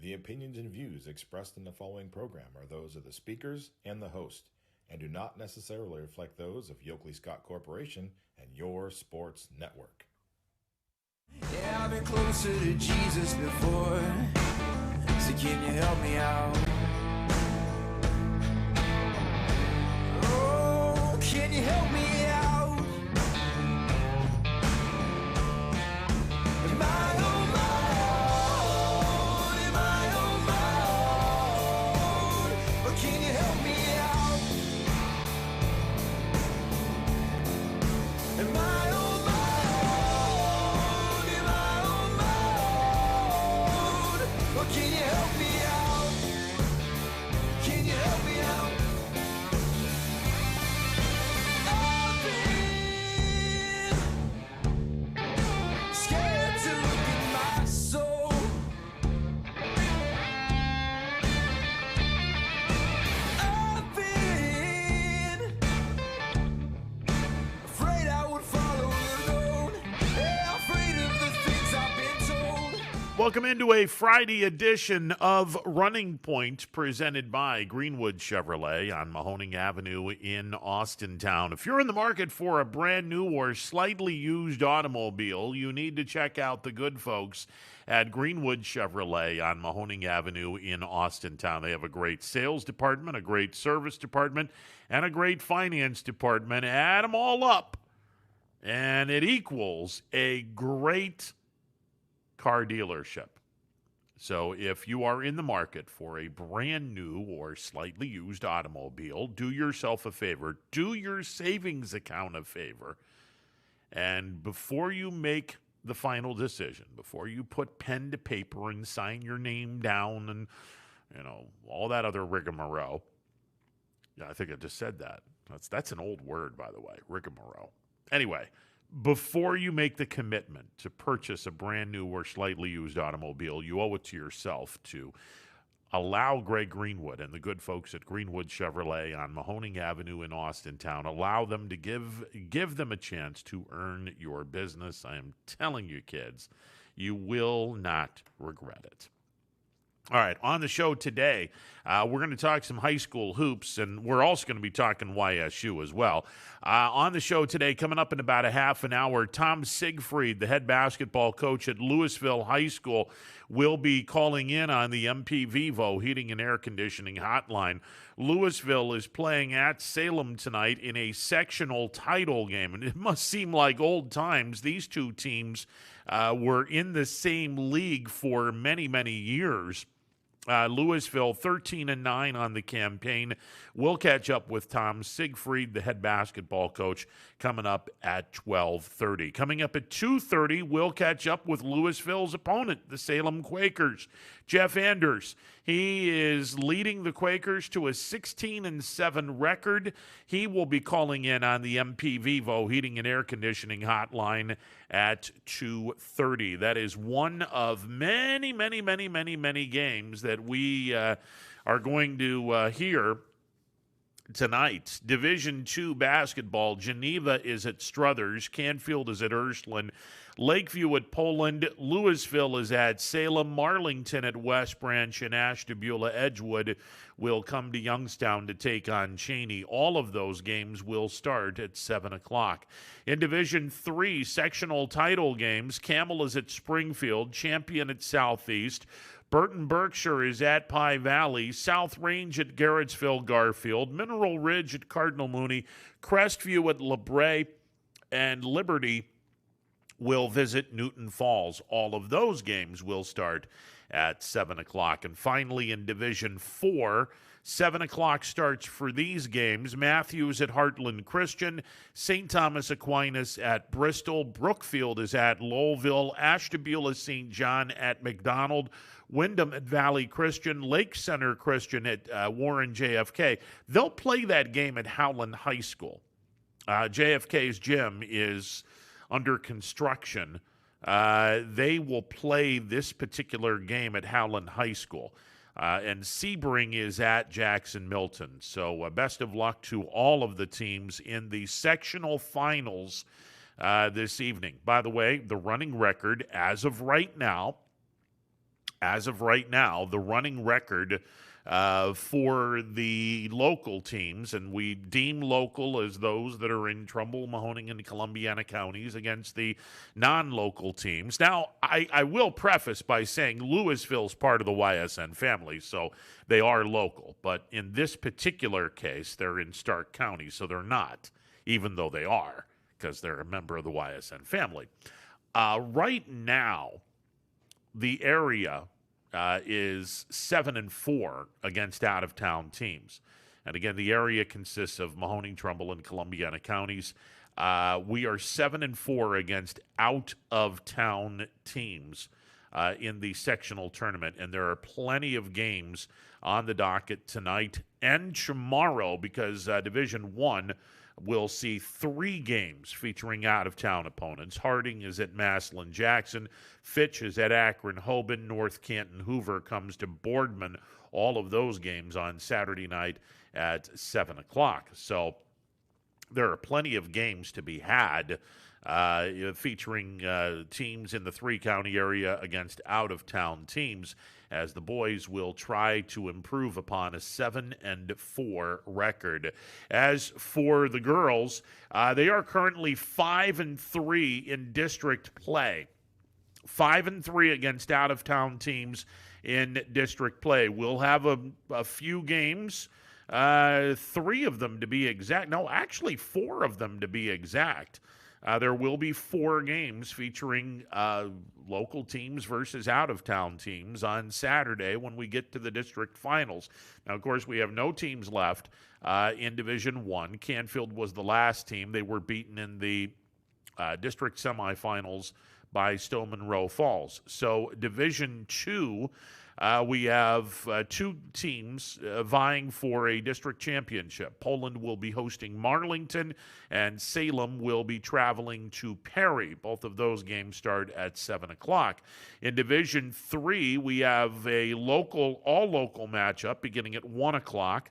The opinions and views expressed in the following program are those of the speakers and the host, and do not necessarily reflect those of Yoakley Scott Corporation and your sports network. Yeah, I've been closer to Jesus before, so can you help me out? Oh, can you help me out? Am I on my own? Am I on my own? Or can you help me out? Am I on my own? Am I on my own? Or can you help me out? Can you help me out? I've been scared to look at my soul. I've been afraid I would follow alone. Yeah, afraid of the things I've been told. Welcome into a Friday edition of Running Point presented by Greenwood Chevrolet on Mahoning Avenue in Austintown. If you're in the market for a brand new or slightly used automobile, you need to check out the good folks at Greenwood Chevrolet on Mahoning Avenue in Austintown. They have a great sales department, a great service department, and a great finance department. Add them all up, and it equals a great car dealership. So if you are in the market for a brand new or slightly used automobile, do yourself a favor, do your savings account a favor, and before you make the final decision, before you put pen to paper and sign your name down and, all that other rigmarole. Yeah, I think I just said that. That's an old word, by the way, rigmarole. Anyway, before you make the commitment to purchase a brand new or slightly used automobile, you owe it to yourself to allow Greg Greenwood and the good folks at Greenwood Chevrolet on Mahoning Avenue in Austintown, allow them to give them a chance to earn your business. I am telling you, kids, you will not regret it. All right, on the show today, we're going to talk some high school hoops, and we're also going to be talking YSU as well. On the show today, coming up in about a half an hour, Tom Siegfried, the head basketball coach at Louisville High School, will be calling in on the MP Vivo Heating and Air Conditioning Hotline. Louisville is playing at Salem tonight in a sectional title game, and it must seem like old times. These two teams were in the same league for many, many years. Louisville 13-9 on the campaign. We'll catch up with Tom Siegfried, the head basketball coach, coming up at 12:30. Coming up at 2:30, we'll catch up with Louisville's opponent, the Salem Quakers, Jeff Anders. He is leading the Quakers to a 16-7 record. He will be calling in on the MP Vivo Heating and Air Conditioning Hotline at 2:30. That is one of many, many, many, many, many games that we are going to hear tonight. Division II basketball. Geneva is at Struthers. Canfield is at Ursuline. Lakeview at Poland. Louisville is at Salem. Marlington at West Branch. And Ashtabula Edgewood will come to Youngstown to take on Cheney. All of those games will start at 7 o'clock. In Division III, sectional title games. Camel is at Springfield. Champion at Southeast. Burton Berkshire is at Pie Valley. South Range at Garrettsville Garfield. Mineral Ridge at Cardinal Mooney. Crestview at LeBray. And Liberty will visit Newton Falls. All of those games will start at 7 o'clock. And finally, in Division IV, 7 o'clock starts for these games. Matthews at Heartland Christian. St. Thomas Aquinas at Bristol. Brookfield is at Lowellville. Ashtabula St. John at McDonald. Wyndham at Valley Christian. Lake Center Christian at Warren JFK. They'll play that game at Howland High School. JFK's gym is under construction. They will play this particular game at Howland High School. And Sebring is at Jackson Milton. So best of luck to all of the teams in the sectional finals this evening. By the way, the running record as of right now as of right now, the running record for the local teams, and we deem local as those that are in Trumbull, Mahoning, and Columbiana counties against the non-local teams. Now, I will preface by saying Louisville's part of the YSN family, so they are local. But in this particular case, they're in Stark County, so they're not, even though they are, because they're a member of the YSN family. Right now, the area is 7-4 against out-of-town teams. And again, the area consists of Mahoning, Trumbull, and Columbiana counties. We are 7-4 against out-of-town teams in the sectional tournament. And there are plenty of games on the docket tonight and tomorrow because Division I will see 3 games featuring out-of-town opponents. Harding is at Massillon Jackson. Fitch is at Akron Hoban. North Canton Hoover comes to Boardman. All of those games on Saturday night at 7 o'clock. So there are plenty of games to be had featuring teams in the 3-county area against out-of-town teams, as the boys will try to improve upon a 7-4 record. As for the girls, they are currently 5-3 in district play. 5-3 against out-of-town teams in district play. We'll have a few games, 3 of them to be exact. No, actually 4 of them to be exact. There will be 4 games featuring local teams versus out-of-town teams on Saturday when we get to the district finals. Now, of course, we have no teams left in Division I. Canfield was the last team. They were beaten in the district semifinals by Stowe Monroe Falls. So Division II, we have 2 teams vying for a district championship. Poland will be hosting Marlington, and Salem will be traveling to Perry. Both of those games start at 7 o'clock. In Division III, we have a all-local matchup beginning at 1 o'clock.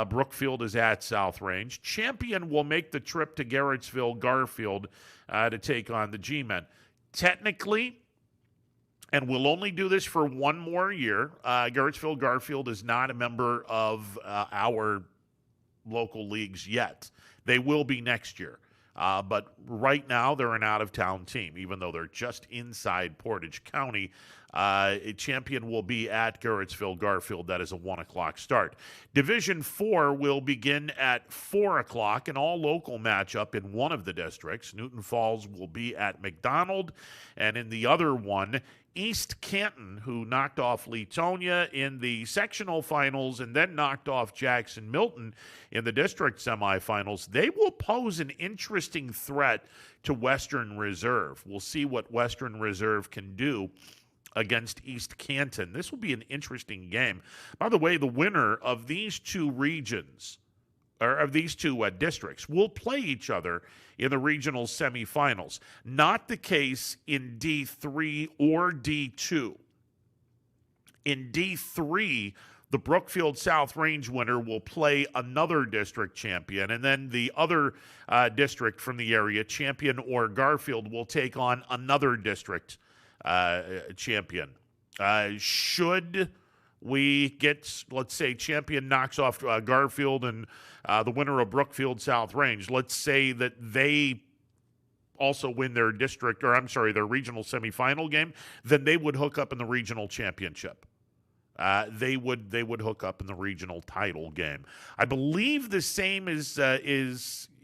Brookfield is at South Range. Champion will make the trip to Garrettsville Garfield to take on the G-Men. Technically, and we'll only do this for 1 more year, Garrettsville Garfield is not a member of our local leagues yet. They will be next year. But right now, they're an out-of-town team, even though they're just inside Portage County. A champion will be at Garrettsville Garfield. That is a 1 o'clock start. Division IV will begin at 4 o'clock, an all-local matchup in one of the districts. Newton Falls will be at McDonald, and in the other one, East Canton, who knocked off Leetonia in the sectional finals and then knocked off Jackson Milton in the district semifinals, they will pose an interesting threat to Western Reserve. We'll see what Western Reserve can do against East Canton. This will be an interesting game. By the way, the winner of these 2 regions, or of these 2 districts, will play each other in the regional semifinals. Not the case in D3 or D2. In D3, the Brookfield South Range winner will play another district champion, and then the other district from the area, Champion or Garfield, will take on another district champion. Should we get, let's say, Champion knocks off Garfield and the winner of Brookfield South Range, let's say that they also win their district, or I'm sorry, their regional semifinal game, then they would hook up in the regional championship. They would hook up in the regional title game. I believe the same is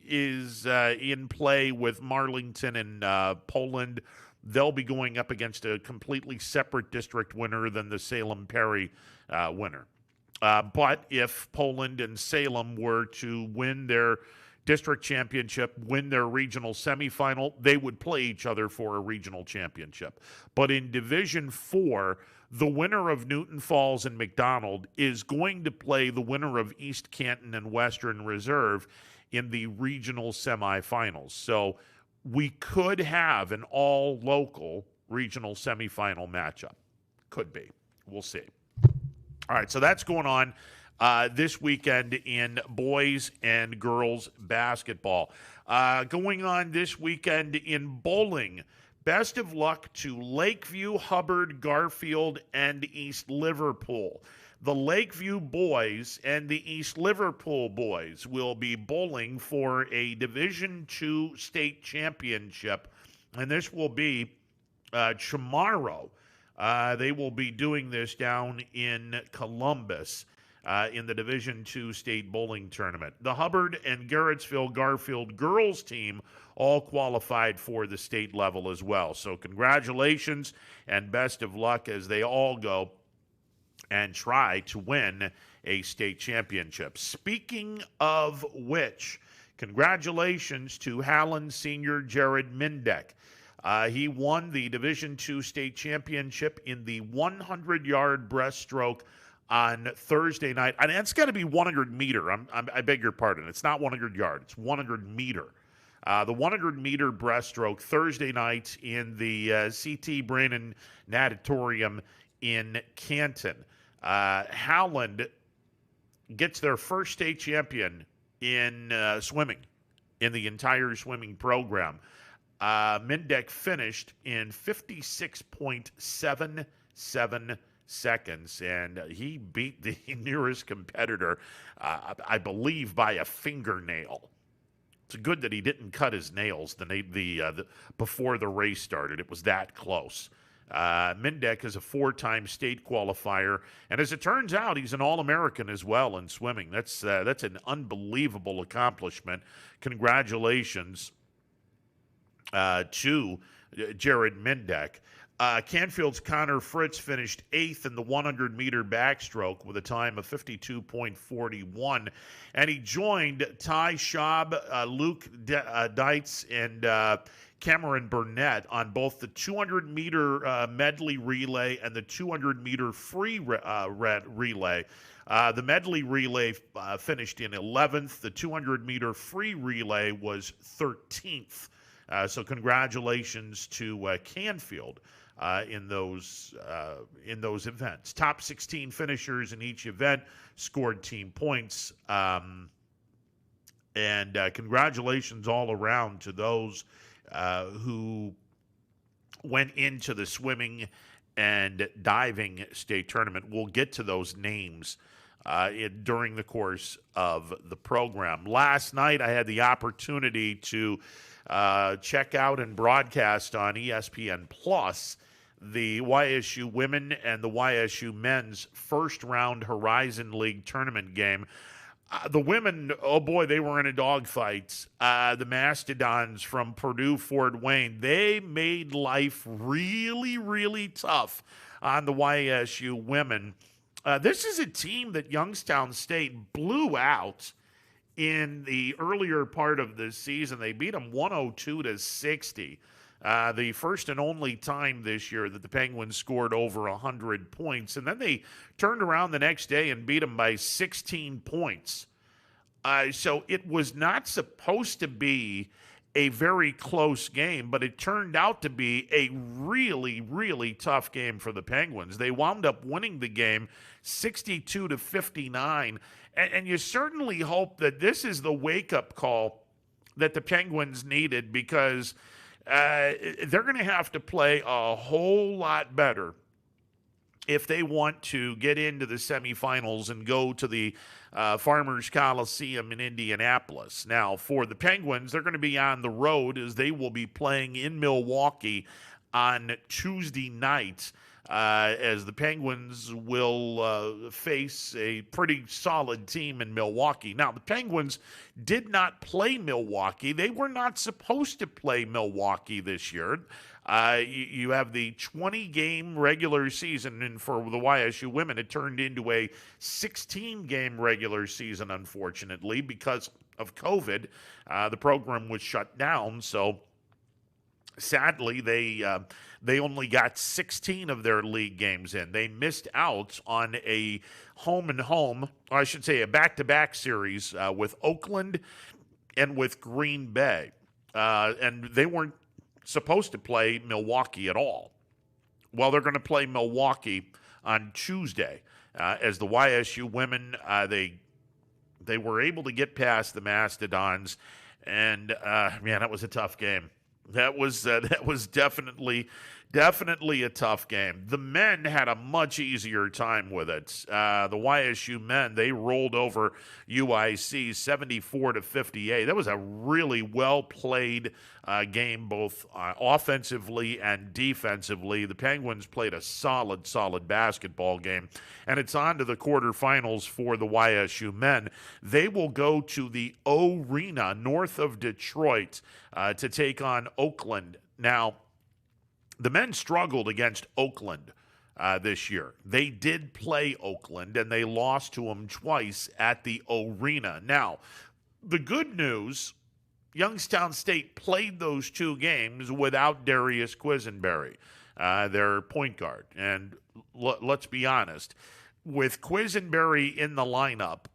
in play with Marlington and Poland. They'll be going up against a completely separate district winner than the Salem-Perry winner. But if Poland and Salem were to win their district championship, win their regional semifinal, they would play each other for a regional championship. But in Division IV, the winner of Newton Falls and McDonald is going to play the winner of East Canton and Western Reserve in the regional semifinals. So we could have an all-local regional semifinal matchup. Could be. We'll see. All right, so that's going on this weekend in boys and girls basketball. Going on this weekend in bowling. Best of luck to Lakeview, Hubbard, Garfield, and East Liverpool. The Lakeview boys and the East Liverpool boys will be bowling for a Division II state championship, and this will be tomorrow. They will be doing this down in Columbus in the Division II state bowling tournament. The Hubbard and Garrettsville Garfield girls team all qualified for the state level as well. So congratulations and best of luck as they all go and try to win a state championship. Speaking of which, congratulations to Halland senior Jared Mindek. He won the Division II state championship in the 100-yard breaststroke on Thursday night. And it's got to be 100 meter. I beg your pardon. It's not 100 yard. It's 100 meter. The 100-meter breaststroke Thursday night in the C.T. Brannon Natatorium in Canton. Howland gets their first state champion in swimming, in the entire swimming program. Mindek finished in 56.77 seconds, and he beat the nearest competitor, I believe, by a fingernail. It's good that he didn't cut his nails before the race started. It was that close. Mindek is a 4-time state qualifier, and as it turns out, he's an All-American as well in swimming. That's an unbelievable accomplishment. Congratulations to Jared Mindek. Canfield's Connor Fritz finished 8th in the 100-meter backstroke with a time of 52.41, and he joined Ty Schaub, Luke Deitz, and Cameron Burnett on both the 200-meter medley relay and the 200-meter free relay. The medley relay finished in 11th. The 200-meter free relay was 13th. So congratulations to Canfield in those events. Top 16 finishers in each event scored team points. And congratulations all around to those who went into the swimming and diving state tournament. We'll get to those names during the course of the program. Last night, I had the opportunity to check out and broadcast on ESPN Plus the YSU women and the YSU men's first-round Horizon League tournament game. The women, oh boy, they were in a dogfight. The Mastodons from Purdue Fort Wayne, they made life really, really tough on the YSU women. This is a team that Youngstown State blew out in the earlier part of the season. They beat them 102-60. The first and only time this year that the Penguins scored over 100 points. And then they turned around the next day and beat them by 16 points. So it was not supposed to be a very close game, but it turned out to be a really, really tough game for the Penguins. They wound up winning the game 62-59. And you certainly hope that this is the wake-up call that the Penguins needed, because they're going to have to play a whole lot better if they want to get into the semifinals and go to the Farmers Coliseum in Indianapolis. Now, for the Penguins, they're going to be on the road as they will be playing in Milwaukee on Tuesday night, as the Penguins will face a pretty solid team in Milwaukee. Now, the Penguins did not play Milwaukee. They were not supposed to play Milwaukee this year. You have the 20-game regular season, and for the YSU women, it turned into a 16-game regular season, unfortunately, because of COVID. The program was shut down, so sadly, they only got 16 of their league games in. They missed out on a home-and-home, or I should say a back-to-back series with Oakland and with Green Bay. And they weren't supposed to play Milwaukee at all. Well, they're going to play Milwaukee on Tuesday. As the YSU women, they were able to get past the Mastodons, and man, that was a tough game. That was definitely a tough game. The men had a much easier time with it. The YSU men, they rolled over UIC 74-58. That was a really well played game, both offensively and defensively. The Penguins played a solid basketball game, and it's on to the quarterfinals for the YSU men. They will go to the O-Arena north of Detroit to take on Oakland. Now, the men struggled against Oakland this year. They did play Oakland, and they lost to them twice at the Arena. Now, the good news, Youngstown State played those two games without Darius Quisenberry, their point guard. And let's be honest, with Quisenberry in the lineup,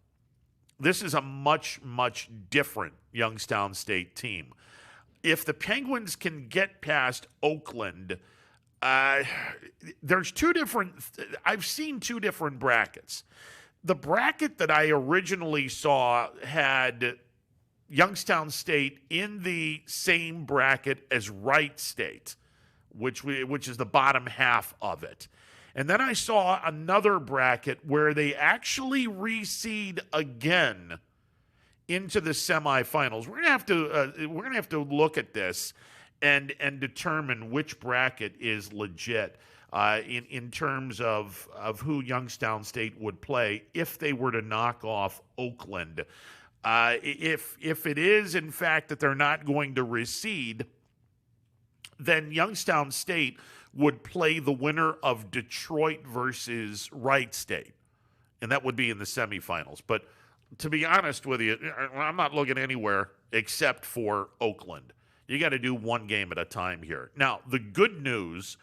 this is a much different Youngstown State team. If the Penguins can get past Oakland, there's two different. I've seen two different brackets. The bracket that I originally saw had Youngstown State in the same bracket as Wright State, which is the bottom half of it. And then I saw another bracket where they actually reseed again into the semifinals. We're gonna have to look at this and determine which bracket is legit in terms of who Youngstown State would play if they were to knock off Oakland. If it is in fact that they're not going to reseed, then Youngstown State would play the winner of Detroit versus Wright State, and that would be in the semifinals. But to be honest with you, I'm not looking anywhere except for Oakland. You got to do one game at a time here. Now, the good news,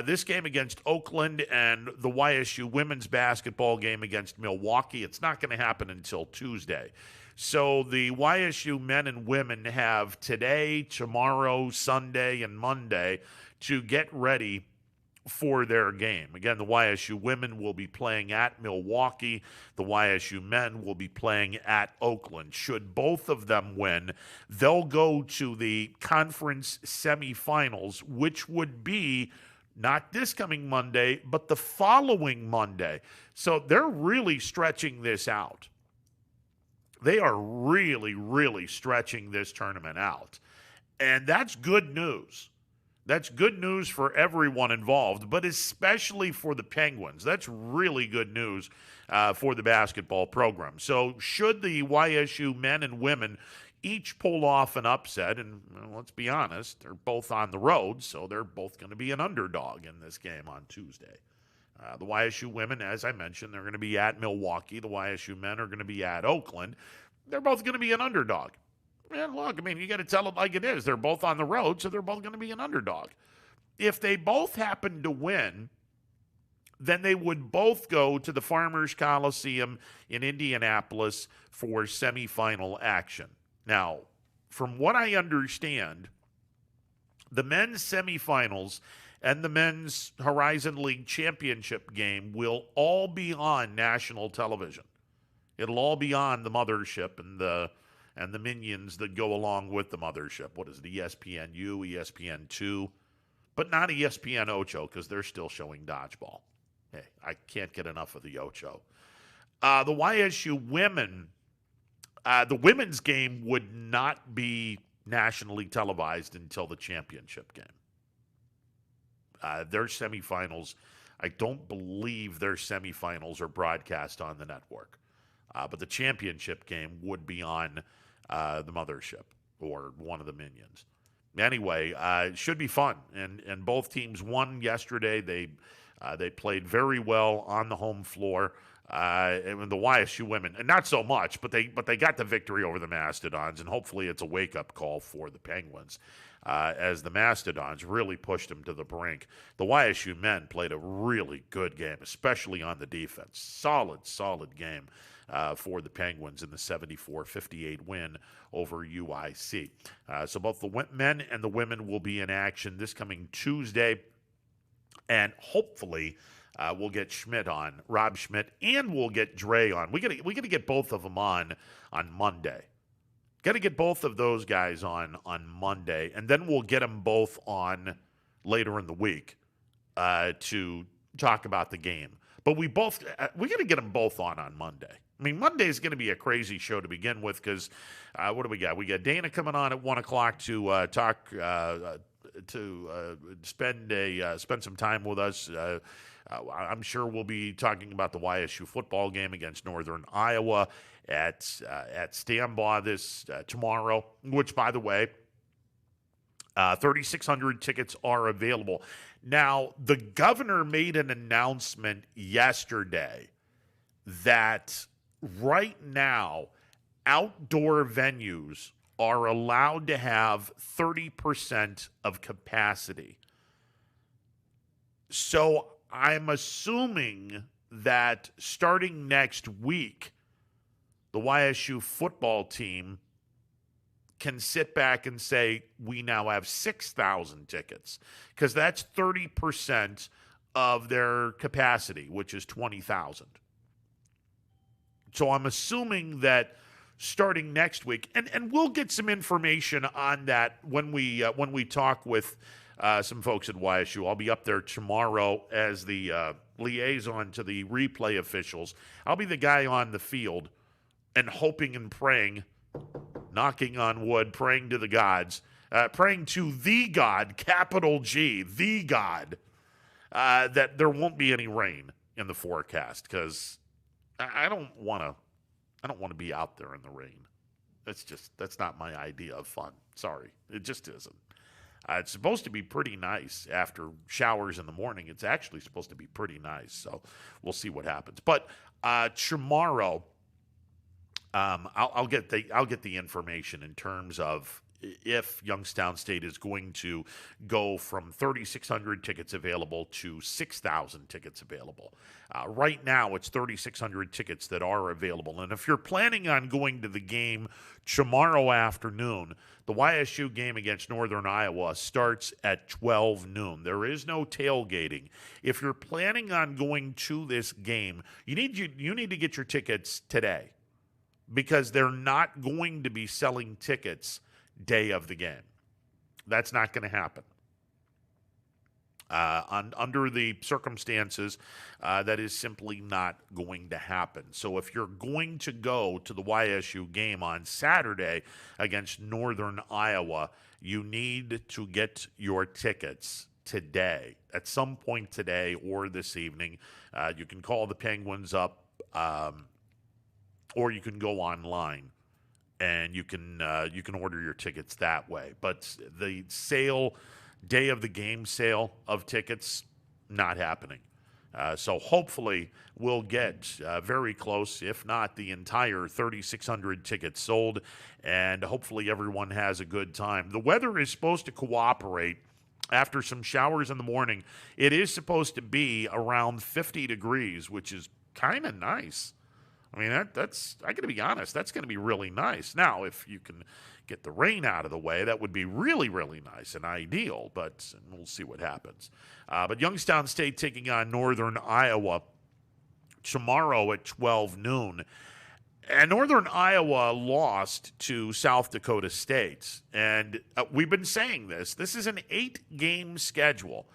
this game against Oakland and the YSU women's basketball game against Milwaukee, it's not going to happen until Tuesday. So the YSU men and women have today, tomorrow, Sunday, and Monday to get ready for their game. Again, the YSU women will be playing at Milwaukee. The YSU men will be playing at Oakland. Should both of them win, they'll go to the conference semifinals, which would be not this coming Monday, but the following Monday. So they're really stretching this out. They are really stretching this tournament out. And that's good news. That's good news for everyone involved, but especially for the Penguins. That's really good news for the basketball program. So should the YSU men and women each pull off an upset, and let's be honest, they're both on the road, so they're both going to be an underdog in this game on Tuesday. The YSU women, as I mentioned, they're going to be at Milwaukee. The YSU men are going to be at Oakland. They're both going to be an underdog. And look, I mean, you got to tell it like it is. They're both on the road, so they're both going to be an underdog. If they both happen to win, then they would both go to the Farmers Coliseum in Indianapolis for semifinal action. Now, from what I understand, the men's semifinals and the men's Horizon League championship game will all be on national television. It'll all be on the mothership and the minions that go along with the mothership. What is it, ESPNU, ESPN2, but not ESPN Ocho because they're still showing dodgeball. Hey, I can't get enough of the Ocho. The YSU women, the women's game would not be nationally televised until the championship game. Their semifinals, I don't believe their semifinals are broadcast on the network. But the championship game would be on the mothership or one of the minions. Anyway, it should be fun. And both teams won yesterday. They played very well on the home floor. And the YSU women, and not so much, but they got the victory over the Mastodons, and hopefully it's a wake-up call for the Penguins as the Mastodons really pushed them to the brink. The YSU men played a really good game, especially on the defense. Solid game for the Penguins in the 74-58 win over UIC. So both the men and the women will be in action this coming Tuesday, and hopefully we'll get Schmidt on, Rob Schmidt, and we'll get Dre on. We got to get both of them on Monday, Got to get both of those guys on Monday, and then we'll get them both on later in the week to talk about the game. But we got to get them both on Monday. I mean, Monday is going to be a crazy show to begin with because what do we got? We got Dana coming on at 1 o'clock to talk spend some time with us. I'm sure we'll be talking about the YSU football game against Northern Iowa at Stambaugh this tomorrow, which, by the way, 3,600 tickets are available. Now, the governor made an announcement yesterday that right now outdoor venues are allowed to have 30% of capacity. So I'm assuming that starting next week, the YSU football team can sit back and say, we now have 6,000 tickets, because that's 30% of their capacity, which is 20,000. So I'm assuming that starting next week, and we'll get some information on that when we talk with some folks at YSU. I'll be up there tomorrow as the liaison to the replay officials. I'll be the guy on the field and hoping and praying, knocking on wood, praying to the gods, praying to the God, capital G, the God, that there won't be any rain in the forecast, because I don't want to be out there in the rain. That's not my idea of fun. Sorry, it just isn't. It's supposed to be pretty nice after showers in the morning. It's actually supposed to be pretty nice, so we'll see what happens. But tomorrow, I'll get the information in terms of if Youngstown State is going to go from 3,600 tickets available to 6,000 tickets available. Right now, it's 3,600 tickets that are available. And if you're planning on going to the game tomorrow afternoon, the YSU game against Northern Iowa starts at 12 noon. There is no tailgating. If you're planning on going to this game, you need to get your tickets today, because they're not going to be selling tickets day of the game. That's not going to happen. Under the circumstances, that is simply not going to happen. So if you're going to go to the YSU game on Saturday against Northern Iowa, you need to get your tickets today, at some point today or this evening. You can call the Penguins up, or you can go online and you can order your tickets that way. But the day of the game sale of tickets, not happening. So hopefully we'll get very close, if not the entire 3,600 tickets sold, and hopefully everyone has a good time. The weather is supposed to cooperate after some showers in the morning. It is supposed to be around 50 degrees, which is kind of nice. I mean, that's I got to be honest, that's going to be really nice. Now, if you can get the rain out of the way, that would be really, really nice and ideal, but we'll see what happens. But Youngstown State taking on Northern Iowa tomorrow at 12 noon. And Northern Iowa lost to South Dakota State. And we've been saying this. This is an 8-game schedule.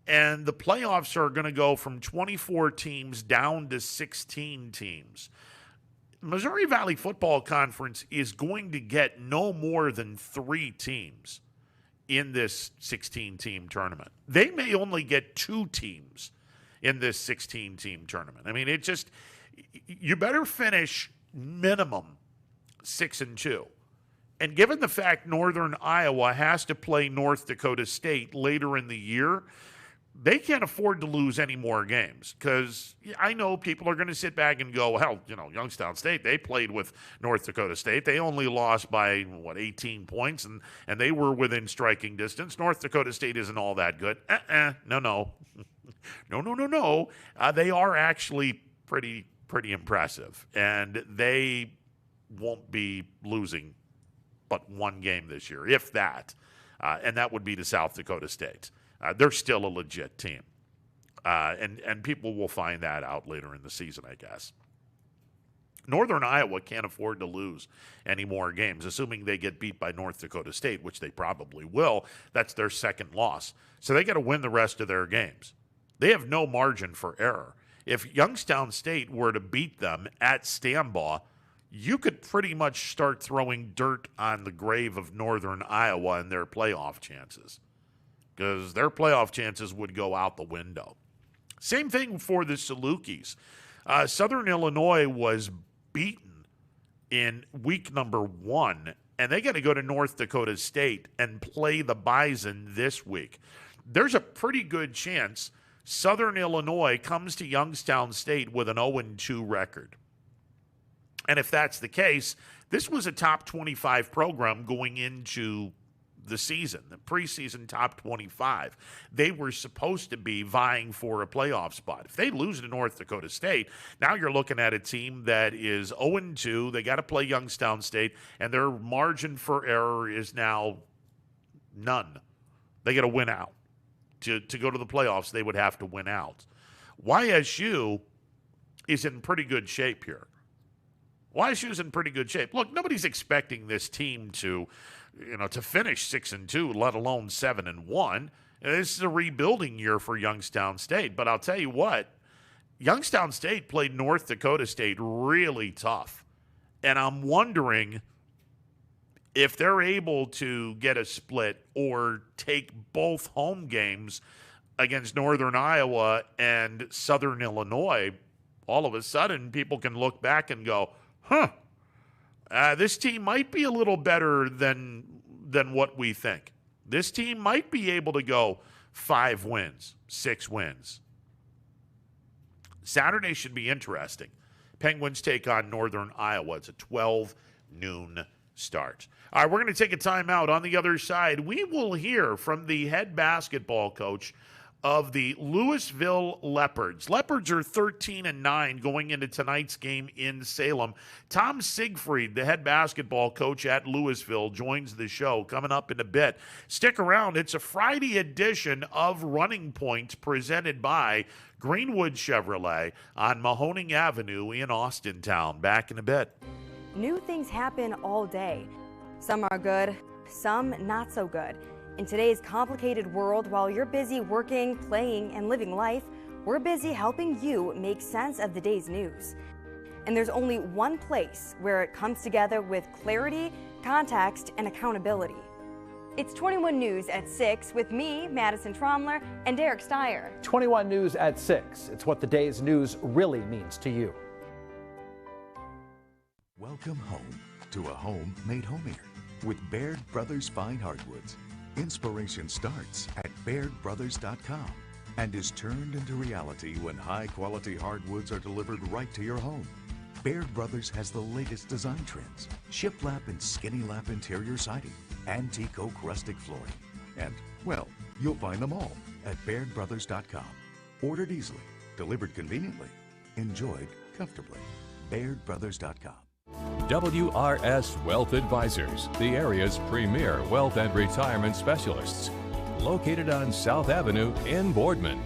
And the playoffs are going to go from 24 teams down to 16 teams. Missouri Valley Football Conference is going to get no more than 3 teams in this 16-team tournament. They may only get 2 teams in this 16-team tournament. I mean, you better finish minimum 6-2. And given the fact Northern Iowa has to play North Dakota State later in the year, they can't afford to lose any more games, because I know people are going to sit back and go, hell, Youngstown State, they played with North Dakota State. They only lost by, 18 points, and they were within striking distance. North Dakota State isn't all that good. No. No. They are actually pretty impressive, and they won't be losing but 1 game this year, if that, and that would be to South Dakota State. They're still a legit team, and people will find that out later in the season, I guess. Northern Iowa can't afford to lose any more games, assuming they get beat by North Dakota State, which they probably will. That's their second loss. So they got to win the rest of their games. They have no margin for error. If Youngstown State were to beat them at Stambaugh, you could pretty much start throwing dirt on the grave of Northern Iowa and their playoff chances, because their playoff chances would go out the window. Same thing for the Salukis. Southern Illinois was beaten in week number 1, and they got to go to North Dakota State and play the Bison this week. There's a pretty good chance Southern Illinois comes to Youngstown State with an 0-2 record. And if that's the case, this was a top 25 program going into the season, the preseason top 25. They were supposed to be vying for a playoff spot. If they lose to North Dakota State, now you're looking at a team that is 0-2. They got to play Youngstown State, and their margin for error is now none. They got to win out. To go to the playoffs, they would have to win out. YSU is in pretty good shape here. YSU's in pretty good shape. Look, nobody's expecting this team to finish 6-2, let alone 7-1. This is a rebuilding year for Youngstown State. But I'll tell you what, Youngstown State played North Dakota State really tough. And I'm wondering if they're able to get a split or take both home games against Northern Iowa and Southern Illinois, all of a sudden people can look back and go, this team might be a little better than what we think. This team might be able to go 5 wins, 6 wins. Saturday should be interesting. Penguins take on Northern Iowa. It's a 12 noon start. All right, we're going to take a timeout. On the other side, we will hear from the head basketball coach of the Louisville Leopards. Leopards are 13-9 going into tonight's game in Salem. Tom Siegfried, the head basketball coach at Louisville, joins the show coming up in a bit. Stick around. It's a Friday edition of Running Point presented by Greenwood Chevrolet on Mahoning Avenue in Austintown. Back in a bit. New things happen all day. Some are good, some not so good. In today's complicated world, while you're busy working, playing, and living life, we're busy helping you make sense of the day's news. And there's only one place where it comes together with clarity, context, and accountability. It's 21 News at 6 with me, Madison Tromler, and Derek Steyer. 21 News at 6. It's what the day's news really means to you. Welcome home to a home made homier with Baird Brothers Fine Hardwoods. Inspiration starts at BairdBrothers.com and is turned into reality when high-quality hardwoods are delivered right to your home. Baird Brothers has the latest design trends, shiplap and skinny lap interior siding, antique oak rustic flooring, and, well, you'll find them all at BairdBrothers.com. Ordered easily, delivered conveniently, enjoyed comfortably. BairdBrothers.com. WRS Wealth Advisors, the area's premier wealth and retirement specialists. Located on South Avenue in Boardman.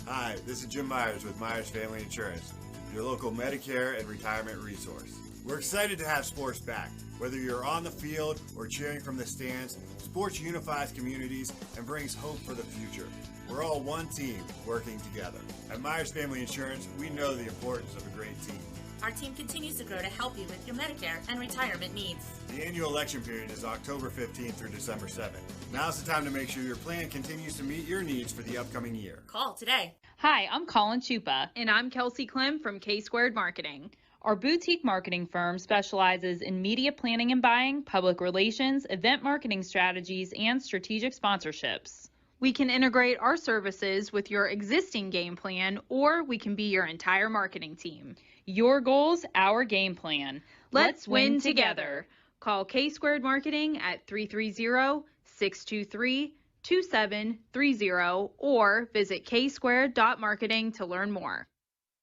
Hi, this is Jim Myers with Myers Family Insurance, your local Medicare and retirement resource. We're excited to have sports back. Whether you're on the field or cheering from the stands, sports unifies communities and brings hope for the future. We're all one team working together. At Myers Family Insurance, we know the importance of a great team. Our team continues to grow to help you with your Medicare and retirement needs. The annual election period is October 15th through December 7th. Now's the time to make sure your plan continues to meet your needs for the upcoming year. Call today. Hi, I'm Colin Chupa. And I'm Kelsey Clem from K-Squared Marketing. Our boutique marketing firm specializes in media planning and buying, public relations, event marketing strategies, and strategic sponsorships. We can integrate our services with your existing game plan, or we can be your entire marketing team. Your goals, our game plan. Let's win together. Call K-Squared Marketing at 330-623-2730 or visit ksquared.marketing to learn more.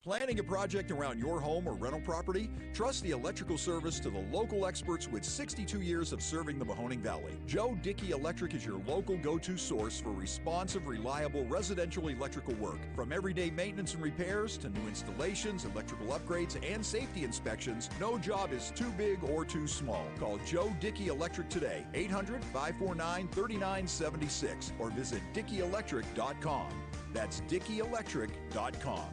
Planning a project around your home or rental property? Trust the electrical service to the local experts with 62 years of serving the Mahoning Valley. Joe Dickey Electric is your local go-to source for responsive, reliable residential electrical work. From everyday maintenance and repairs to new installations, electrical upgrades, and safety inspections, no job is too big or too small. Call Joe Dickey Electric today, 800-549-3976, or visit DickeyElectric.com. That's DickeyElectric.com.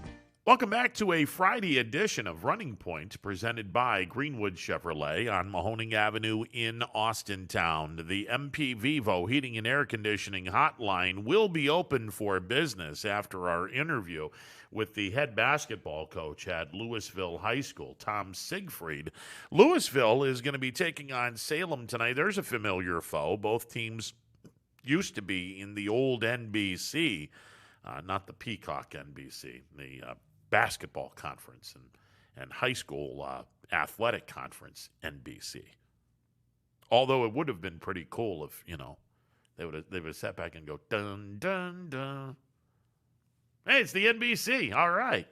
Welcome back to a Friday edition of Running Point, presented by Greenwood Chevrolet on Mahoning Avenue in Austintown. The MP Vivo Heating and Air Conditioning Hotline will be open for business after our interview with the head basketball coach at Louisville High School, Tom Siegfried. Louisville is going to be taking on Salem tonight. There's a familiar foe. Both teams used to be in the old NBC, not the Peacock NBC, the basketball conference and high school athletic conference NBC. Although it would have been pretty cool if, they would have sat back and go, dun, dun, dun. Hey, it's the NBC. All right.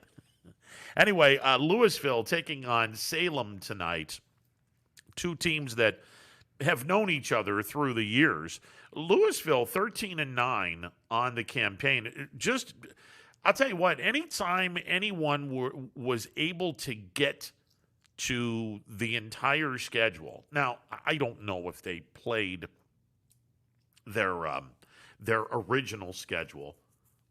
Anyway, Louisville taking on Salem tonight. Two teams that have known each other through the years. Louisville 13-9 on the campaign. I'll tell you what, anytime anyone was able to get to the entire schedule. Now, I don't know if they played their original schedule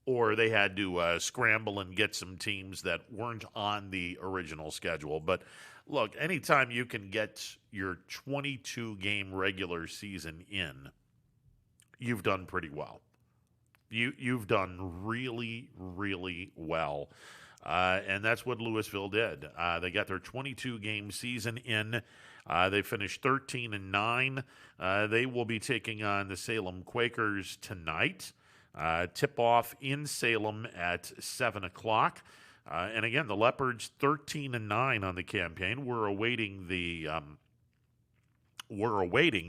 or they had to scramble and get some teams that weren't on the original schedule. But look, anytime you can get your 22-game regular season in, you've done pretty well. You've done really, really well. And that's what Louisville did. They got their 22-game season in. They finished 13-9. They will be taking on the Salem Quakers tonight. Tip-off in Salem at 7 o'clock. And again, the Leopards 13-9 on the campaign. We're awaiting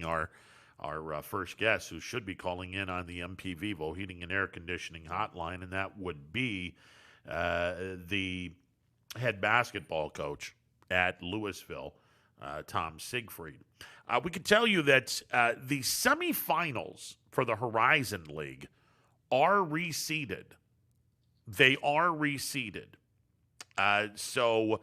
our first guest, who should be calling in on the MP Vivo Heating and Air Conditioning Hotline, and that would be the head basketball coach at Louisville, Tom Siegfried. We could tell you that the semifinals for the Horizon League are reseeded. They are reseeded. So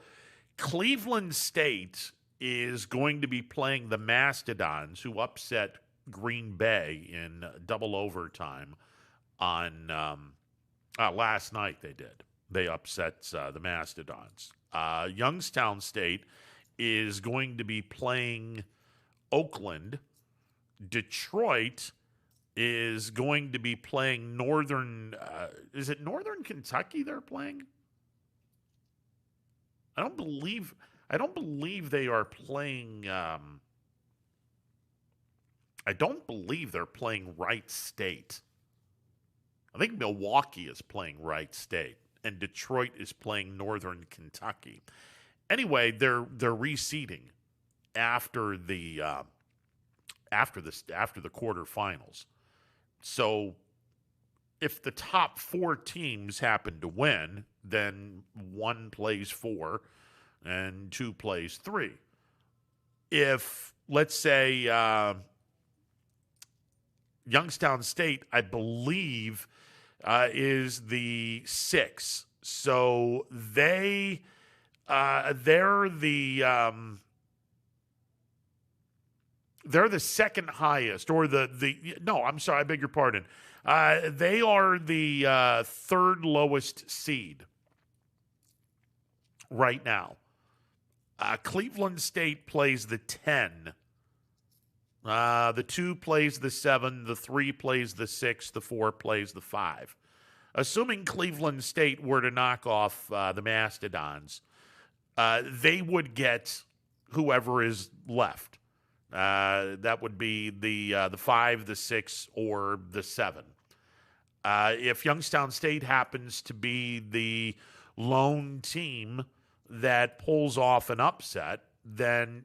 Cleveland State is going to be playing the Mastodons, who upset Green Bay in double overtime on last night. They upset the Mastodons. Youngstown State is going to be playing Oakland. Detroit is going to be playing Northern Kentucky they're playing? I don't believe they are playing. I don't believe they're playing Wright State. I think Milwaukee is playing Wright State, and Detroit is playing Northern Kentucky. Anyway, they're reseeding after the quarterfinals. So if the top four teams happen to win, then one plays 4 and 2 plays 3. If, let's say, Youngstown State, I believe, is the 6. So they're the second highest, or I'm sorry, I beg your pardon. They are the third lowest seed right now. Cleveland State plays the 10. The 2 plays the 7. The 3 plays the 6. The 4 plays the 5. Assuming Cleveland State were to knock off the Mastodons, they would get whoever is left. That would be the 5, the 6, or the 7. If Youngstown State happens to be the lone team that pulls off an upset, then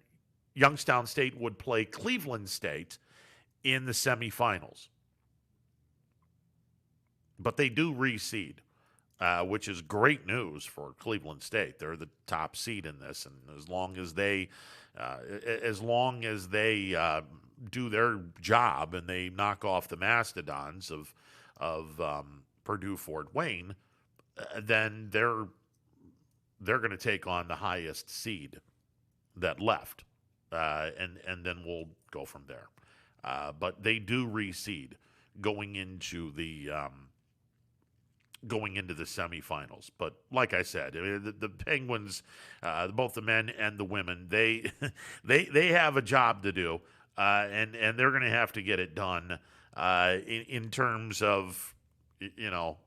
Youngstown State would play Cleveland State in the semifinals. But they do reseed. which is great news for Cleveland State. They're the top seed in this, and as long as they do their job and they knock off the mastodons of Purdue Fort Wayne, then they're going to take on the highest seed that left, and then we'll go from there. But they do reseed going into the semifinals. But like I said, the Penguins, both the men and the women, they have a job to do, and they're going to have to get it done in terms of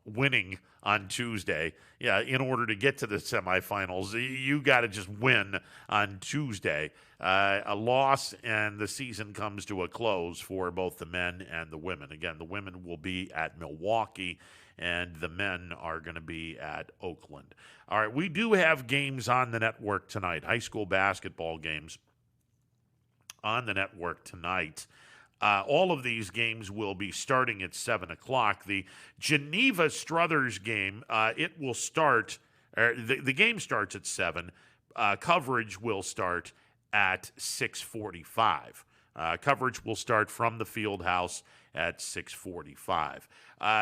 winning on Tuesday. Yeah, in order to get to the semifinals, you got to just win on Tuesday. A loss and the season comes to a close for both the men and the women. Again, the women will be at Milwaukee, and the men are going to be at Oakland. All right, we do have games on the network tonight, high school basketball games on the network tonight. All of these games will be starting at 7 o'clock. The Geneva Struthers game, it will start, the game starts at 7. Coverage will start at 6:45. Coverage will start from the field house at 6:45.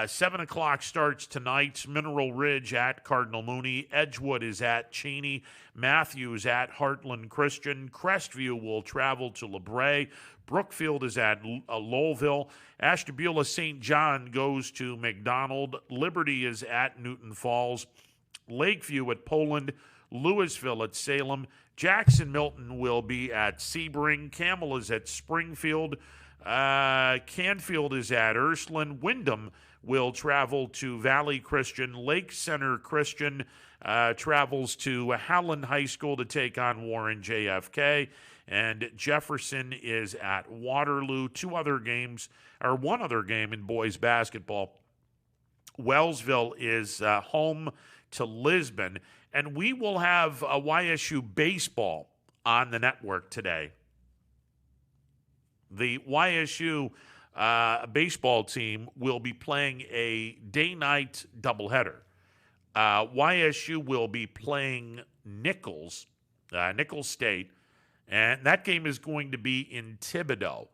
7 o'clock starts tonight. Mineral Ridge at Cardinal Mooney. Edgewood is at Cheney. Matthews at Heartland Christian. Crestview will travel to LeBray. Brookfield is at Lowellville. Ashtabula St. John goes to McDonald. Liberty is at Newton Falls. Lakeview at Poland. Louisville at Salem. Jackson Milton will be at Sebring. Camel is at Springfield. Canfield is at Ursuline. Wyndham will travel to Valley Christian. Lake Center Christian travels to Howland High School to take on Warren JFK. And Jefferson is at Waterloo. One other game in boys basketball. Wellsville is home to Lisbon. And we will have a YSU baseball on the network today. The YSU baseball team will be playing a day-night doubleheader. YSU will be playing Nichols State, and that game is going to be in Thibodaux.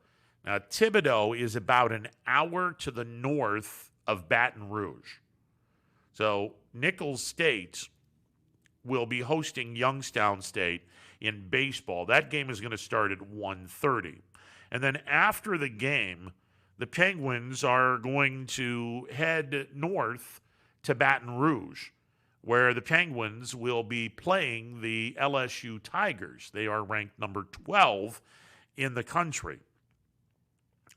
Now, Thibodaux is about an hour to the north of Baton Rouge. So Nichols State will be hosting Youngstown State in baseball. That game is going to start at 1:30. And then after the game, the Penguins are going to head north to Baton Rouge, where the Penguins will be playing the LSU Tigers. They are ranked number 12 in the country.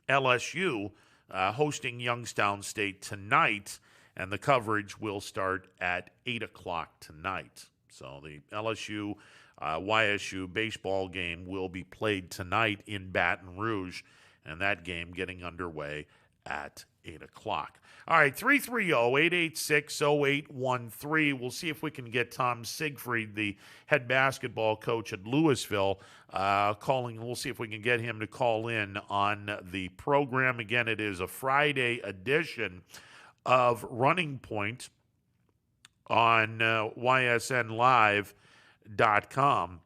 LSU hosting Youngstown State tonight, and the coverage will start at 8 o'clock tonight. So the LSU YSU baseball game will be played tonight in Baton Rouge, and that game getting underway at 8 o'clock. All right, 330-886-0813. We'll see if we can get Tom Siegfried, the head basketball coach at Louisville, calling. We'll see if we can get him to call in on the program. Again, it is a Friday edition of Running Point on ysnlive.com.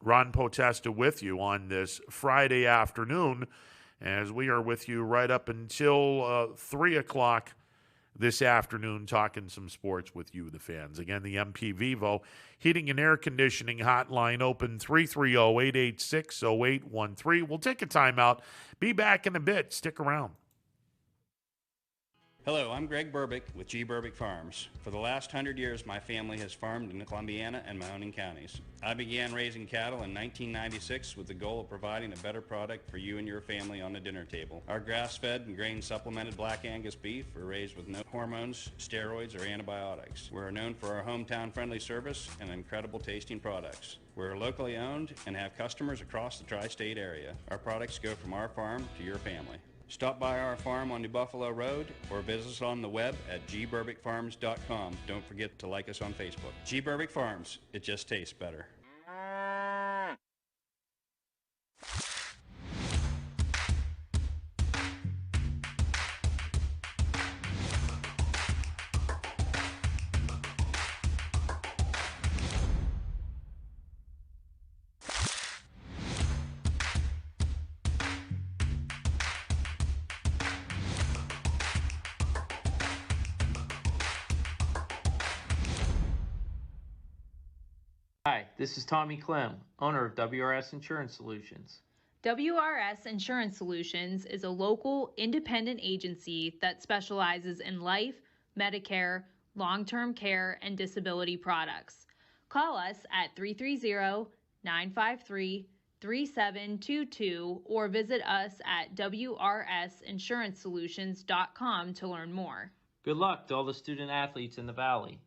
Ron Potesta with you on this Friday afternoon, as we are with you right up until 3 o'clock this afternoon, talking some sports with you, the fans. Again, the MP Vivo Heating and Air Conditioning hotline open, 330-886-0813. We'll take a timeout. Be back in a bit. Stick around. Hello, I'm Greg Berbick with G. Berbick Farms. For the last 100 years, my family has farmed in Columbiana and Mahoning counties. I began raising cattle in 1996 with the goal of providing a better product for you and your family on the dinner table. Our grass-fed and grain-supplemented Black Angus beef are raised with no hormones, steroids, or antibiotics. We're known for our hometown-friendly service and incredible tasting products. We're locally owned and have customers across the tri-state area. Our products go from our farm to your family. Stop by our farm on New Buffalo Road or visit us on the web at gberbickfarms.com. Don't forget to like us on Facebook. G. Berbick Farms, it just tastes better. Hi, this is Tommy Clem, owner of WRS Insurance Solutions. WRS Insurance Solutions is a local independent agency that specializes in life, Medicare, long-term care, and disability products. Call us at 330-953-3722 or visit us at wrsinsuranceSolutions.com to learn more. Good luck to all the student athletes in the Valley.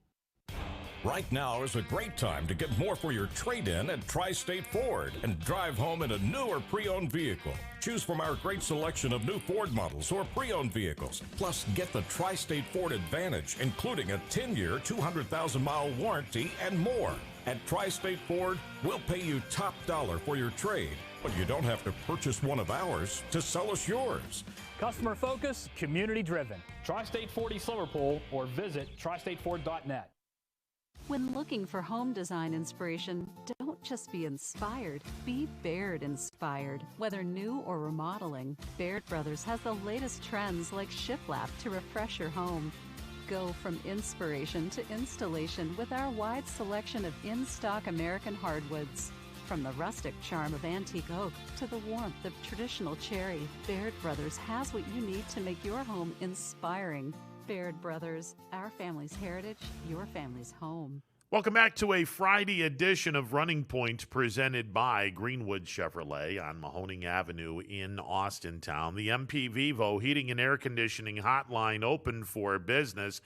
Right now is a great time to get more for your trade-in at Tri-State Ford and drive home in a new or pre-owned vehicle. Choose from our great selection of new Ford models or pre-owned vehicles. Plus, get the Tri-State Ford Advantage, including a 10-year, 200,000-mile warranty and more. At Tri-State Ford, we'll pay you top dollar for your trade, but you don't have to purchase one of ours to sell us yours. Customer focus, community driven. Tri-State Ford East Liverpool or visit tristateford.net. When looking for home design inspiration, don't just be inspired, be Baird inspired. Whether new or remodeling, Baird Brothers has the latest trends like shiplap to refresh your home. Go from inspiration to installation with our wide selection of in-stock American hardwoods. From the rustic charm of antique oak to the warmth of traditional cherry, Baird Brothers has what you need to make your home inspiring. Baird Brothers, our family's heritage, your family's home. Welcome back to a Friday edition of Running Point presented by Greenwood Chevrolet on Mahoning Avenue in Austintown. The MP Vivo Heating and Air Conditioning Hotline open for business.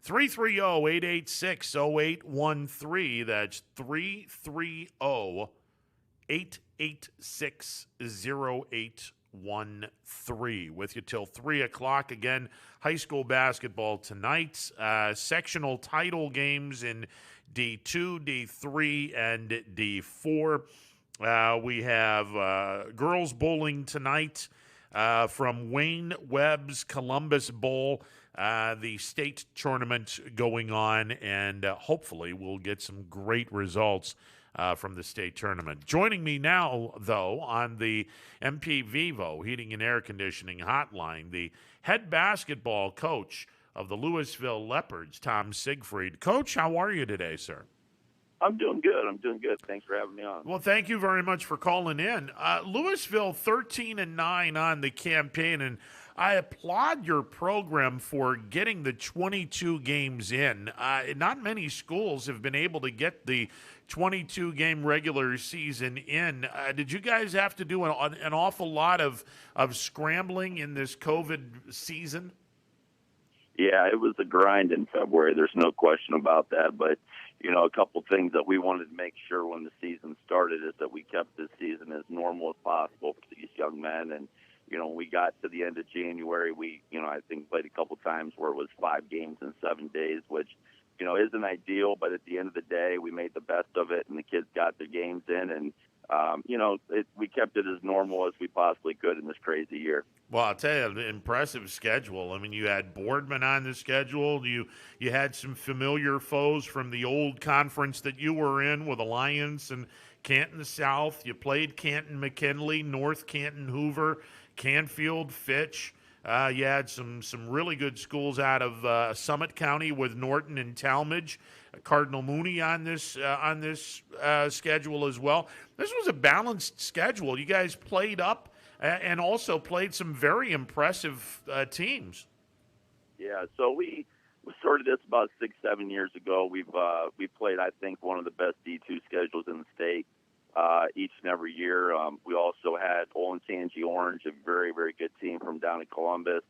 330-886-0813. That's 330-886-0813. With you till 3 o'clock. Again, high school basketball tonight. Sectional title games in D2, D3, and D4. We have girls bowling tonight from Wayne Webb's Columbus Bowl. The state tournament going on, and hopefully we'll get some great results from the state tournament. Joining me now, though, on the MP Vivo Heating and Air Conditioning Hotline, the head basketball coach of the Louisville Leopards, Tom Siegfried. Coach, how are you today, sir? I'm doing good. Thanks for having me on. Well, thank you very much for calling in. Louisville 13-9 on the campaign, and I applaud your program for getting the 22 games in. Not many schools have been able to get the 22-game regular season in. Did you guys have to do an awful lot of scrambling in this COVID season? Yeah, it was a grind in February. There's no question about that. But, a couple things that we wanted to make sure when the season started is that we kept this season as normal as possible for these young men. And, when we got to the end of January, we, I think played a couple times where it was 5 games in 7 days, which, isn't ideal. But at the end of the day, we made the best of it, and the kids got their games in. And, we kept it as normal as we possibly could in this crazy year. Well, I'll tell you, the impressive schedule. I mean, you had Boardman on the schedule. You had some familiar foes from the old conference that you were in with Alliance and Canton South. You played Canton McKinley, North Canton Hoover, Canfield, Fitch. You had some really good schools out of Summit County with Norton and Talmadge. Cardinal Mooney on this schedule as well. This was a balanced schedule. You guys played up and also played some very impressive teams. Yeah, so we started this about 6-7 years ago. We played, I think, one of the best D2 schedules in the state each and every year. We also had Olentangy Orange, a very, very good team from down in Columbus.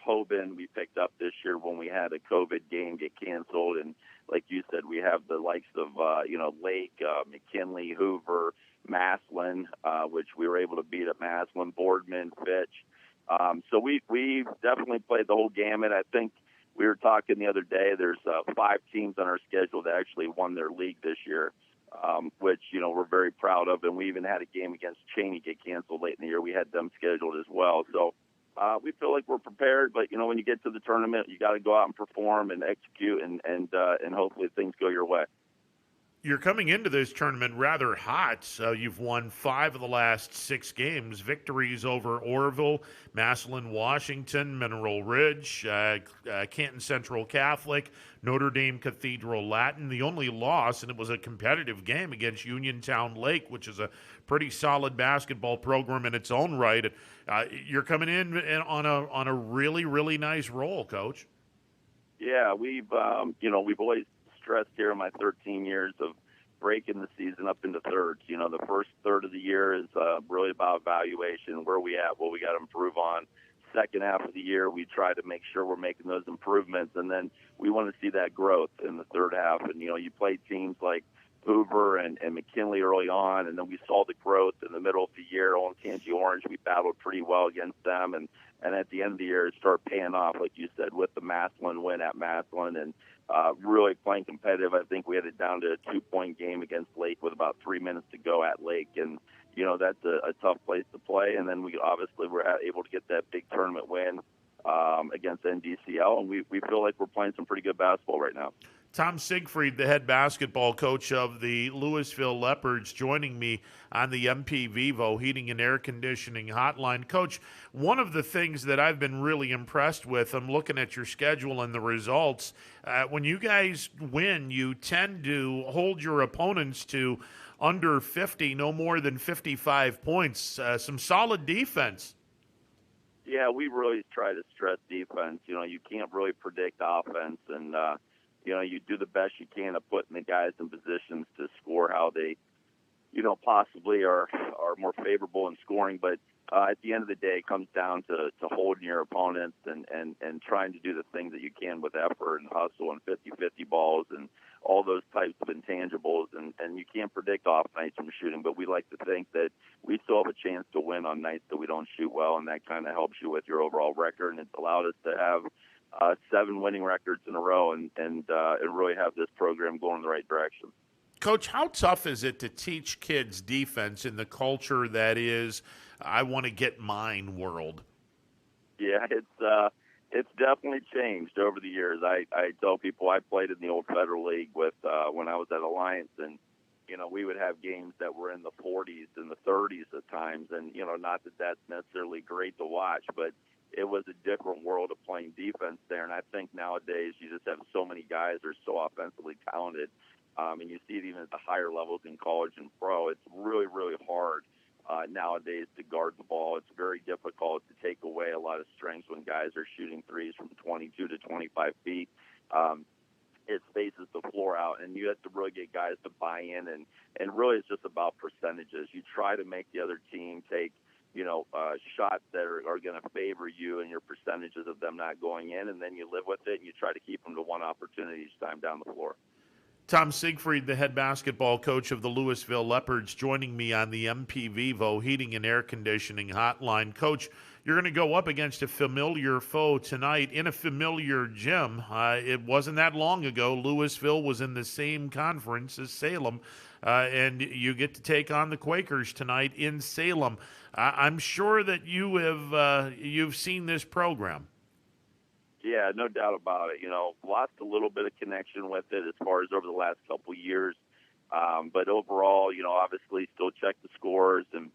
Hoban we picked up this year when we had a COVID game get canceled. And like you said, we have the likes of, Lake, McKinley, Hoover, Maslin, which we were able to beat at Maslin, Boardman, Fitch. So we definitely played the whole gamut. I think we were talking the other day, there's 5 teams on our schedule that actually won their league this year, which, we're very proud of. And we even had a game against Cheney get canceled late in the year. We had them scheduled as well. So we feel like we're prepared, but, when you get to the tournament, you got to go out and perform and execute and hopefully things go your way. You're coming into this tournament rather hot. You've won 5 of the last 6 games. Victories over Orville, Massillon, Washington, Mineral Ridge, Canton Central Catholic, Notre Dame Cathedral Latin. The only loss, and it was a competitive game against Uniontown Lake, which is a pretty solid basketball program in its own right. You're coming in on a really, really nice roll, Coach. Yeah, we've always stressed here in my 13 years of breaking the season up into thirds. The first third of the year is really about evaluation, where we at, what we got to improve on. Second half of the year, we try to make sure we're making those improvements, and then we want to see that growth in the third half. And, you play teams like Hoover and McKinley early on, and then we saw the growth in the middle of the year. Olentangy Orange, we battled pretty well against them, and at the end of the year, it started paying off, like you said, with the Massillon win at Massillon, and really playing competitive. I think we had it down to a 2-point game against Lake with about 3 minutes to go at Lake, and that's a tough place to play. And then we obviously were able to get that big tournament win against NDCL, and we feel like we're playing some pretty good basketball right now. Tom Siegfried, the head basketball coach of the Louisville Leopards, joining me on the MP Vivo Heating and Air Conditioning Hotline. Coach, one of the things that I've been really impressed with, I'm looking at your schedule and the results, when you guys win, you tend to hold your opponents to under 50, no more than 55 points. Some solid defense. Yeah, we really try to stress defense. You can't really predict offense, and you do the best you can of putting the guys in positions to score how they, possibly are more favorable in scoring. But at the end of the day, it comes down to holding your opponents and trying to do the things that you can with effort and hustle and 50-50 balls and all those types of intangibles. And you can't predict off nights from shooting, but we like to think that we still have a chance to win on nights that we don't shoot well, and that kind of helps you with your overall record. And it's allowed us to have 7 winning records in a row and really have this program going in the right direction. Coach, how tough is it to teach kids defense in the culture that is, I want to get mine world? Yeah, it's definitely changed over the years. I tell people I played in the old Federal League with when I was at Alliance, and we would have games that were in the 40s and the 30s at times, and not that that's necessarily great to watch, but it was a different world of playing defense there. And I think nowadays you just have so many guys that are so offensively talented. And you see it even at the higher levels in college and pro. It's really, really hard nowadays to guard the ball. It's very difficult to take away a lot of strengths when guys are shooting threes from 22 to 25 feet. It spaces the floor out, and you have to really get guys to buy in. And really it's just about percentages. You try to make the other team take shots that are going to favor you and your percentages of them not going in, and then you live with it and you try to keep them to one opportunity each time down the floor. Tom Siegfried, the head basketball coach of the Louisville Leopards, joining me on the MP Vivo Heating and Air Conditioning Hotline. Coach, you're going to go up against a familiar foe tonight in a familiar gym. It wasn't that long ago. Louisville was in the same conference as Salem, and you get to take on the Quakers tonight in Salem. I'm sure that you've seen this program. Yeah, no doubt about it. Lost a little bit of connection with it as far as over the last couple of years. But overall, obviously still check the scores and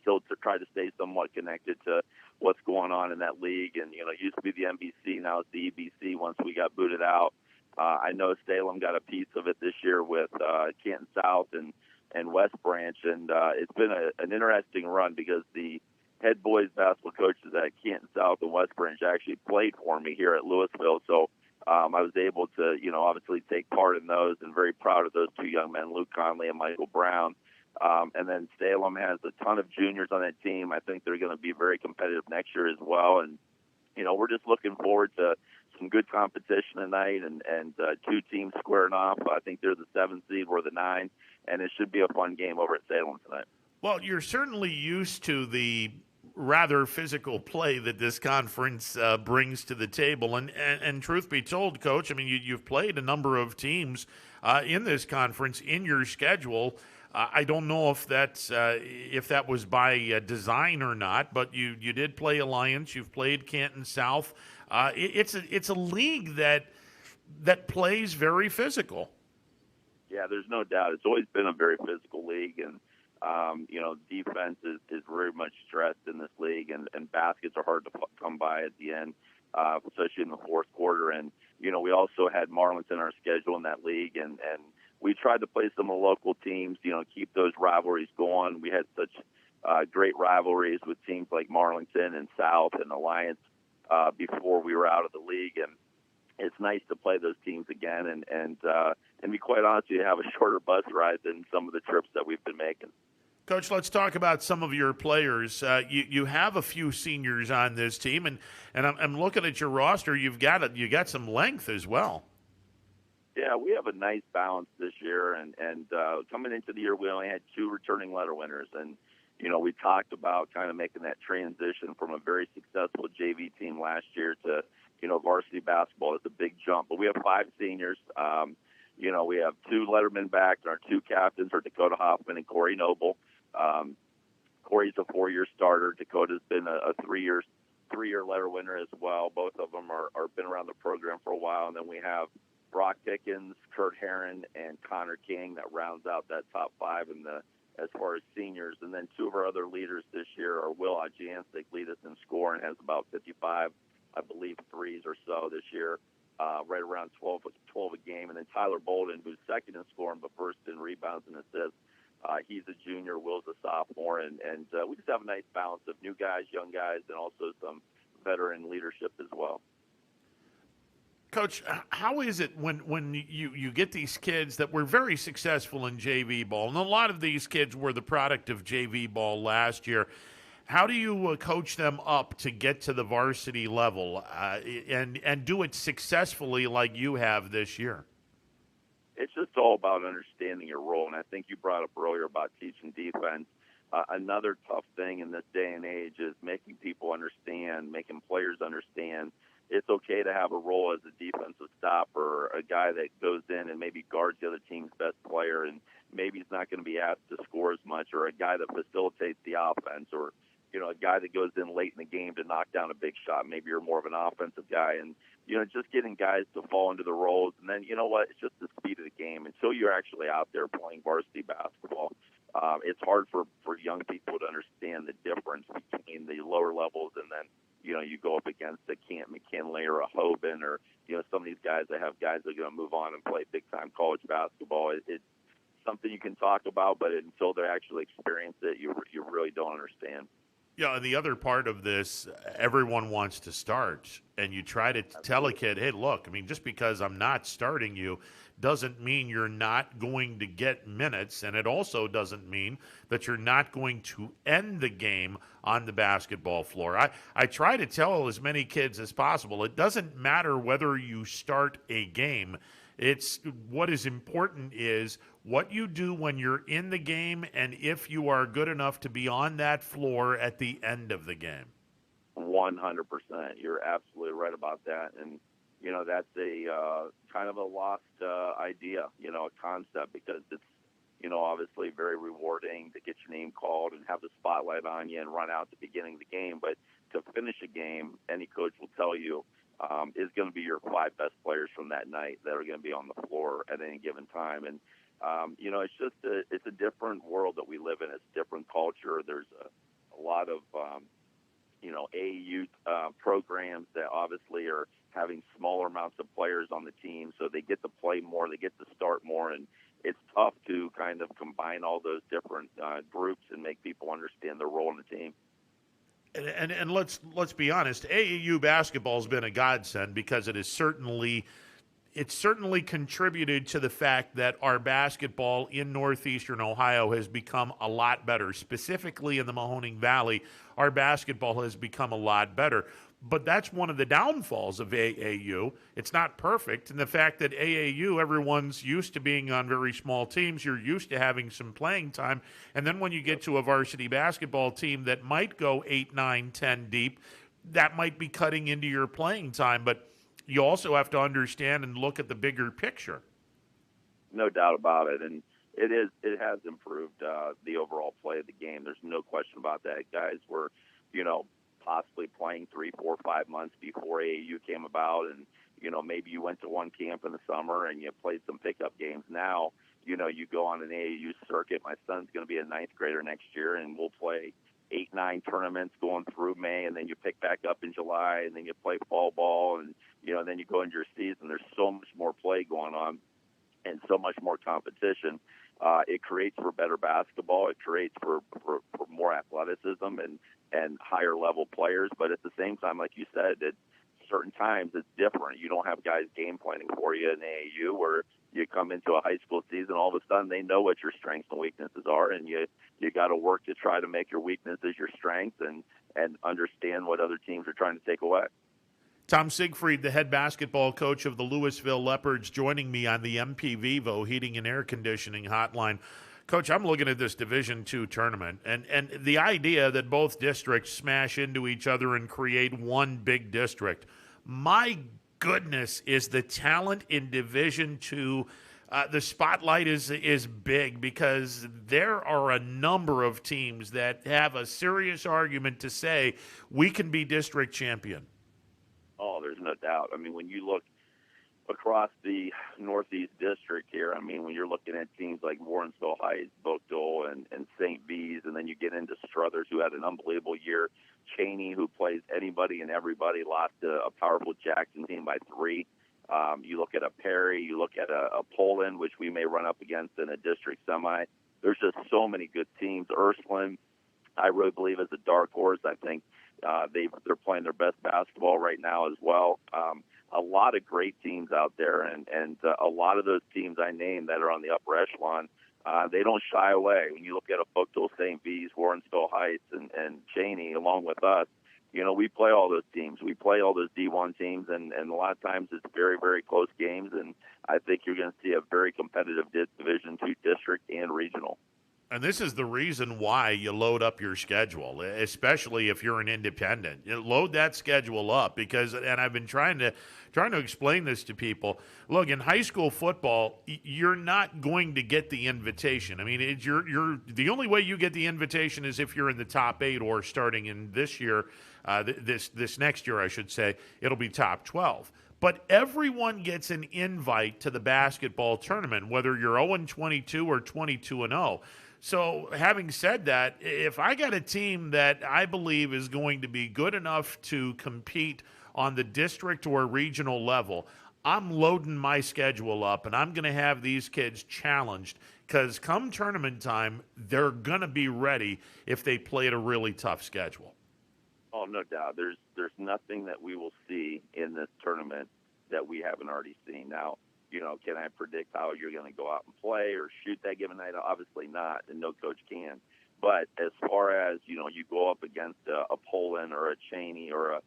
still to try to stay somewhat connected to what's going on in that league. And, it used to be the NBC, now it's the EBC once we got booted out. I know Salem got a piece of it this year with Canton South and West Branch. And it's been an interesting run because the head boys basketball coaches at Canton South and West Branch actually played for me here at Louisville. So I was able to, obviously take part in those, and very proud of those 2 young men, Luke Conley and Michael Brown. And then Salem has a ton of juniors on that team. I think they're going to be very competitive next year as well. And, we're just looking forward to some good competition tonight and 2 teams squaring off. I think they're the 7th seed, we're the 9, and it should be a fun game over at Salem tonight. Well, you're certainly used to the rather physical play that this conference brings to the table. And truth be told, Coach, I mean, you've played a number of teams in this conference in your schedule. I don't know if that was by design or not, but you did play Alliance. You've played Canton South. It's a league that plays very physical. Yeah, there's no doubt. It's always been a very physical league, and defense is very much stressed in this league, and baskets are hard to come by at the end, especially in the fourth quarter. And we also had Marlins in our schedule in that league, and we tried to play some of the local teams, keep those rivalries going. We had such great rivalries with teams like Marlington and South and Alliance before we were out of the league, and it's nice to play those teams again, and be quite honest, you have a shorter bus ride than some of the trips that we've been making. Coach, let's talk about some of your players. You have a few seniors on this team, and I'm looking at your roster. You got some length as well. Yeah, we have a nice balance this year, and coming into the year, we only had 2 returning letter winners, and we talked about kind of making that transition from a very successful JV team last year to varsity basketball. It's a big jump, but we have 5 seniors. We have 2 lettermen back, and our 2 captains are Dakota Hoffman and Corey Noble. Corey's a 4-year starter. Dakota's been a 3-year letter winner as well. Both of them are been around the program for a while. And then we have Brock Dickens, Kurt Herron, and Connor King that rounds out that top 5 as far as seniors. And then 2 of our other leaders this year are Will Adjancic, lead us in score and has about 55, I believe, threes or so this year. Right around 12 a game. And then Tyler Bolden, who's second in scoring but first in rebounds and assists. He's a junior, Will's a sophomore, and we just have a nice balance of new guys, young guys, and also some veteran leadership as well. Coach, how is it when you get these kids that were very successful in JV ball, and a lot of these kids were the product of JV ball last year? How do you coach them up to get to the varsity level and do it successfully like you have this year? It's just all about understanding your role, and I think you brought up earlier about teaching defense. Another tough thing in this day and age is making people understand, making players understand it's okay to have a role as a defensive stopper, a guy that goes in and maybe guards the other team's best player, and maybe he's not going to be asked to score as much, or a guy that facilitates the offense, or a guy that goes in late in the game to knock down a big shot. Maybe you're more of an offensive guy, and just getting guys to fall into the roles. And then, it's just the speed of the game. Until you're actually out there playing varsity basketball, it's hard for young people to understand the difference between the lower levels and then, you go up against a Camp McKinley or a Hoban or, some of these guys that have guys that are going to move on and play big-time college basketball. It's something you can talk about, but until they actually experience it, you really don't understand. Yeah, and the other part of this, everyone wants to start, and you try to tell a kid, hey, look, just because I'm not starting you doesn't mean you're not going to get minutes, and it also doesn't mean that you're not going to end the game on the basketball floor. I try to tell as many kids as possible, it doesn't matter whether you start a game. It's what is important is what you do when you're in the game and if you are good enough to be on that floor at the end of the game. 100%. You're absolutely right about that. And, that's a kind of a lost idea, a concept, because it's, obviously very rewarding to get your name called and have the spotlight on you and run out at the beginning of the game. But to finish a game, any coach will tell you, is going to be your 5 best players from that night that are going to be on the floor at any given time. And, it's just it's a different world that we live in. It's a different culture. There's a lot of, AAU programs that obviously are having smaller amounts of players on the team, so they get to play more, they get to start more, and it's tough to kind of combine all those different groups and make people understand their role in the team. And let's be honest, AAU basketball has been a godsend because it's certainly contributed to the fact that our basketball in northeastern Ohio has become a lot better. Specifically in the Mahoning Valley, our basketball has become a lot better. But that's one of the downfalls of AAU. It's not perfect. And the fact that AAU, everyone's used to being on very small teams. You're used to having some playing time. And then when you get to a varsity basketball team that might go 8, 9, 10 deep, that might be cutting into your playing time. But you also have to understand and look at the bigger picture. No doubt about it. And it has improved the overall play of the game. There's no question about that. Guys were, possibly playing 3, 4, 5 months before AAU came about, and maybe you went to one camp in the summer and you played some pickup games. Now you go on an AAU circuit. My son's going to be a ninth grader next year, and we'll play 8, 9 tournaments going through May, and then you pick back up in July, and then you play fall ball, and then you go into your season. There's so much more play going on, and so much more competition. It creates for better basketball. It creates for more athleticism and higher level players. But at the same time, like you said, at certain times it's different. You don't have guys game planning for you in AAU, where you come into a high school season, all of a sudden they know what your strengths and weaknesses are, and you got to work to try to make your weaknesses your strengths and understand what other teams are trying to take away. Tom Siegfried, the head basketball coach of the Louisville Leopards, joining me on the MP Vivo Heating and Air Conditioning Hotline. Coach, I'm looking at this Division II tournament, and the idea that both districts smash into each other and create one big district. My goodness, is the talent in Division II. The spotlight is big because there are a number of teams that have a serious argument to say we can be district champion. Oh, there's no doubt. I mean, when you look across the Northeast District here, I mean, when you're looking at teams like Warrensville Heights, Boakdale, and St. V's, and then you get into Struthers, who had an unbelievable year, Cheney, who plays anybody and everybody, lost to a powerful Jackson team by 3. You look at a Perry, you look at a Poland, which we may run up against in a district semi. There's just so many good teams. Ursuline, I really believe, is a dark horse. I think they're playing their best basketball right now as well. A lot of great teams out there, and a lot of those teams I named that are on the upper echelon, they don't shy away. When you look at a Bookdale, St. V's, Warrensville Heights, and Cheney, along with us, we play all those teams. We play all those D1 teams, and a lot of times it's very, very close games, and I think you're going to see a very competitive Division II district and regional. And this is the reason why you load up your schedule, especially if you're an independent. You load that schedule up because, and I've been trying to explain this to people. Look, in high school football, you're not going to get the invitation. I mean, you're the only way you get the invitation is if you're in the top 8, or starting in this year, this next year, I should say, it'll be top 12. But everyone gets an invite to the basketball tournament, whether you're 0-22 or 22-0. So having said that, if I got a team that I believe is going to be good enough to compete on the district or regional level, I'm loading my schedule up, and I'm going to have these kids challenged, because come tournament time, they're going to be ready if they played a really tough schedule. Oh, no doubt. There's nothing that we will see in this tournament that we haven't already seen. Now, can I predict how you're going to go out and play or shoot that given night? Obviously not, and no coach can. But as far as, you go up against a Poland or a Cheney or a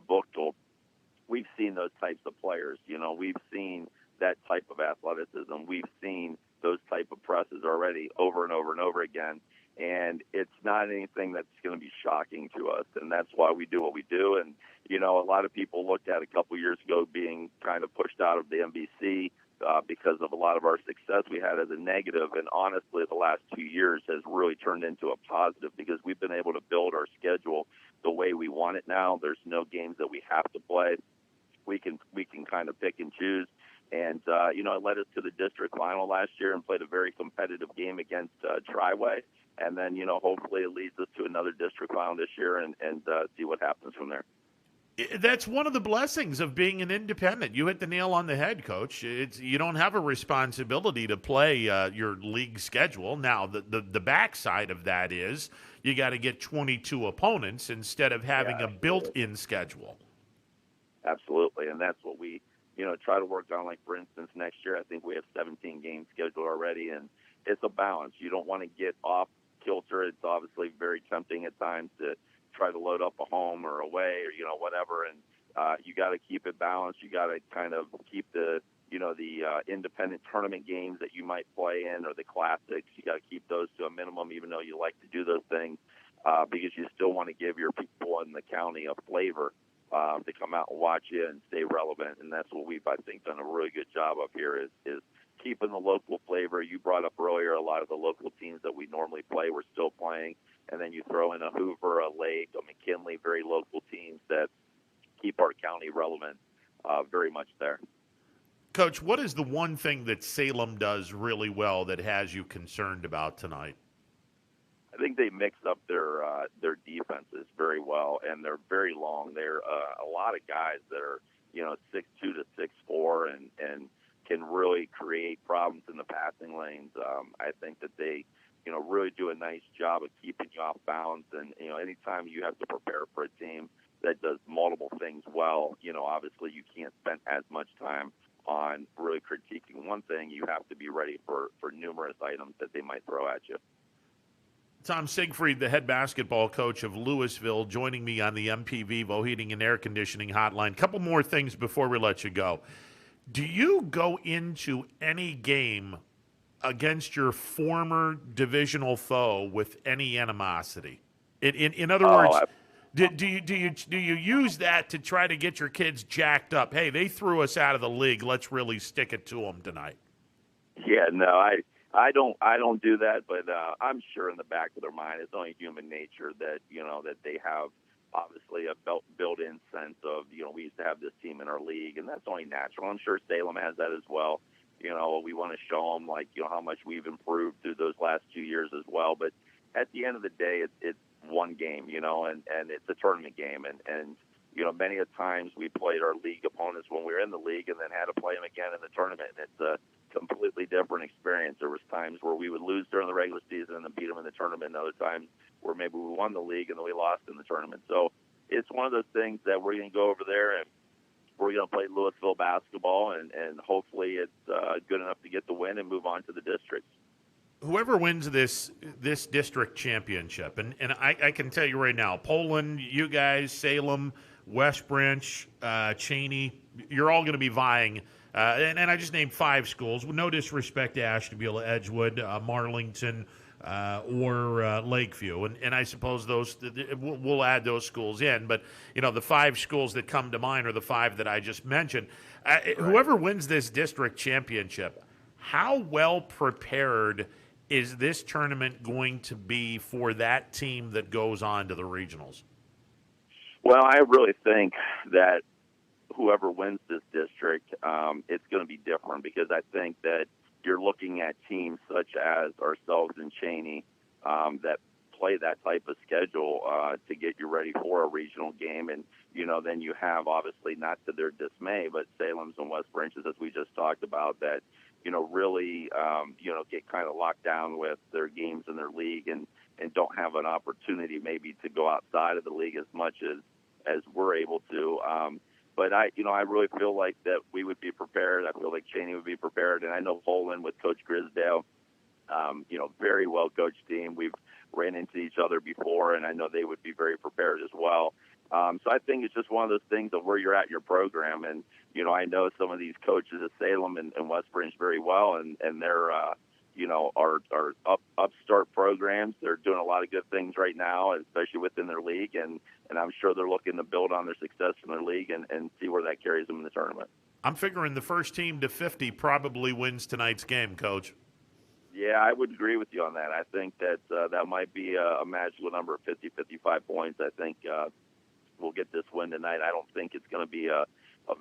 Bookdale, we've seen those types of players. We've seen that type of athleticism. We've seen those type of presses already over and over and over again. And it's not anything that's going to be shocking to us, and that's why we do what we do. And, a lot of people looked at a couple years ago being kind of pushed out of the NBC because of a lot of our success we had as a negative. And honestly, the last 2 years has really turned into a positive because we've been able to build our schedule the way we want it now. There's no games that we have to play. We can kind of pick and choose. And, it led us to the district final last year and played a very competitive game against Triway. And then, hopefully it leads us to another district final this year and see what happens from there. That's one of the blessings of being an independent. You hit the nail on the head, Coach. You don't have a responsibility to play your league schedule. Now, the backside of that is you got to get 22 opponents instead of having a built-in schedule. Absolutely, and that's what we try to work on. Like, for instance, next year I think we have 17 games scheduled already, and it's a balance. You don't want to get off kilter. It's obviously very tempting at times to try to load up a home or away or whatever, and you got to keep it balanced. You got to kind of keep the independent tournament games that you might play in, or the classics. You got to keep those to a minimum, even though you like to do those things, because you still want to give your people in the county a flavor to come out and watch you and stay relevant. And that's what we've, I think, done a really good job of here is keeping the local flavor. You brought up earlier a lot of the local teams that we normally play, we're still playing. And then you throw in a Hoover, a Lake, a McKinley, very local teams that keep our county relevant very much there. Coach, what is the one thing that Salem does really well that has you concerned about tonight? I think they mix up their defenses very well, and they're very long. They're a lot of guys that are 6'2" to 6'4", and can really create problems in the passing lanes. I think that they really do a nice job of keeping you off balance. And anytime you have to prepare for a team that does multiple things well, obviously you can't spend as much time on really critiquing one thing. You have to be ready for numerous items that they might throw at you. Tom Siegfried, the head basketball coach of Louisville, joining me on the MP Vivo Heating and Air Conditioning Hotline. Couple more things before we let you go. Do you go into any game against your former divisional foe with any animosity? In other words, do you use that to try to get your kids jacked up? Hey, they threw us out of the league. Let's really stick it to them tonight. Yeah, no, I don't do that, but I'm sure in the back of their mind, it's only human nature that that they have obviously a built-in sense of we used to have this team in our league, and that's only natural. I'm sure Salem has that as well. We want to show them how much we've improved through those last 2 years as well. But at the end of the day, it's one game, and it's a tournament game, and many a times we played our league opponents when we were in the league and then had to play them again in the tournament. And it's a completely different experience. There was times where we would lose during the regular season and then beat them in the tournament, and other times where maybe we won the league and then we lost in the tournament. So it's one of those things that we're going to go over there and we're going to play Louisville basketball, and hopefully it's good enough to get the win and move on to the districts. Whoever wins this district championship, and I can tell you right now, Poland, you guys, Salem, West Branch, Cheney, you're all going to be vying. And I just named 5 schools. No disrespect to Ashtabula, Edgewood, Marlington, or Lakeview. And I suppose we'll add those schools in. But, the 5 schools that come to mind are the 5 that I just mentioned. Right. Whoever wins this district championship, how well prepared is this tournament going to be for that team that goes on to the regionals? Well, I really think that whoever wins this district, it's going to be different, because I think that you're looking at teams such as ourselves and Cheney that play that type of schedule to get you ready for a regional game. And, then you have, obviously, not to their dismay, but Salem's and West Branches, as we just talked about, that, really, get kind of locked down with their games in their league and don't have an opportunity maybe to go outside of the league as much as we're able to. But I really feel like that we would be prepared. I feel like Cheney would be prepared. And I know Poland with Coach Grisdale, very well coached team. We've ran into each other before, and I know they would be very prepared as well. So I think it's just one of those things of where you're at in your program. And, I know some of these coaches at Salem and West Branch very well, and they're, are upstart programs. They're doing a lot of good things right now, especially within their league. And I'm sure they're looking to build on their success in their league and see where that carries them in the tournament. I'm figuring the first team to 50 probably wins tonight's game, Coach. Yeah, I would agree with you on that. I think that that might be a magical number of 50, 55 points. I think we'll get this win tonight. I don't think it's going to be a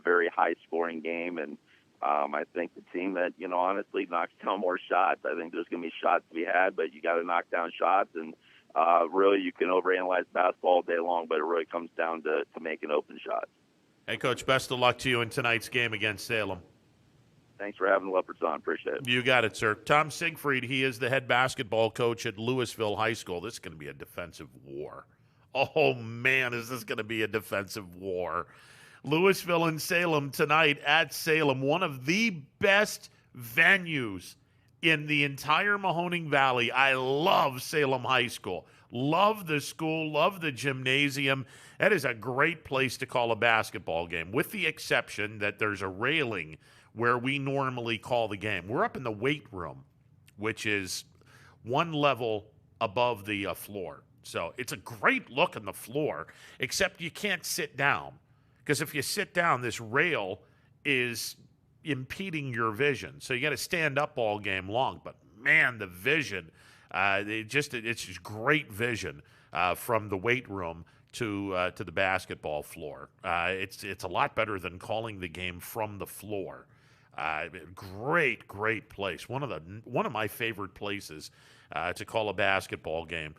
very high-scoring game, and I think the team that, honestly knocks down more shots. I think there's going to be shots to be had, but you got to knock down shots. And really, you can overanalyze basketball all day long, but it really comes down to making open shots. Hey, Coach, best of luck to you in tonight's game against Salem. Thanks for having the Leopards on. Appreciate it. You got it, sir. Tom Siegfried, he is the head basketball coach at Louisville High School. This is going to be a defensive war. Oh, man, is this going to be a defensive war. Louisville and Salem tonight at Salem, one of the best venues in the entire Mahoning Valley. I love Salem High School. Love the school, love the gymnasium. That is a great place to call a basketball game, with the exception that there's a railing where we normally call the game. We're up in the weight room, which is one level above the floor. So it's a great look on the floor, except you can't sit down. Because if you sit down, this rail is impeding your vision. So you got to stand up all game long. But, man, the vision, it's just great vision from the weight room to the basketball floor. It's a lot better than calling the game from the floor. Great place. One of my favorite places to call a basketball game.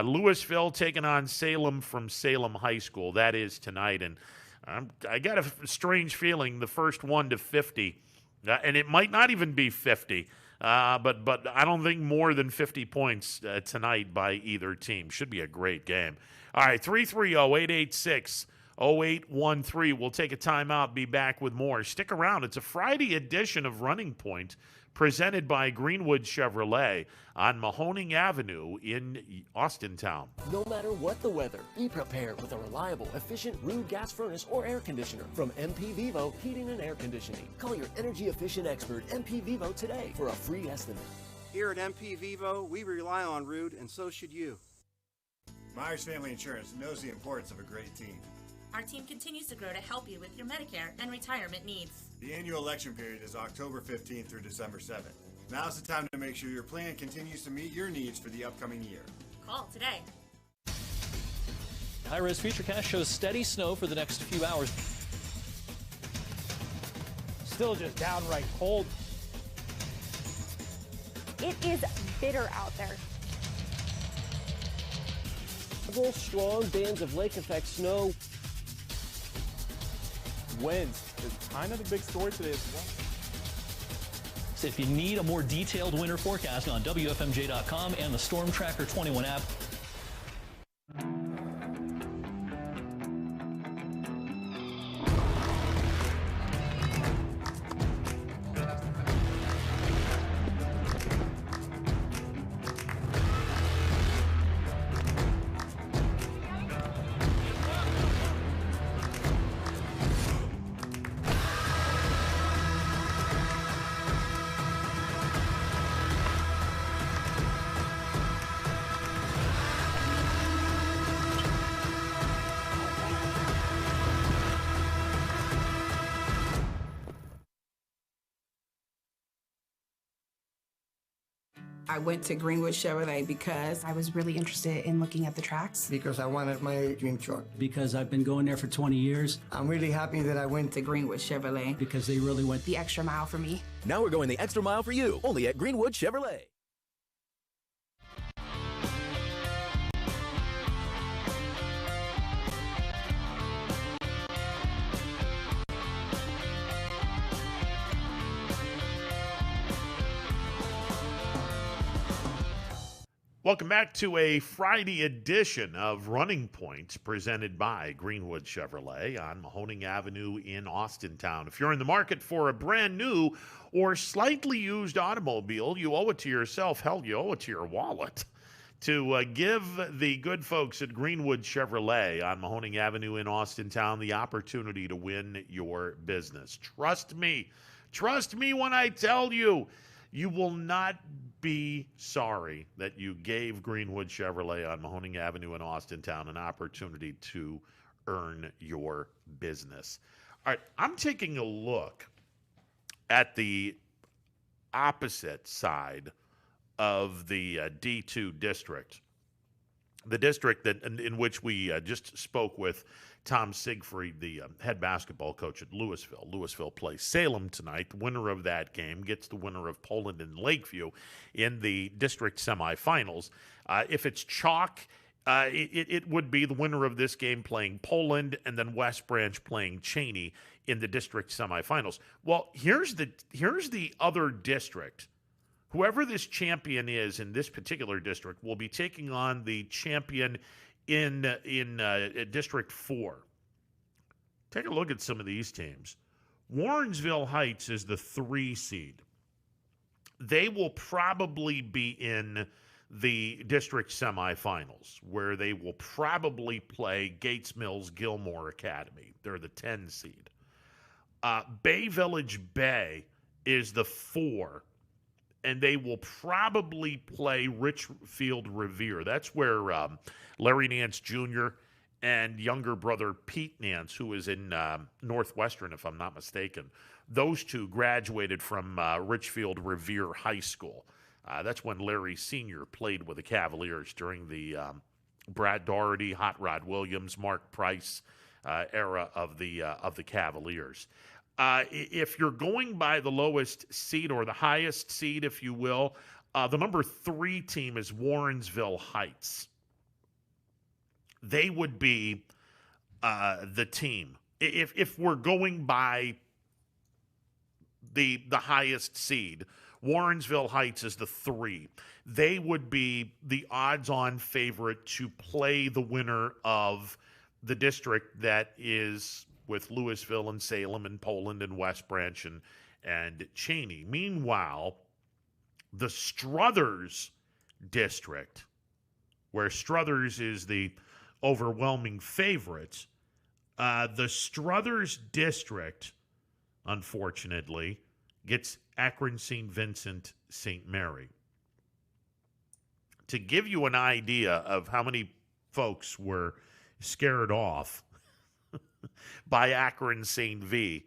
Louisville taking on Salem from Salem High School. That is tonight, and I got a strange feeling the first 1 to 50, and it might not even be 50. But I don't think more than 50 points tonight by either team. Should be a great game. All right, 330-886-0813. We'll take a timeout, be back with more. Stick around. It's a Friday edition of Running Point presented by Greenwood Chevrolet on Mahoning Avenue in Austintown. No matter what the weather, be prepared with a reliable, efficient Rude gas furnace or air conditioner from MP Vivo Heating and Air Conditioning. Call your energy-efficient expert, MP Vivo, today for a free estimate. Here at MP Vivo, we rely on Rude, and so should you. Myers Family Insurance knows the importance of a great team. Our team continues to grow to help you with your Medicare and retirement needs. The annual election period is October 15th through December 7th. Now's the time to make sure your plan continues to meet your needs for the upcoming year. Call today. High-res futurecast shows steady snow for the next few hours. Still just downright cold. It is bitter out there. Several strong bands of lake effect snow. Winds is kind of the big story today as well. So if you need a more detailed winter forecast on WFMJ.com and the Storm Tracker 21 app. I went to Greenwood Chevrolet because I was really interested in looking at the tracks. Because I wanted my dream truck. Because I've been going there for 20 years. I'm really happy that I went to Greenwood Chevrolet. Because they really went the extra mile for me. Now we're going the extra mile for you, only at Greenwood Chevrolet. Welcome back to a Friday edition of Running Point presented by Greenwood Chevrolet on Mahoning Avenue in Austintown. If you're in the market for a brand new or slightly used automobile, you owe it to yourself, hell, you owe it to your wallet, to give the good folks at Greenwood Chevrolet on Mahoning Avenue in Austintown the opportunity to win your business. Trust me when I tell you, you will not be sorry that you gave Greenwood Chevrolet on Mahoning Avenue in Austintown an opportunity to earn your business. All right, I'm taking a look at the opposite side of the D2 district, the district that in which we just spoke with Tom Siegfried, the head basketball coach at Louisville. Louisville plays Salem tonight. The winner of that game gets the winner of Poland and Lakeview in the district semifinals. If it's chalk, it would be the winner of this game playing Poland and then West Branch playing Cheney in the district semifinals. Well, here's the other district. Whoever this champion is in this particular district will be taking on the champion in District 4. Take a look at some of these teams. Warrensville Heights is the 3 seed. They will probably be in the district semifinals, where they will probably play Gates Mills Gilmore Academy. They're the 10 seed. Bay Village Bay is the 4, and they will probably play Richfield Revere. That's where Larry Nance Jr. and younger brother Pete Nance, who is in Northwestern, if I'm not mistaken, those two graduated from Richfield Revere High School. That's when Larry Sr. played with the Cavaliers during the Brad Doherty, Hot Rod Williams, Mark Price era of the Cavaliers. If you're going by the lowest seed or the highest seed, if you will, the number 3 team is Warrensville Heights. They would be the team. If we're going by the highest seed, Warrensville Heights is the 3. They would be the odds-on favorite to play the winner of the district that is with Louisville and Salem and Poland and West Branch and Cheney. Meanwhile, the Struthers district, where Struthers is the overwhelming favorite, the Struthers district, unfortunately, gets Akron, St. Vincent, St. Mary. To give you an idea of how many folks were scared off by Akron St. V,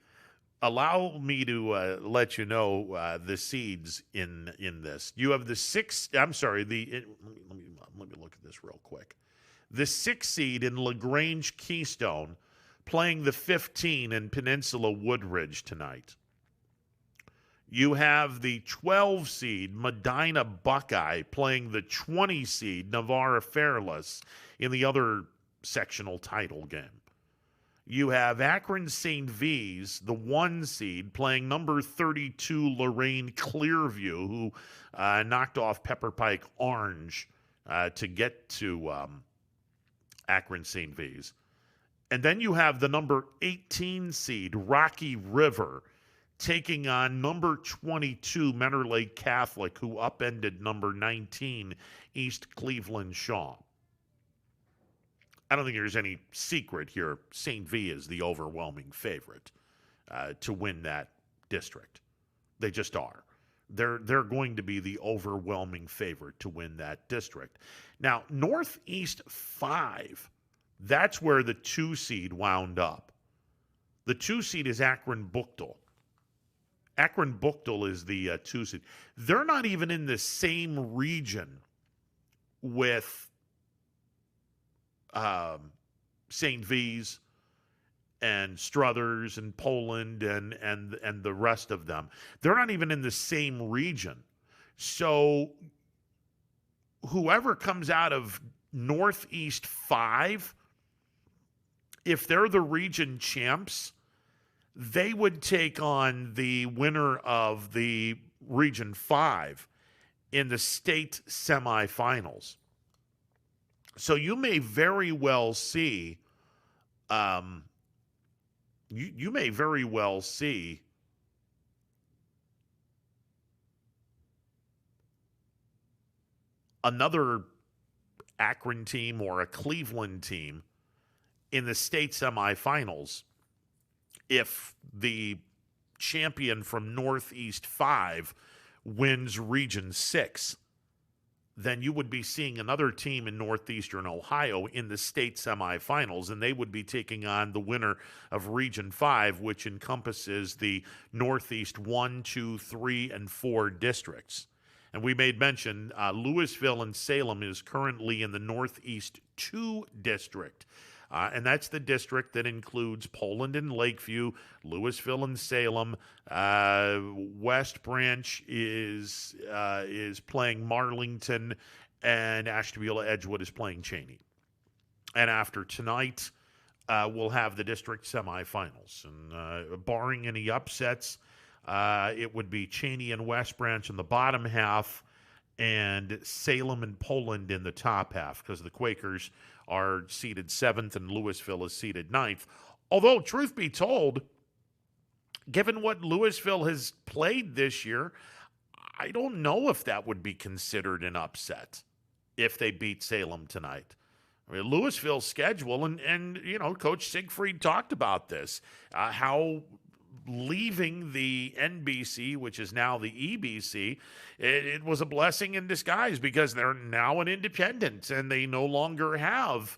allow me to let you know the seeds in this. You have the 6. I'm sorry. Let me look at this real quick. The 6 seed in LaGrange Keystone playing the 15 in Peninsula Woodridge tonight. You have the 12 seed Medina Buckeye playing the 20 seed Navarra Fairless in the other sectional title game. You have Akron St. V's, the 1 seed, playing number 32 Lorraine Clearview, who knocked off Pepper Pike Orange to get to Akron St. V's. And then you have the number 18 seed Rocky River taking on number 22 Mentor Lake Catholic, who upended number 19 East Cleveland Shaw. I don't think there's any secret here. St. V is the overwhelming favorite to win that district. They just are. They're going to be the overwhelming favorite to win that district. Now, Northeast 5, that's where the 2 seed wound up. The 2 seed is Akron Buchtel. Akron Buchtel is the 2 seed. They're not even in the same region with St. V's and Struthers and Poland and the rest of them. They're not even in the same region. So whoever comes out of Northeast 5, if they're the region champs, they would take on the winner of the Region 5 in the state semifinals. So you may very well see, you may very well see another Akron team or a Cleveland team in the state semifinals if the champion from Northeast 5 wins Region 6. Then you would be seeing another team in Northeastern Ohio in the state semifinals, and they would be taking on the winner of Region 5, which encompasses the Northeast 1, 2, 3, and 4 districts. And we made mention, Louisville and Salem is currently in the Northeast 2 district. And that's the district that includes Poland and Lakeview, Louisville and Salem. West Branch is playing Marlington, and Ashtabula Edgewood is playing Cheney. And after tonight, we'll have the district semifinals. And barring any upsets, it would be Cheney and West Branch in the bottom half, and Salem and Poland in the top half, because the Quakers are seeded 7th and Louisville is seeded 9th. Although, truth be told, given what Louisville has played this year, I don't know if that would be considered an upset if they beat Salem tonight. I mean, Louisville's schedule, and you know, Coach Siegfried talked about this, how leaving the NBC, which is now the EBC, it was a blessing in disguise because they're now an independent and they no longer have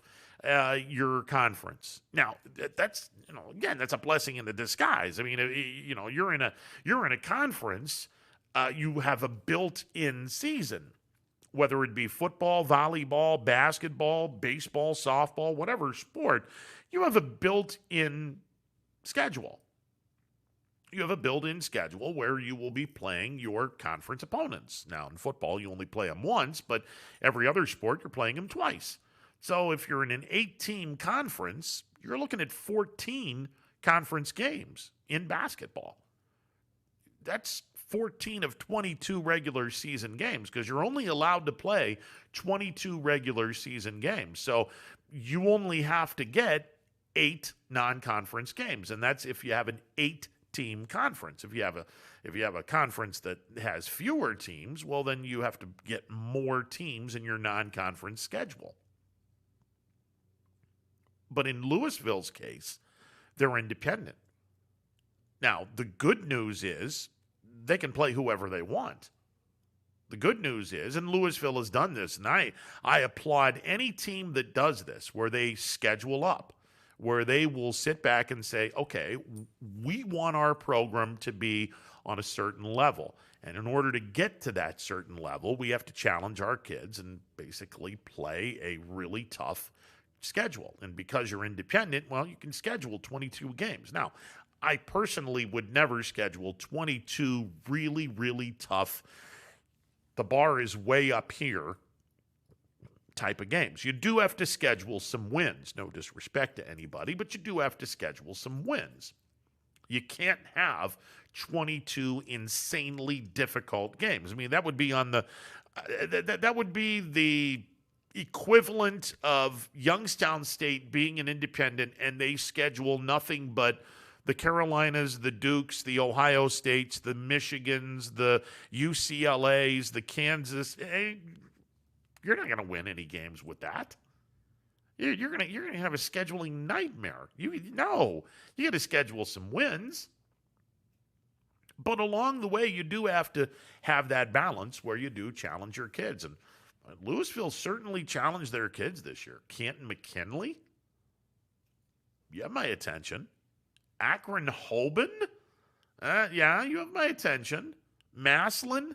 your conference. Now, that's, you know, again, that's a blessing in the disguise. I mean, you know, you're in a conference, you have a built-in season, whether it be football, volleyball, basketball, baseball, softball, whatever sport, you have a built-in schedule. you have a built-in schedule where you will be playing your conference opponents. Now, in football, you only play them once, but every other sport, you're playing them twice. So if you're in an 8-team conference, you're looking at 14 conference games in basketball. That's 14 of 22 regular season games because you're only allowed to play 22 regular season games. So you only have to get 8 non-conference games, and that's if you have an 8-team conference. If you have a conference that has fewer teams, well, then you have to get more teams in your non-conference schedule. But in Louisville's case, they're independent. Now, the good news is they can play whoever they want. The good news is, and Louisville has done this, and I applaud any team that does this, where they schedule up, where they will sit back and say, okay, we want our program to be on a certain level. And in order to get to that certain level, we have to challenge our kids and basically play a really tough schedule. And because you're independent, well, you can schedule 22 games. Now, I personally would never schedule 22 really, really tough, the bar is way up here type of games. You do have to schedule some wins. No disrespect to anybody, but you do have to schedule some wins. You can't have 22 insanely difficult games. I mean, that would be on the that would be the equivalent of Youngstown State being an independent and they schedule nothing but the Carolinas, the Dukes, the Ohio States, the Michigans, the UCLAs, the Kansas. You're not going to win any games with that. You're going to have a scheduling nightmare. You got to schedule some wins. But along the way, you do have to have that balance where you do challenge your kids. And Louisville certainly challenged their kids this year. Canton McKinley, you have my attention. Akron Hoban, yeah, you have my attention. Massillon,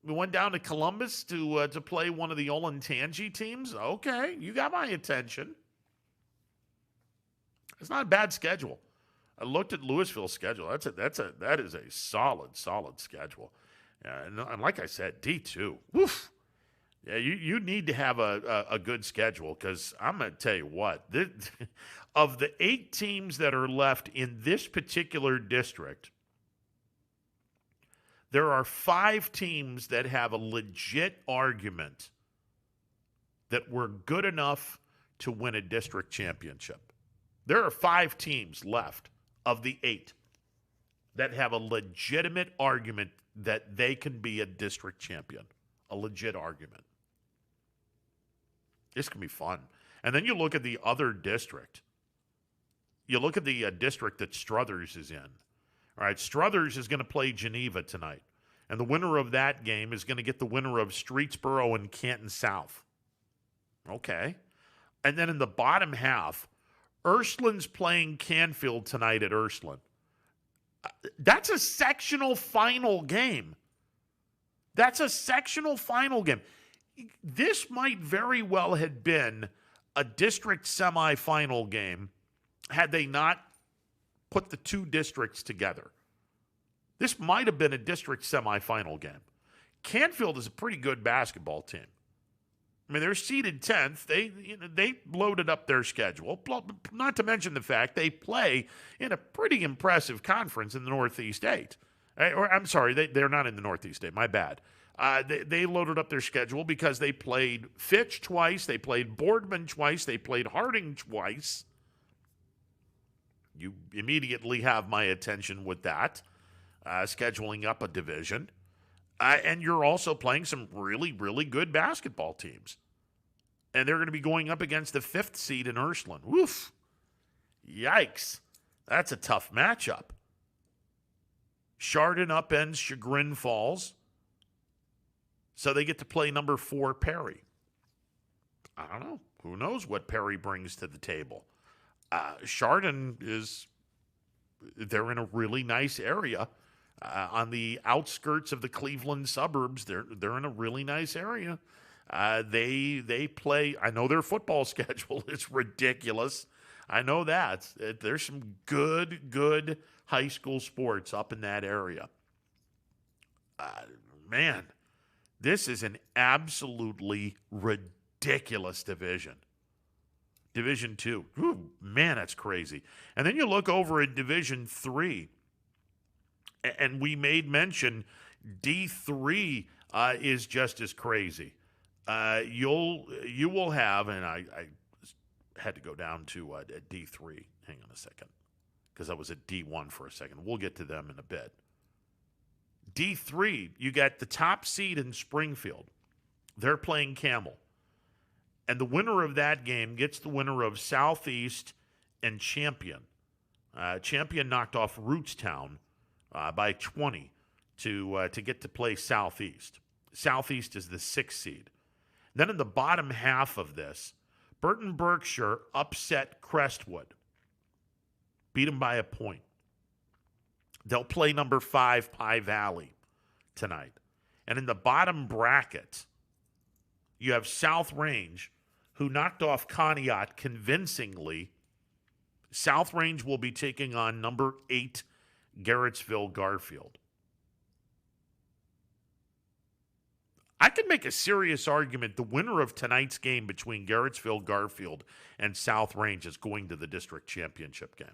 we went down to Columbus to play one of the Olentangy teams. Okay, you got my attention. It's not a bad schedule. I looked at Louisville's schedule. That is a solid schedule. And like I said, D2. Woof. Yeah, you need to have a good schedule because I'm going to tell you what. Of the 8 teams that are left in this particular district, there are 5 teams that have a legit argument that we're good enough to win a district championship. There are 5 teams left of the 8 that have a legitimate argument that they can be a district champion. A legit argument. This can be fun. And then you look at the other district. You look at the district that Struthers is in. All right, Struthers is going to play Geneva tonight. And the winner of that game is going to get the winner of Streetsboro and Canton South. Okay. And then in the bottom half, Ursuline's playing Canfield tonight at Ursuline. That's a sectional final game. That's a sectional final game. This might very well have been a district semifinal game had they not put the 2 districts together. This might have been a district semifinal game. Canfield is a pretty good basketball team. I mean, they're seeded 10th. They loaded up their schedule, not to mention the fact they play in a pretty impressive conference in the Northeast 8. I'm sorry, they're not in the Northeast 8. My bad. They loaded up their schedule because they played Fitch twice, they played Boardman twice, they played Harding twice. You immediately have my attention with that, scheduling up a division. And you're also playing some really, really good basketball teams. And they're going to be going up against the 5th seed in Ursuline. Woof. Yikes. That's a tough matchup. Chardon upends Chagrin Falls. So they get to play number 4 Perry. I don't know. Who knows what Perry brings to the table? Chardon they're in a really nice area. On the outskirts of the Cleveland suburbs, they're in a really nice area. They play. I know their football schedule is ridiculous. I know that. There's some good high school sports up in that area. Man, this is an absolutely ridiculous division. Division 2. Ooh, man, that's crazy. And then you look over at Division 3, and we made mention D3 is just as crazy. You will have, and I had to go down to D3. Hang on a second, because I was at D1 for a second. We'll get to them in a bit. D3, you got the top seed in Springfield. They're playing Camel. And the winner of that game gets the winner of Southeast and Champion. Champion knocked off Rootstown by 20 to get to play Southeast. Southeast is the 6th seed. Then in the bottom half of this, Burton Berkshire upset Crestwood. Beat them by a point. They'll play number 5, Pie Valley, tonight. And in the bottom bracket, you have South Range, who knocked off Conneaut convincingly. South Range will be taking on number 8, Garrettsville Garfield. I could make a serious argument the winner of tonight's game between Garrettsville Garfield and South Range is going to the district championship game.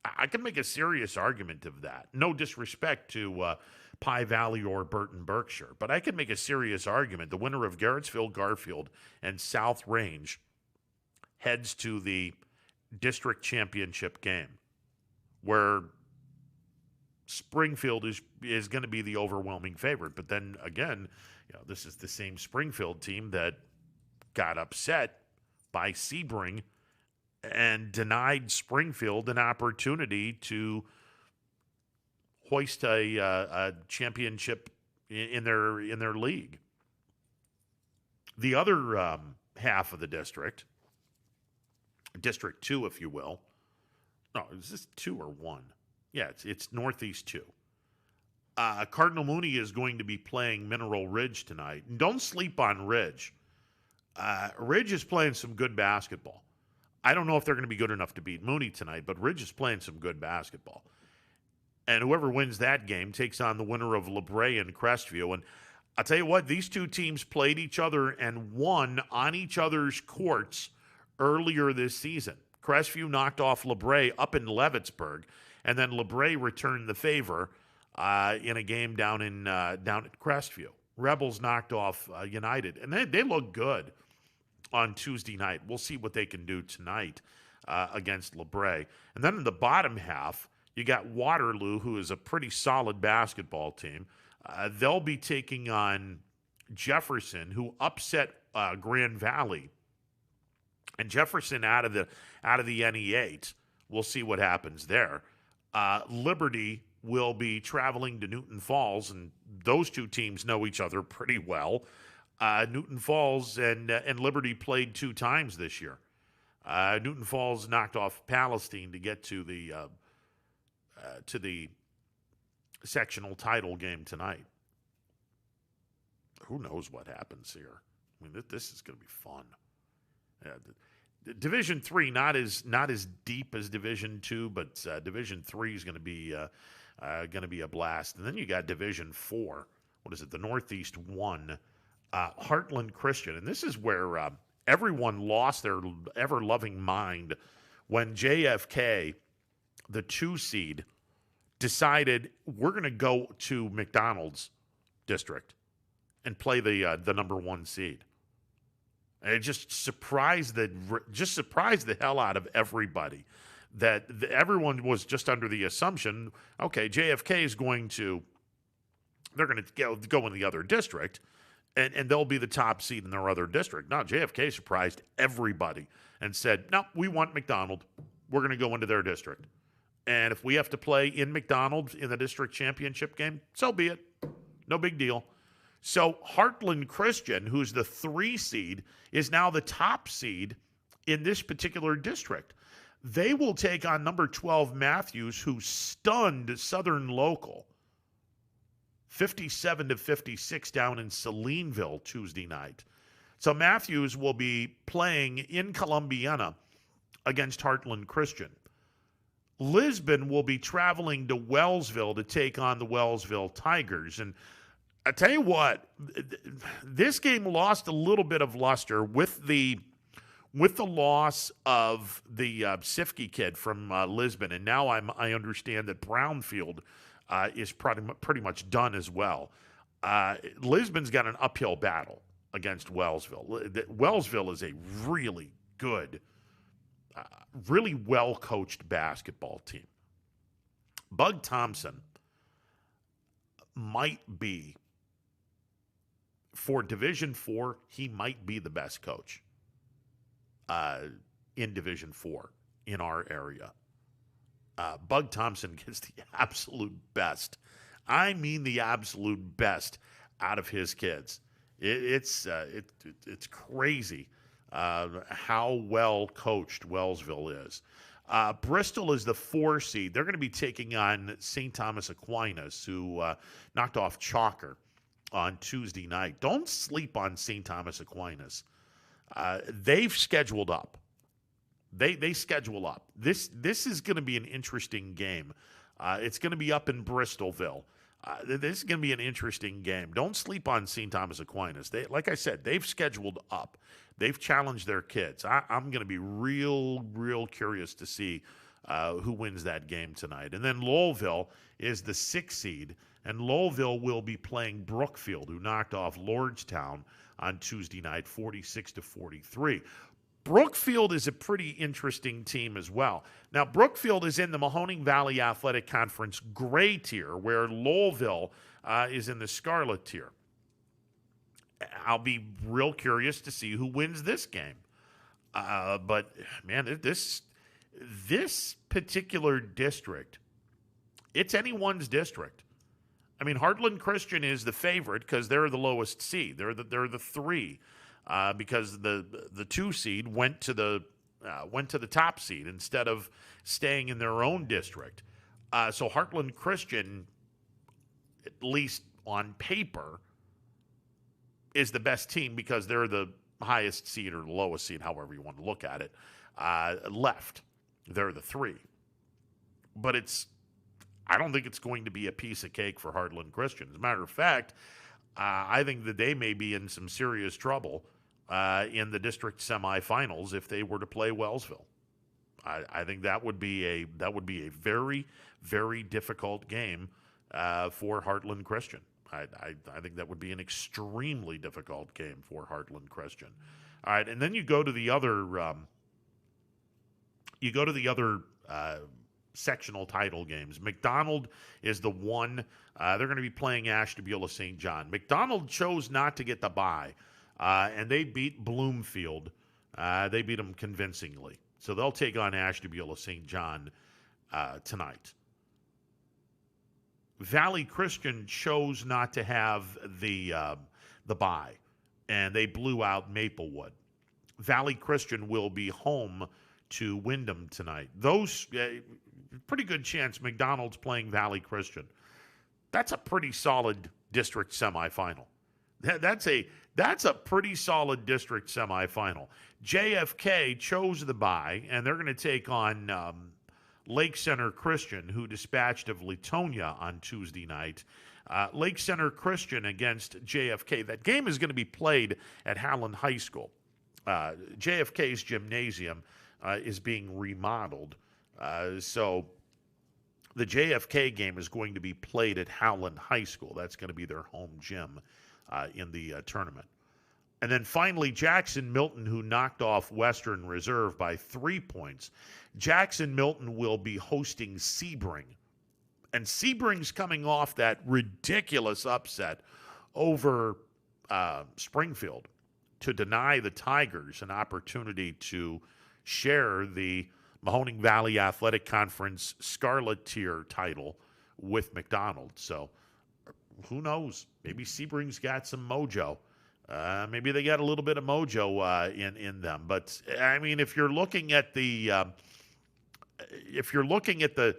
I can make a serious argument of that. No disrespect to Pie Valley or Burton Berkshire, but I can make a serious argument. The winner of Garrettsville Garfield and South Range heads to the district championship game, where Springfield is going to be the overwhelming favorite. But then again, this is the same Springfield team that got upset by Sebring and denied Springfield an opportunity to hoist a championship in their league. The other half of the district, District 2, if you will. No, is this 2 or 1? Yeah, it's Northeast 2. Cardinal Mooney is going to be playing Mineral Ridge tonight. And don't sleep on Ridge. Ridge is playing some good basketball. I don't know if they're going to be good enough to beat Mooney tonight, but Ridge is playing some good basketball. And whoever wins that game takes on the winner of LeBray and Crestview. And I'll tell you what, these two teams played each other and won on each other's courts earlier this season. Crestview knocked off LeBray up in Leavittsburg, and then LeBray returned the favor in a game down at Crestview. Rebels knocked off United, and they look good on Tuesday night. We'll see what they can do tonight against LeBray. And then in the bottom half, you got Waterloo, who is a pretty solid basketball team. They'll be taking on Jefferson, who upset Grand Valley. And Jefferson out of the NE8. We'll see what happens there. Liberty will be traveling to Newton Falls, and those two teams know each other pretty well. Newton Falls and Liberty played 2 times this year. Newton Falls knocked off Palestine to get to the sectional title game tonight. Who knows what happens here? I mean, this is going to be fun. Division 3 not as deep as Division 2, but Division 3 is going to be a blast. And then you got Division 4. What is it? The Northeast 1. Heartland Christian, and this is where everyone lost their ever-loving mind when JFK, the 2 seed, decided we're going to go to McDonald's district and play the number 1 seed. And it just surprised the hell out of everybody that everyone was just under the assumption, okay, JFK is they're going to go in the other district. And they'll be the top seed in their other district. No, JFK surprised everybody and said, no, we want McDonald. We're going to go into their district. And if we have to play in McDonald in the district championship game, so be it. No big deal. So Heartland Christian, who's the 3 seed, is now the top seed in this particular district. They will take on number 12 Matthews, who stunned Southern Local 57-56 down in Salineville Tuesday night. So Matthews will be playing in Columbiana against Heartland Christian. Lisbon will be traveling to Wellsville to take on the Wellsville Tigers. And I tell you what, this game lost a little bit of luster with the loss of the Sifke kid from Lisbon. And now I understand that Brownfield is pretty much done as well. Lisbon's got an uphill battle against Wellsville. Wellsville is a really good, really well-coached basketball team. Bug Thompson might be, for Division IV, he might be the best coach in Division IV in our area. Bug Thompson gets the absolute best. I mean the absolute best out of his kids. It's crazy how well coached Wellsville is. Bristol is the 4 seed. They're going to be taking on St. Thomas Aquinas, who knocked off Chalker on Tuesday night. Don't sleep on St. Thomas Aquinas. They've scheduled up. They schedule up. This is going to be an interesting game. It's going to be up in Bristolville. This is going to be an interesting game. Don't sleep on St. Thomas Aquinas. Like I said, they've scheduled up. They've challenged their kids. I'm going to be real curious to see who wins that game tonight. And then Lowellville is the 6th seed, and Lowellville will be playing Brookfield, who knocked off Lordstown on Tuesday night, 46-43. Brookfield is a pretty interesting team as well. Now, Brookfield is in the Mahoning Valley Athletic Conference gray tier, where Lowellville is in the scarlet tier. I'll be real curious to see who wins this game. But, man, this particular district, it's anyone's district. I mean, Heartland Christian is the favorite because they're the lowest seed. They're the 3. Because the 2 seed went to the top seed instead of staying in their own district. So Heartland Christian, at least on paper, is the best team because they're the highest seed or the lowest seed, however you want to look at it, left. They're the 3. But I don't think it's going to be a piece of cake for Heartland Christian. As a matter of fact, I think that they may be in some serious trouble in the district semifinals if they were to play Wellsville. I think that would be a very, very difficult game for Heartland Christian. I think that would be an extremely difficult game for Heartland Christian. All right, and then you go to the other sectional title games. McDonald is the 1. They're going to be playing Ashtabula St. John. McDonald chose not to get the bye, and they beat Bloomfield. They beat them convincingly. So they'll take on Ashtabula St. John tonight. Valley Christian chose not to have the bye, and they blew out Maplewood. Valley Christian will be home to Wyndham tonight. Those pretty good chance McDonald's playing Valley Christian. That's a pretty solid district semifinal. That's a pretty solid district semifinal. JFK chose the bye, and they're going to take on Lake Center Christian, who dispatched of Latonia on Tuesday night. Lake Center Christian against JFK. That game is going to be played at Howland High School. JFK's gymnasium is being remodeled. So the JFK game is going to be played at Howland High School. That's going to be their home gym in the tournament. And then finally, Jackson Milton, who knocked off Western Reserve by 3 points. Jackson Milton will be hosting Sebring. And Sebring's coming off that ridiculous upset over Springfield to deny the Tigers an opportunity to share the Mahoning Valley Athletic Conference Scarlet Tier title with McDonald. So who knows? Maybe Sebring's got some mojo. Maybe they got a little bit of mojo in them. But, I mean, if you're looking at the if you're looking at the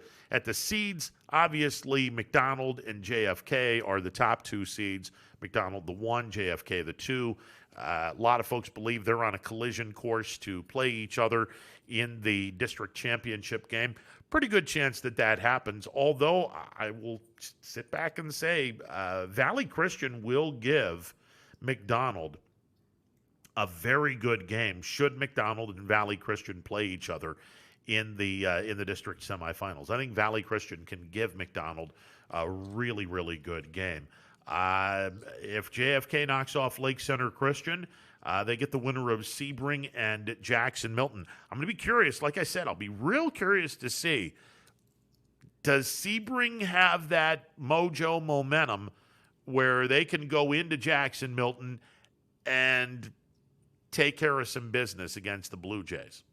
seeds, obviously McDonald and JFK are the top 2 seeds. McDonald the 1, JFK the 2. A lot of folks believe they're on a collision course to play each other in the district championship game. Pretty good chance that happens, although I will sit back and say Valley Christian will give McDonald a very good game should McDonald and Valley Christian play each other in the district semifinals. I think Valley Christian can give McDonald a really, really good game. If JFK knocks off Lake Center Christian, they get the winner of Sebring and Jackson Milton. I'm going to be curious. Like I said, I'll be real curious to see, does Sebring have that mojo momentum where they can go into Jackson Milton and take care of some business against the Blue Jays?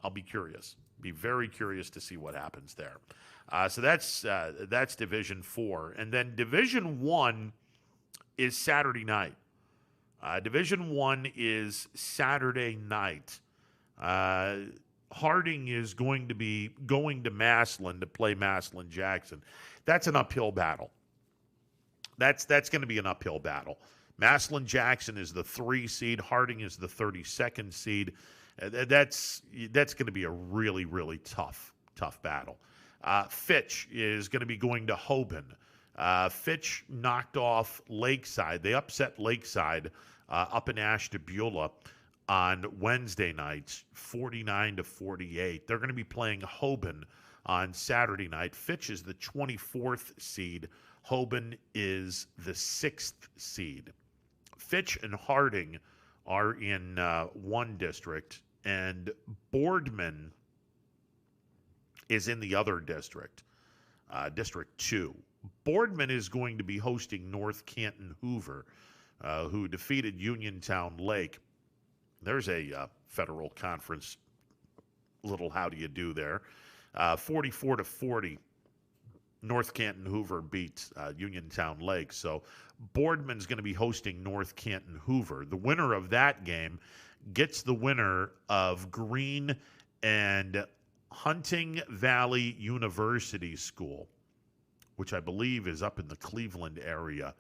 I'll be curious. Be very curious to see what happens there. So that's Division 4. And then Division 1 is Saturday night. Division 1 is Saturday night. Harding is going to be going to Massillon to play Massillon Jackson. That's an uphill battle. That's going to be an uphill battle. Massillon Jackson is the 3 seed. Harding is the 32nd seed. That's going to be a really, really tough battle. Fitch is going to be going to Hoban. Fitch knocked off Lakeside. They upset Lakeside up in Ashtabula on Wednesday night, 49-48. They're going to be playing Hoban on Saturday night. Fitch is the 24th seed. Hoban is the 6th seed. Fitch and Harding are in one district, and Boardman is in the other district, District 2. Boardman is going to be hosting North Canton Hoover, who defeated Uniontown Lake. There's a Federal Conference little how do you do there. 44-40. North Canton Hoover beat Uniontown Lake. So Boardman's going to be hosting North Canton Hoover. The winner of that game gets the winner of Green and Hunting Valley University School, which I believe is up in the Cleveland area.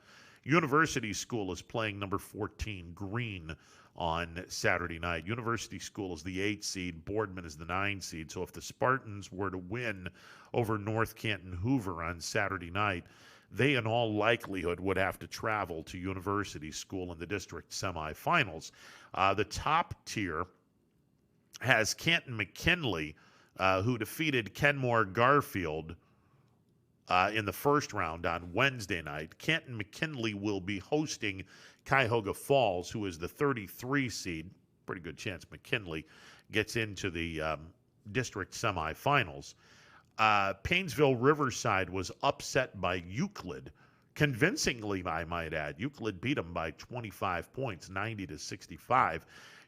University School is playing number 14, Green, on Saturday night. University School is the 8 seed. Boardman is the 9 seed. So if the Spartans were to win over North Canton Hoover on Saturday night, they in all likelihood would have to travel to University School in the district semifinals. The top tier has Canton McKinley, who defeated Kenmore Garfield in the first round on Wednesday night. Canton McKinley will be hosting Cuyahoga Falls, who is the 33 seed. Pretty good chance McKinley gets into the district semifinals. Painesville Riverside was upset by Euclid, convincingly, I might add. Euclid beat them by 25 points, 90-65.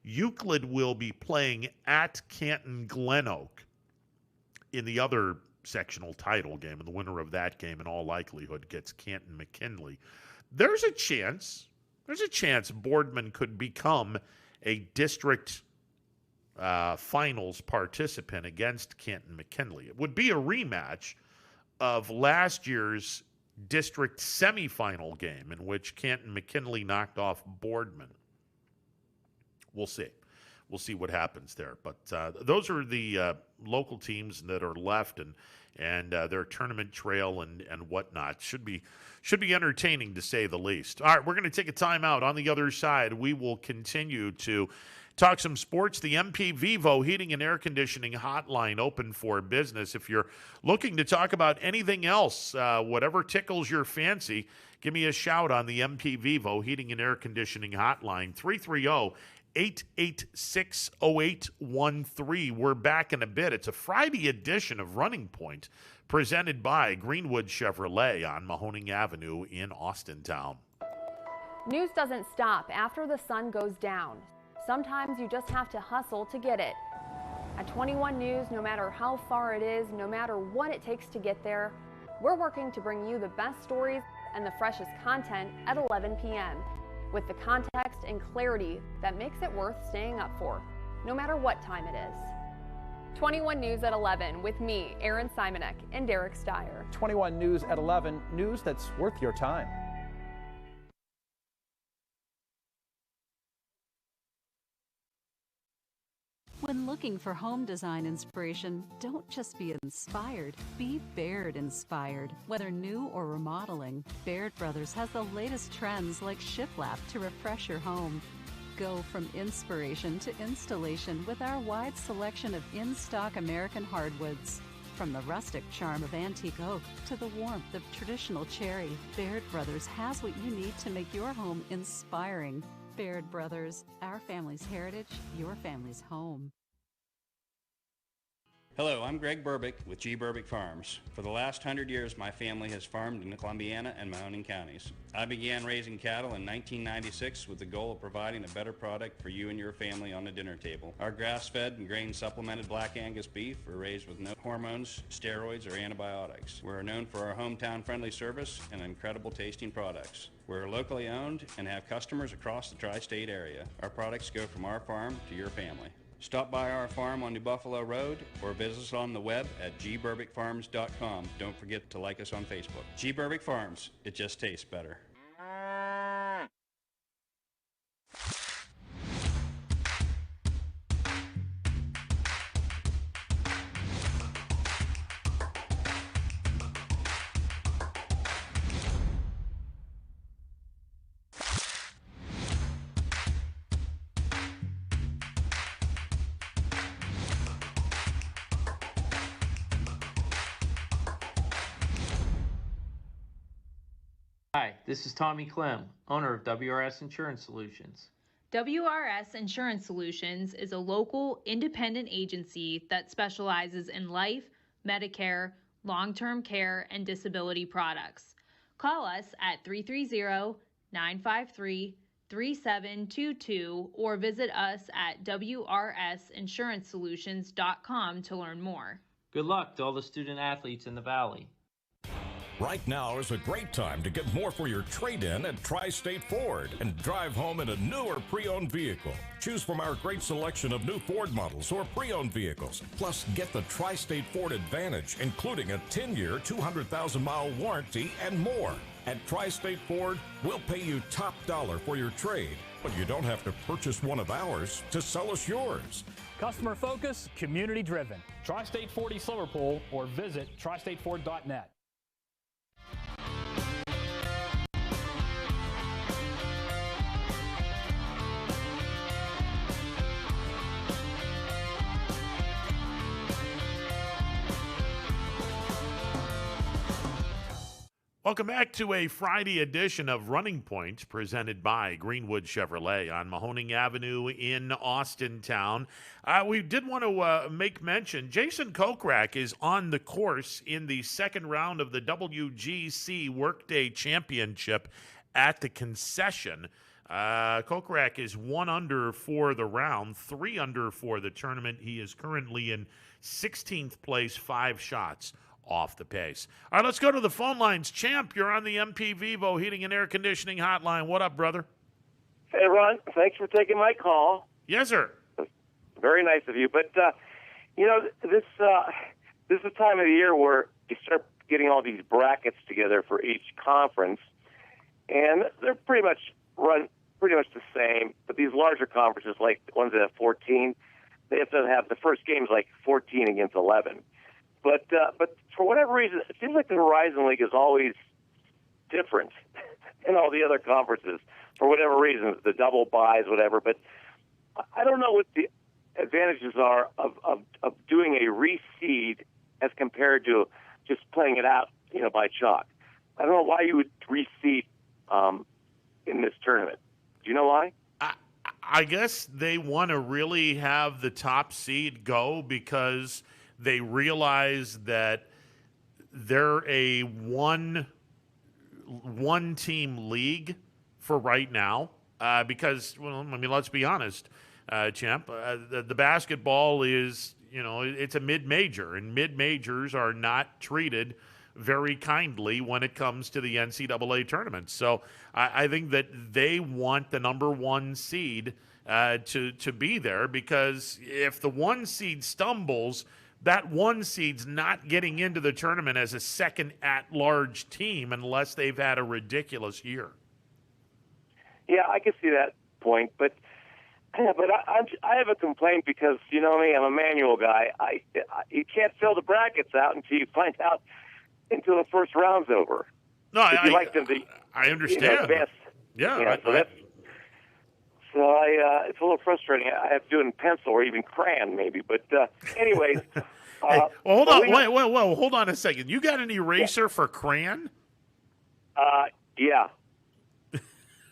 Euclid will be playing at Canton Glen Oak in the other sectional title game, and the winner of that game in all likelihood gets Canton McKinley. There's a chance Boardman could become a district finals participant against Canton McKinley. It would be a rematch of last year's district semifinal game in which Canton McKinley knocked off Boardman. We'll see. We'll see what happens there. But those are the local teams that are left, and their tournament trail and whatnot. Should be entertaining, to say the least. All right, we're going to take a timeout. On the other side, we will continue to talk some sports. The MP Vivo Heating and Air Conditioning Hotline open for business. If you're looking to talk about anything else, whatever tickles your fancy, give me a shout on the MP Vivo Heating and Air Conditioning Hotline, 330-886-0813. We're back in a bit. It's a Friday edition of Running Point, presented by Greenwood Chevrolet on Mahoning Avenue in Austintown. News doesn't stop after the sun goes down. Sometimes you just have to hustle to get it. At 21 News, no matter how far it is, no matter what it takes to get there, we're working to bring you the best stories and the freshest content at 11 p.m. with the context and clarity that makes it worth staying up for, no matter what time it is. 21 News at 11 with me, Aaron Simonek, and Derek Steyer. 21 News at 11, news that's worth your time. When looking for home design inspiration, don't just be inspired, be Baird inspired. Whether new or remodeling, Baird Brothers has the latest trends like shiplap to refresh your home. Go from inspiration to installation with our wide selection of in-stock American hardwoods. From the rustic charm of antique oak to the warmth of traditional cherry, Baird Brothers has what you need to make your home inspiring. Baird Brothers, our family's heritage, your family's home. Hello, I'm Greg Berbick with Berbick Farms. For the last 100 years, my family has farmed in Columbiana and Mahoning counties. I began raising cattle in 1996 with the goal of providing a better product for you and your family on the dinner table. Our grass-fed and grain-supplemented Black Angus beef are raised with no hormones, steroids, or antibiotics. We're known for our hometown-friendly service and incredible tasting products. We're locally owned and have customers across the tri-state area. Our products go from our farm to your family. Stop by our farm on New Buffalo Road or visit us on the web at gberbickfarms.com. Don't forget to like us on Facebook. Berbick Farms, it just tastes better. Hi, this is Tommy Clem, owner of WRS Insurance Solutions. WRS Insurance Solutions is a local independent agency that specializes in life, Medicare, long-term care, and disability products. Call us at 330-953-3722 or visit us at wrsinsurancesolutions.com to learn more. Good luck to all the student athletes in the Valley. Right now is a great time to get more for your trade-in at Tri-State Ford and drive home in a new or pre-owned vehicle. Choose from our great selection of new Ford models or pre-owned vehicles. Plus, get the Tri-State Ford Advantage, including a 10-year, 200,000-mile warranty and more. At Tri-State Ford, we'll pay you top dollar for your trade, but you don't have to purchase one of ours to sell us yours. Customer focus, community driven. Tri-State Ford East Liverpool or visit tristateford.net. Welcome back to a Friday edition of Running Point presented by Greenwood Chevrolet on Mahoning Avenue in Austintown. We did want to make mention, Jason Kokrak is on the course in the second round of the WGC Workday Championship at the Concession. Kokrak is 1 under for the round, 3 under for the tournament. He is currently in 16th place, 5 shots off the pace. All right, let's go to the phone lines. Champ, you're on the MP Vivo Heating and Air Conditioning Hotline. What up, brother? Hey, Ron. Thanks for taking my call. Yes, sir. Very nice of you. But, this is the time of the year where you start getting all these brackets together for each conference, and they're pretty much the same. But these larger conferences, like the ones that have 14, they have to have the first games like 14 against 11. But for whatever reason, it seems like the Horizon League is always different than all the other conferences. For whatever reason, the double buys, whatever. But I don't know what the advantages are of doing a reseed as compared to just playing it out, by chalk. I don't know why you would reseed in this tournament. Do you know why? I guess they want to really have the top seed go because they realize that they're a one-team league for right now because, let's be honest, Champ, the basketball is, it's a mid-major, and mid-majors are not treated very kindly when it comes to the NCAA tournament. So I think that they want the number 1 seed to be there, because if the 1 seed stumbles, that 1 seed's not getting into the tournament as a second at-large team unless they've had a ridiculous year. Yeah, I can see that point, but I have a complaint because, you know me, I'm a manual guy. You can't fill the brackets out until you find out until the first round's over. No, I understand. Advance. Yeah, So it's a little frustrating. I have to do it in pencil or even crayon, maybe. But anyways, hey, well, hold on. Wait, hold on a second. You got an eraser for crayon? Yeah.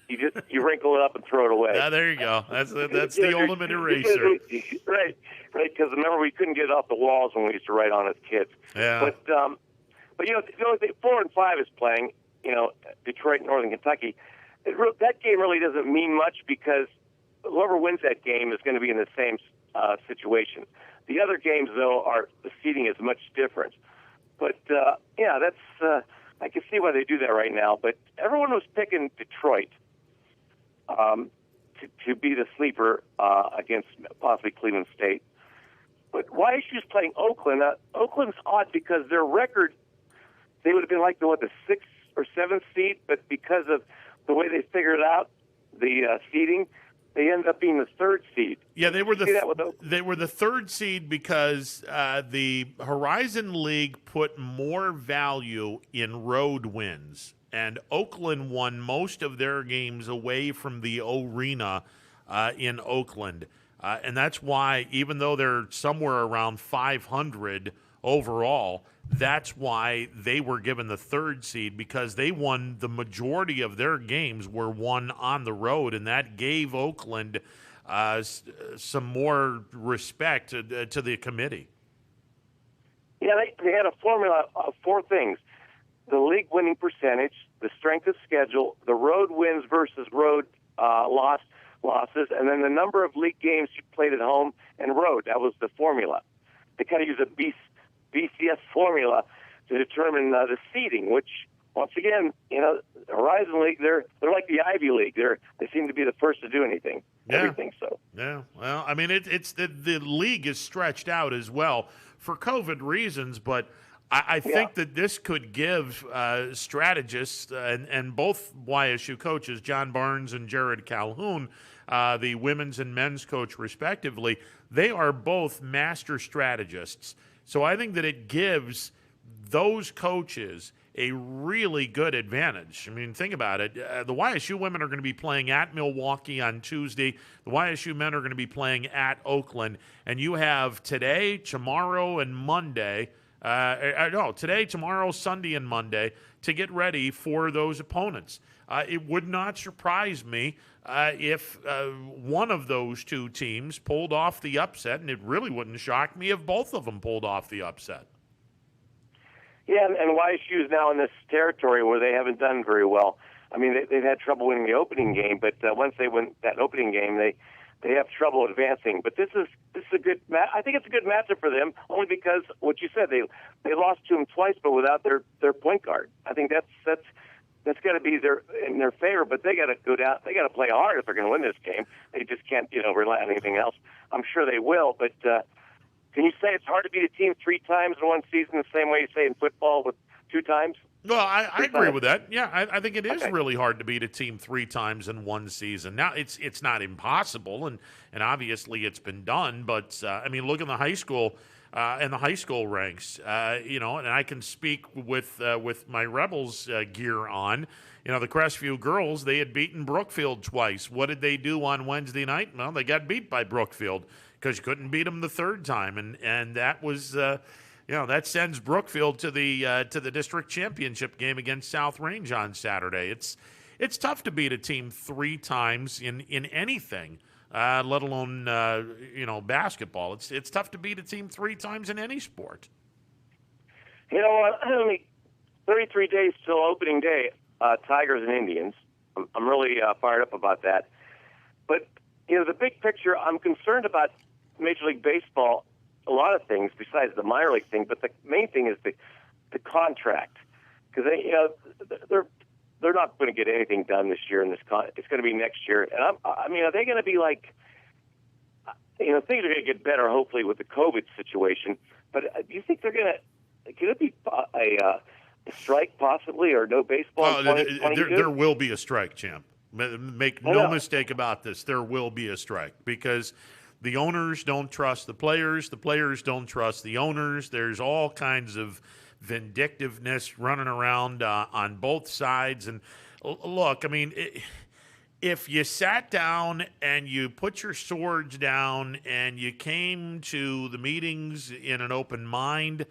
You wrinkle it up and throw it away. Yeah, there you go. That's the ultimate eraser. Right. Because remember, we couldn't get it off the walls when we used to write on as kids. Yeah. But you know, the only thing, 4 and 5 is playing. You know, Detroit, Northern Kentucky. That game really doesn't mean much because whoever wins that game is going to be in the same situation. The other games, though, the seeding is much different. But yeah, that's I can see why they do that right now. But everyone was picking Detroit to be the sleeper against possibly Cleveland State. But YSU's playing Oakland. Oakland's odd because their record, they would have been like the 6th or 7th seed, but because of the way they figured out the seeding, they ended up being the 3rd seed. Yeah, they were the 3rd seed because the Horizon League put more value in road wins, and Oakland won most of their games away from the arena in Oakland. And that's why, even though they're somewhere around 500 overall, that's why they were given the 3rd seed, because they won the majority of their games were won on the road, and that gave Oakland some more respect to the committee. Yeah, they had a formula of 4 things: the league winning percentage, the strength of schedule, the road wins versus road losses, and then the number of league games you played at home and road. That was the formula. They kind of use a BCS formula to determine the seeding, which, once again, you know, Horizon League, they're like the Ivy League. They seem to be the first to do anything. Yeah. Everything. So. Yeah. Well, I mean, it's the league is stretched out as well for COVID reasons, but I think that this could give strategists and both YSU coaches, John Barnes and Jared Calhoun, the women's and men's coach respectively, they are both master strategists. So I think that it gives those coaches a really good advantage. I mean, think about it. The YSU women are going to be playing at Milwaukee on Tuesday. The YSU men are going to be playing at Oakland. And you have today, tomorrow, and Monday. Today, tomorrow, Sunday, and Monday to get ready for those opponents. It would not surprise me if one of those 2 teams pulled off the upset, and it really wouldn't shock me if both of them pulled off the upset. Yeah, and YSU is now in this territory where they haven't done very well. I mean, they've had trouble winning the opening game, but once they win that opening game, they have trouble advancing. But this is a good I think it's a good matchup for them, only because what you said, they lost to them twice, but without their point guard. I think that's got to be in their favor. But they got to go down. They got to play hard if they're going to win this game. They just can't rely on anything else. I'm sure they will, but. Can you say it's hard to beat a team 3 times in one season the same way you say in football with 2 times? Well, I agree with that. Yeah, I think it is really hard to beat a team 3 times in one season. Now, it's not impossible, and obviously it's been done. But I mean, look in the high school and the high school ranks. And I can speak with my Rebels gear on. You know, the Crestview girls, they had beaten Brookfield twice. What did they do on Wednesday night? Well, they got beat by Brookfield because you couldn't beat them the 3rd time, and that was, that sends Brookfield to the district championship game against South Range on Saturday. It's tough to beat a team 3 times in anything, let alone basketball. It's tough to beat a team 3 times in any sport. You know what? Only 33 days till opening day. Tigers and Indians. I'm really fired up about that. But the big picture, I'm concerned about Major League Baseball. A lot of things besides the minor league thing, but the main thing is the contract, because they're not going to get anything done this year. It's going to be next year. And I mean, are they going to be like things are going to get better, hopefully, with the COVID situation. But do you think they're going to? Could it be a strike possibly, or no baseball? There will be a strike, champ. Make no mistake about this. There will be a strike because the owners don't trust the players don't trust the owners. There's all kinds of vindictiveness running around on both sides. And look, I mean, if you sat down and you put your swords down and you came to the meetings in an open mind,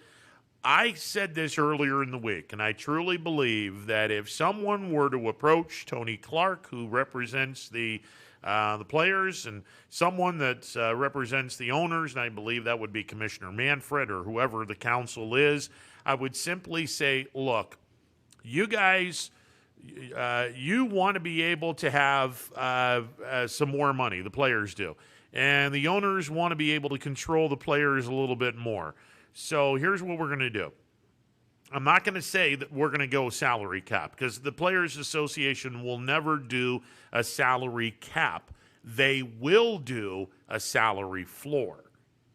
I said this earlier in the week, and I truly believe that if someone were to approach Tony Clark, who represents the players, and someone that represents the owners, and I believe that would be Commissioner Manfred or whoever the council is, I would simply say, look, you guys, you want to be able to have some more money, the players do, and the owners want to be able to control the players a little bit more. So here's what we're going to do. I'm not going to say that we're going to go salary cap because the Players Association will never do a salary cap. They will do a salary floor.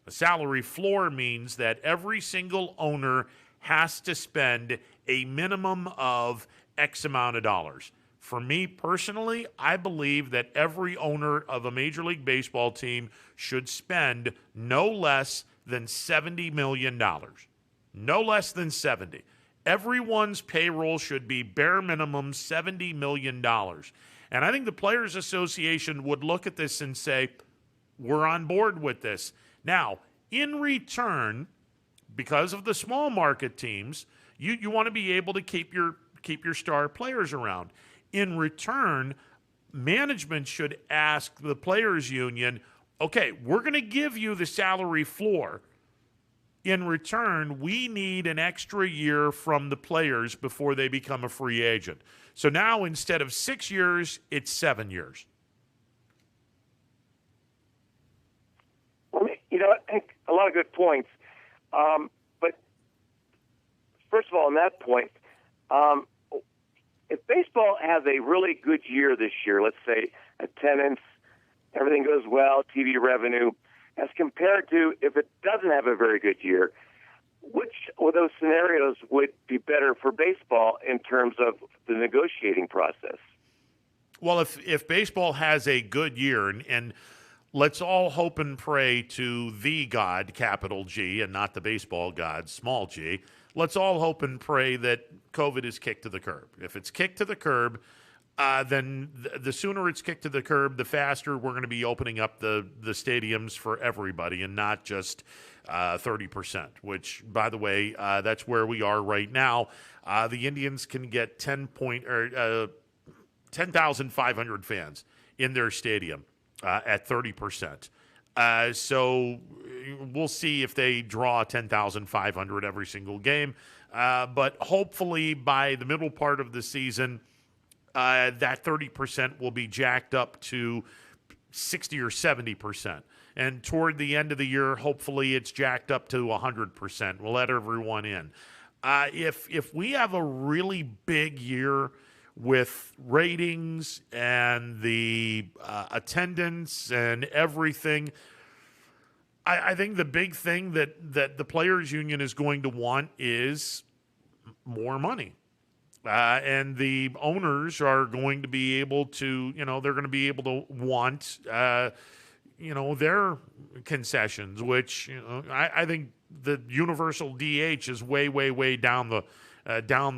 A salary floor means that every single owner has to spend a minimum of X amount of dollars. For me personally, I believe that every owner of a Major League Baseball team should spend no less than $70 million. No less than 70. Everyone's payroll should be bare minimum $70 million. And I think the Players Association would look at this and say, we're on board with this. Now, in return, because of the small market teams, you want to be able to keep your star players around. In return, management should ask the Players Union, okay, we're going to give you the salary floor. In return, we need an extra year from the players before they become a free agent. So now instead of 6 years, it's 7 years. Well, I think a lot of good points. But first of all, on that point, if baseball has a really good year this year, let's say attendance, everything goes well, TV revenue, as compared to if it doesn't have a very good year, which of those scenarios would be better for baseball in terms of the negotiating process? Well, if baseball has a good year, and let's all hope and pray to the God, capital G, and not the baseball God, small g, let's all hope and pray that COVID is kicked to the curb. If it's kicked to the curb, then the sooner it's kicked to the curb, the faster we're going to be opening up the stadiums for everybody and not just 30%, which, by the way, that's where we are right now. The Indians can get 10,500 fans in their stadium at 30%. So we'll see if they draw 10,500 every single game. But hopefully by the middle part of the season, that 30% will be jacked up to 60 or 70%. And toward the end of the year, hopefully it's jacked up to 100%. We'll let everyone in. If we have a really big year with ratings and the attendance and everything, I think the big thing that the Players Union is going to want is more money. And the owners are going to be able to, they're going to be able to want, their concessions, which, I think the universal DH is way, way, way down the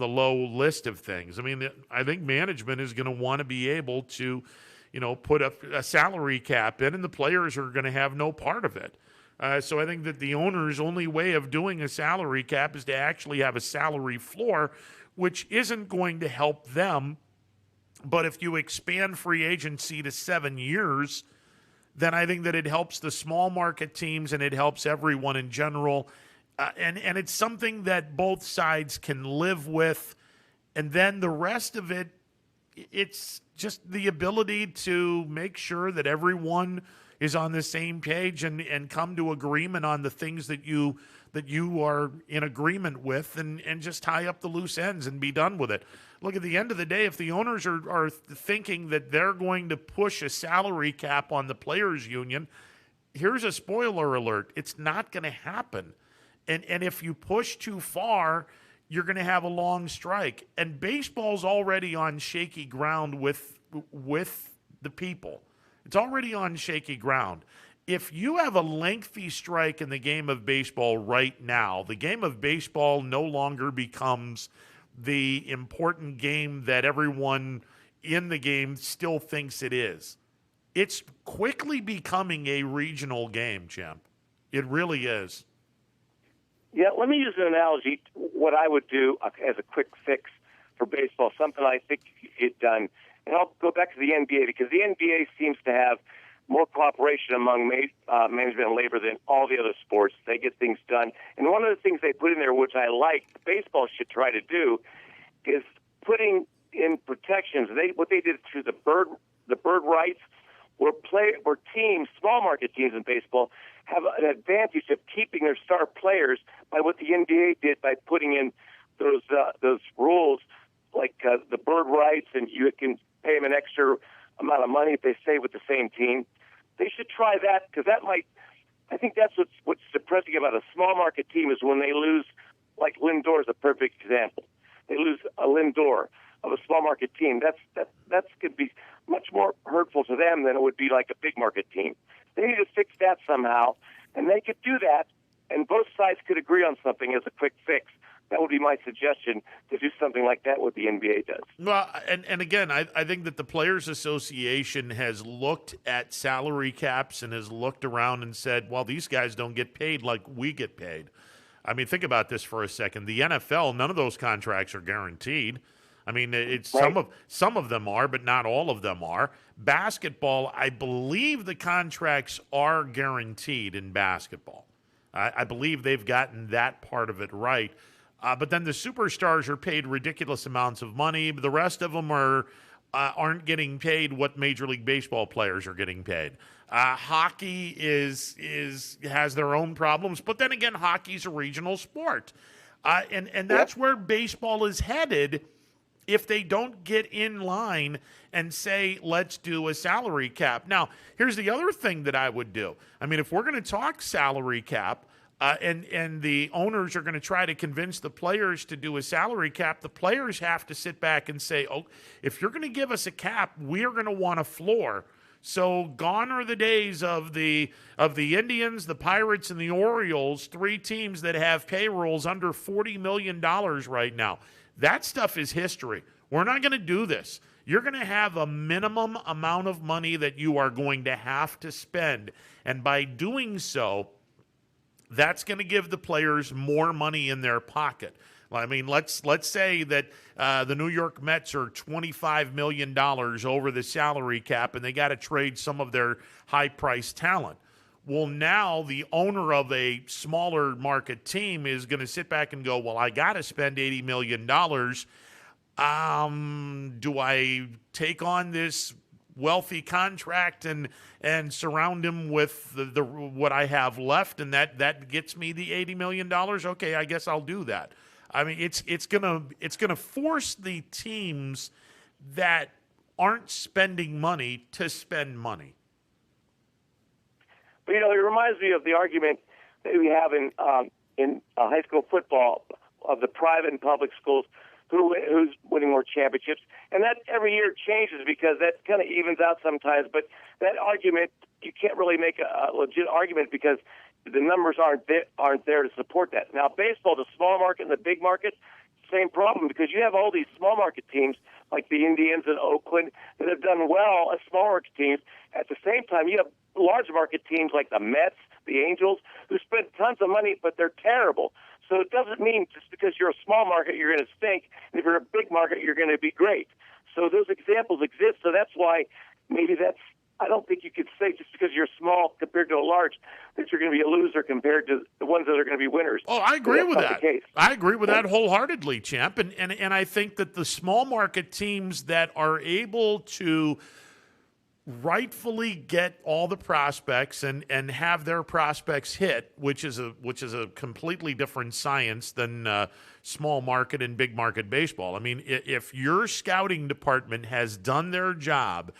low list of things. I mean, I think management is going to want to be able to, put up a salary cap in, and the players are going to have no part of it. So I think that the owner's only way of doing a salary cap is to actually have a salary floor, which isn't going to help them. But if you expand free agency to 7 years, then I think that it helps the small market teams and it helps everyone in general. And it's something that both sides can live with. And then the rest of it, it's just the ability to make sure that everyone is on the same page and come to agreement on the things that you are in agreement with, and just tie up the loose ends and be done with it. Look, at the end of the day, if the owners are thinking that they're going to push a salary cap on the Players Union, here's a spoiler alert. It's not going to happen. And if you push too far, you're going to have a long strike. And baseball's already on shaky ground with the people. It's already on shaky ground. If you have a lengthy strike in the game of baseball right now, the game of baseball no longer becomes the important game that everyone in the game still thinks it is. It's quickly becoming a regional game, champ. It really is. Yeah, let me use an analogy. What I would do as a quick fix for baseball, something I think you get done. And I'll go back to the NBA because the NBA seems to have more cooperation among management and labor than all the other sports. They get things done. And one of the things they put in there, which I like, baseball should try to do, is putting in protections. What they did through the bird rights, where teams, small market teams in baseball, have an advantage of keeping their star players by what the NBA did by putting in those rules like the bird rights, and you can pay them an extra amount of money if they stay with the same team. They should try that because I think that's what's depressing about a small market team is when they lose, like Lindor is a perfect example. They lose a Lindor of a small market team. That's could be much more hurtful to them than it would be like a big market team. They need to fix that somehow, and they could do that, and both sides could agree on something as a quick fix. That would be my suggestion, to do something like that what the NBA does. Well, and again, I think that the Players Association has looked at salary caps and has looked around and said, well, these guys don't get paid like we get paid. I mean, think about this for a second. The NFL, none of those contracts are guaranteed. I mean, it's right. Some of them are, but not all of them are. Basketball, I believe the contracts are guaranteed in basketball. I believe they've gotten that part of it right. But then the superstars are paid ridiculous amounts of money. The rest of them aren't getting paid what Major League Baseball players are getting paid. Hockey has their own problems, but then again, hockey's a regional sport, and that's where baseball is headed. If they don't get in line and say, let's do a salary cap. Now, here's the other thing that I would do. I mean, if we're going to talk salary cap, and the owners are going to try to convince the players to do a salary cap, the players have to sit back and say, oh, if you're going to give us a cap, we are going to want a floor. So gone are the days of the Indians, the Pirates, and the Orioles, three teams that have payrolls under $40 million right now. That stuff is history. We're not going to do this. You're going to have a minimum amount of money that you are going to have to spend. And by doing so, that's going to give the players more money in their pocket. I mean, let's say that the New York Mets are $25 million over the salary cap, and they got to trade some of their high-priced talent. Well, now the owner of a smaller market team is going to sit back and go, well, I got to spend $80 million. Do I take on this wealthy contract and surround him with the what I have left, and that gets me the $80 million? Okay, I guess I'll do that. I mean, it's gonna force the teams that aren't spending money to spend money. But, it reminds me of the argument that we have in high school football of the private and public schools who's winning more championships. And that every year changes because that kind of evens out sometimes. But that argument, you can't really make a legit argument because the numbers aren't there to support that. Now, baseball, the small market and the big market, same problem because you have all these small market teams like the Indians and Oakland that have done well as small market teams. At the same time, you have large market teams like the Mets, the Angels, who spend tons of money, but they're terrible. So it doesn't mean just because you're a small market, you're going to stink. And if you're a big market, you're going to be great. So those examples exist. So that's why I don't think you could say just because you're small compared to a large that you're going to be a loser compared to the ones that are going to be winners. Oh, I agree with that. I agree with that wholeheartedly, Champ. And I think that the small market teams that are able to rightfully get all the prospects and have their prospects hit, which is a completely different science than small market and big market baseball. I mean, if your scouting department has done their job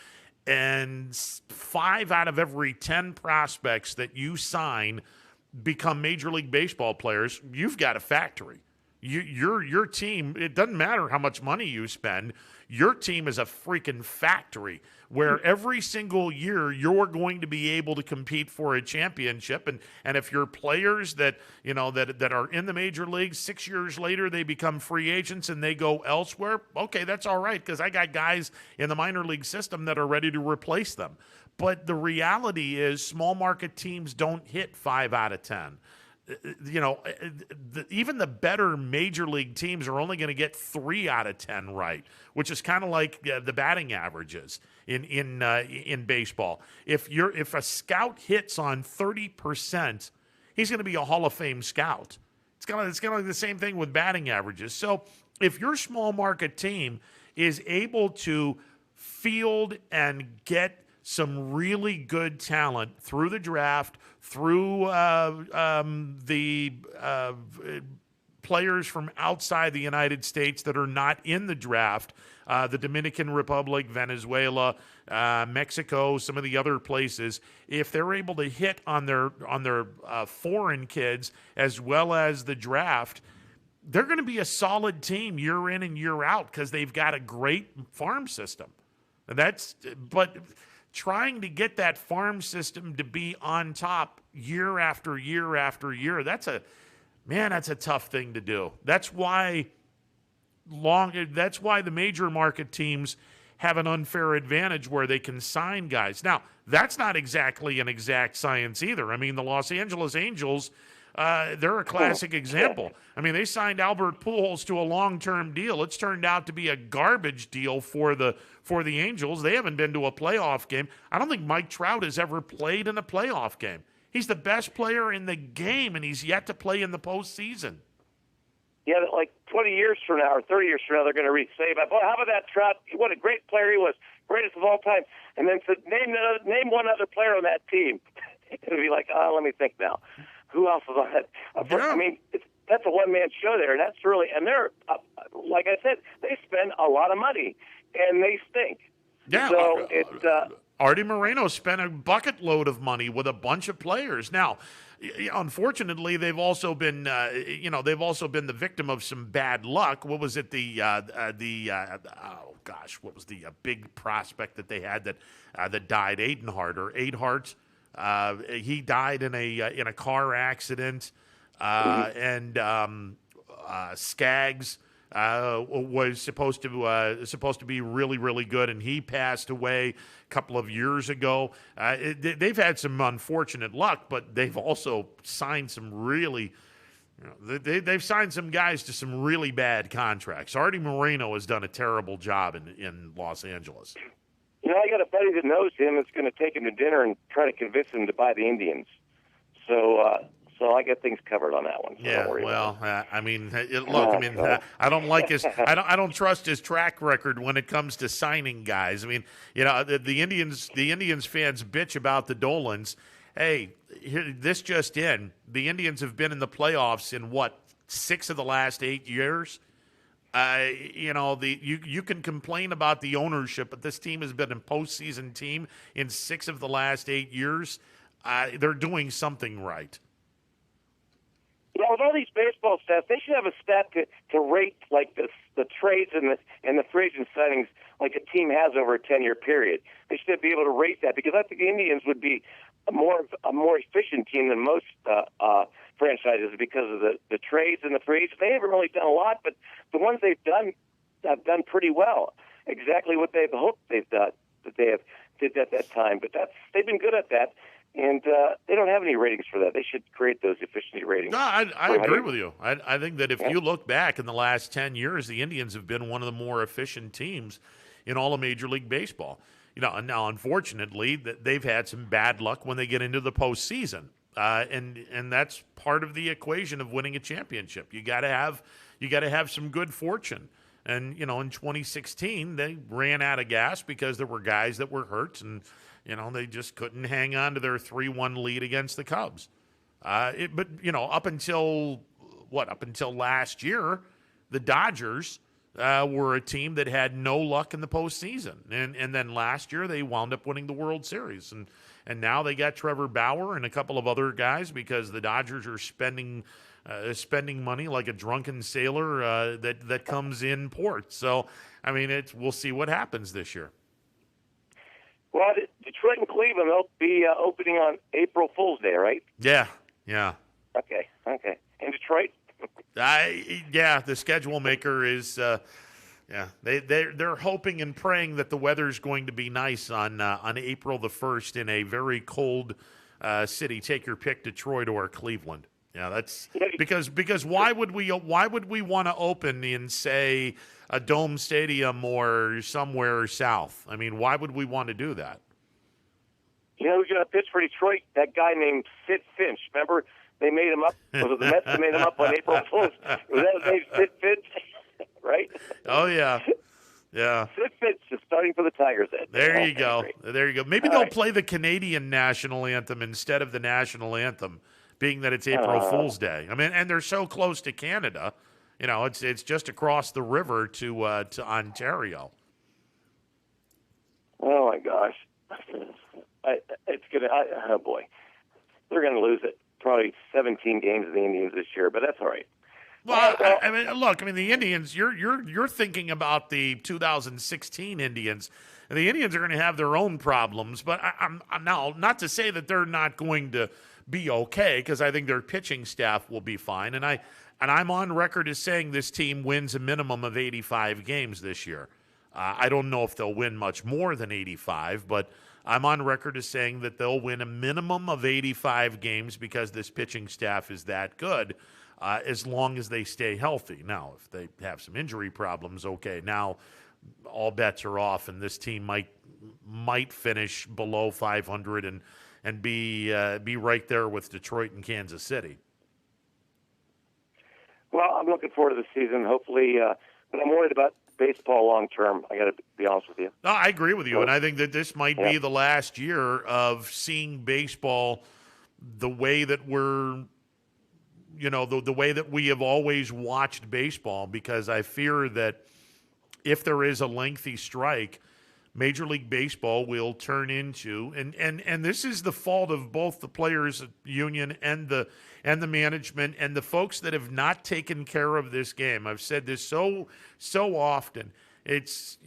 and 5 out of every 10 prospects that you sign become Major League Baseball players, you've got a factory. Your team, it doesn't matter how much money you spend, your team is a freaking factory where every single year you're going to be able to compete for a championship. And if you're players that, that are in the major leagues, 6 years later they become free agents and they go elsewhere, okay, that's all right, because I got guys in the minor league system that are ready to replace them. But the reality is small market teams don't hit 5 out of 10. Even the better major league teams are only going to get 3 out of 10 right, which is kind of like the batting averages in baseball. If a scout hits on 30%, he's going to be a Hall of Fame scout. It's kind of like the same thing with batting averages. So if your small market team is able to field and get some really good talent through the draft, through the players from outside the United States that are not in the draft, the Dominican Republic, Venezuela, Mexico, some of the other places, if they're able to hit on their foreign kids as well as the draft, they're going to be a solid team year in and year out because they've got a great farm system. But trying to get that farm system to be on top year after year after year, that's a tough thing to do. That's why the major market teams have an unfair advantage where they can sign guys. Now, that's not exactly an exact science either. I mean, the Los Angeles Angels, they're a classic example. I mean, they signed Albert Pujols to a long-term deal. It's turned out to be a garbage deal for the Angels. They haven't been to a playoff game. I don't think Mike Trout has ever played in a playoff game. He's the best player in the game, and he's yet to play in the postseason. Yeah, like 20 years from now or 30 years from now, they're going to say about, boy, how about that Trout? What a great player he was, greatest of all time. And then name one other player on that team. It'll be like, let me think now. Who else is on that? I mean, that's a one-man show there, and that's really, and they're, like I said, they spend a lot of money, and they stink. Yeah. So Artie Moreno spent a bucket load of money with a bunch of players. Now, unfortunately, they've also been, the victim of some bad luck. What was it? What was the big prospect that they had that died? Adenhart. He died in a car accident, and Skaggs was supposed to be really, really good, and he passed away a couple of years ago. They've had some unfortunate luck, but they've also signed some really. They've signed some guys to some really bad contracts. Artie Moreno has done a terrible job in Los Angeles. I got a buddy that knows him that's going to take him to dinner and try to convince him to buy the Indians. So I got things covered on that one. So yeah, well, I don't like his. I don't trust his track record when it comes to signing guys. I mean, the Indians fans bitch about the Dolans. Hey, this just in: the Indians have been in the playoffs in 6 of the last 8 years. You can complain about the ownership, but this team has been a postseason team in 6 of the last 8 years. They're doing something right. Yeah, with all these baseball stats, they should have a stat to rate like the trades and the free agent signings like a team has over a 10-year period. They should be able to rate that because I think the Indians would be a more efficient team than most franchises because of the trades and the free agents. They haven't really done a lot, but the ones they've done have done pretty well. Exactly what they've hoped they've done that they have did at that time. But they've been good at that. And they don't have any ratings for that. They should create those efficiency ratings. No, I agree with you. I think that if you look back in the last 10 years, the Indians have been one of the more efficient teams in all of Major League Baseball. Now, unfortunately, they've had some bad luck when they get into the postseason. And that's part of the equation of winning a championship. You got to have some good fortune. And, in 2016, they ran out of gas because there were guys that were hurt and they just couldn't hang on to their 3-1 lead against the Cubs. Up until last year, the Dodgers were a team that had no luck in the postseason. And then last year they wound up winning the World Series. And now they got Trevor Bauer and a couple of other guys because the Dodgers are spending money like a drunken sailor that comes in port. So, I mean, we'll see what happens this year. Well, Detroit and Cleveland, they'll be opening on April Fool's Day, right? Yeah. Okay. In Detroit? The schedule maker is, they're hoping and praying that the weather's going to be nice on April the 1st in a very cold city. Take your pick, Detroit or Cleveland. Yeah, that's because why would we want to open in, say, a dome stadium or somewhere south? I mean, why would we want to do that? You know who's going to pitch for Detroit? That guy named Sid Finch. Remember, they made him up. Was it the Mets that made him up on April Fool's? Was that his name, Sid Finch? Right? Oh, yeah. Yeah. Sid Finch is starting for the Tigers. There you go. Great. There you go. Maybe they'll play the Canadian national anthem instead of the national anthem, being that it's April Fool's Day. I mean, and they're so close to Canada. You know, it's just across the river to Ontario. Oh my gosh, oh boy, they're gonna lose it. Probably 17 games of the Indians this year, but that's all right. Well, I mean, look, the Indians. You're thinking about the 2016 Indians. And the Indians are going to have their own problems, but I'm now not to say that they're not going to be okay, because I think their pitching staff will be fine. And I'm on record as saying this team wins a minimum of 85 games this year. I don't know if they'll win much more than 85, but I'm on record as saying that they'll win a minimum of 85 games because this pitching staff is that good, as long as they stay healthy. Now, if they have some injury problems, okay, now all bets are off, and this team might finish below 500 and be right there with Detroit and Kansas City. Well, I'm looking forward to the season. Hopefully, but I'm worried about baseball long term. I got to be honest with you. No, I agree with you, and I think that this might be the last year of seeing baseball the way that we're, the way that we have always watched baseball, because I fear that if there is a lengthy strike, Major League Baseball will turn into, and this is the fault of both the players union and the management and the folks that have not taken care of this game. I've said this so often. It's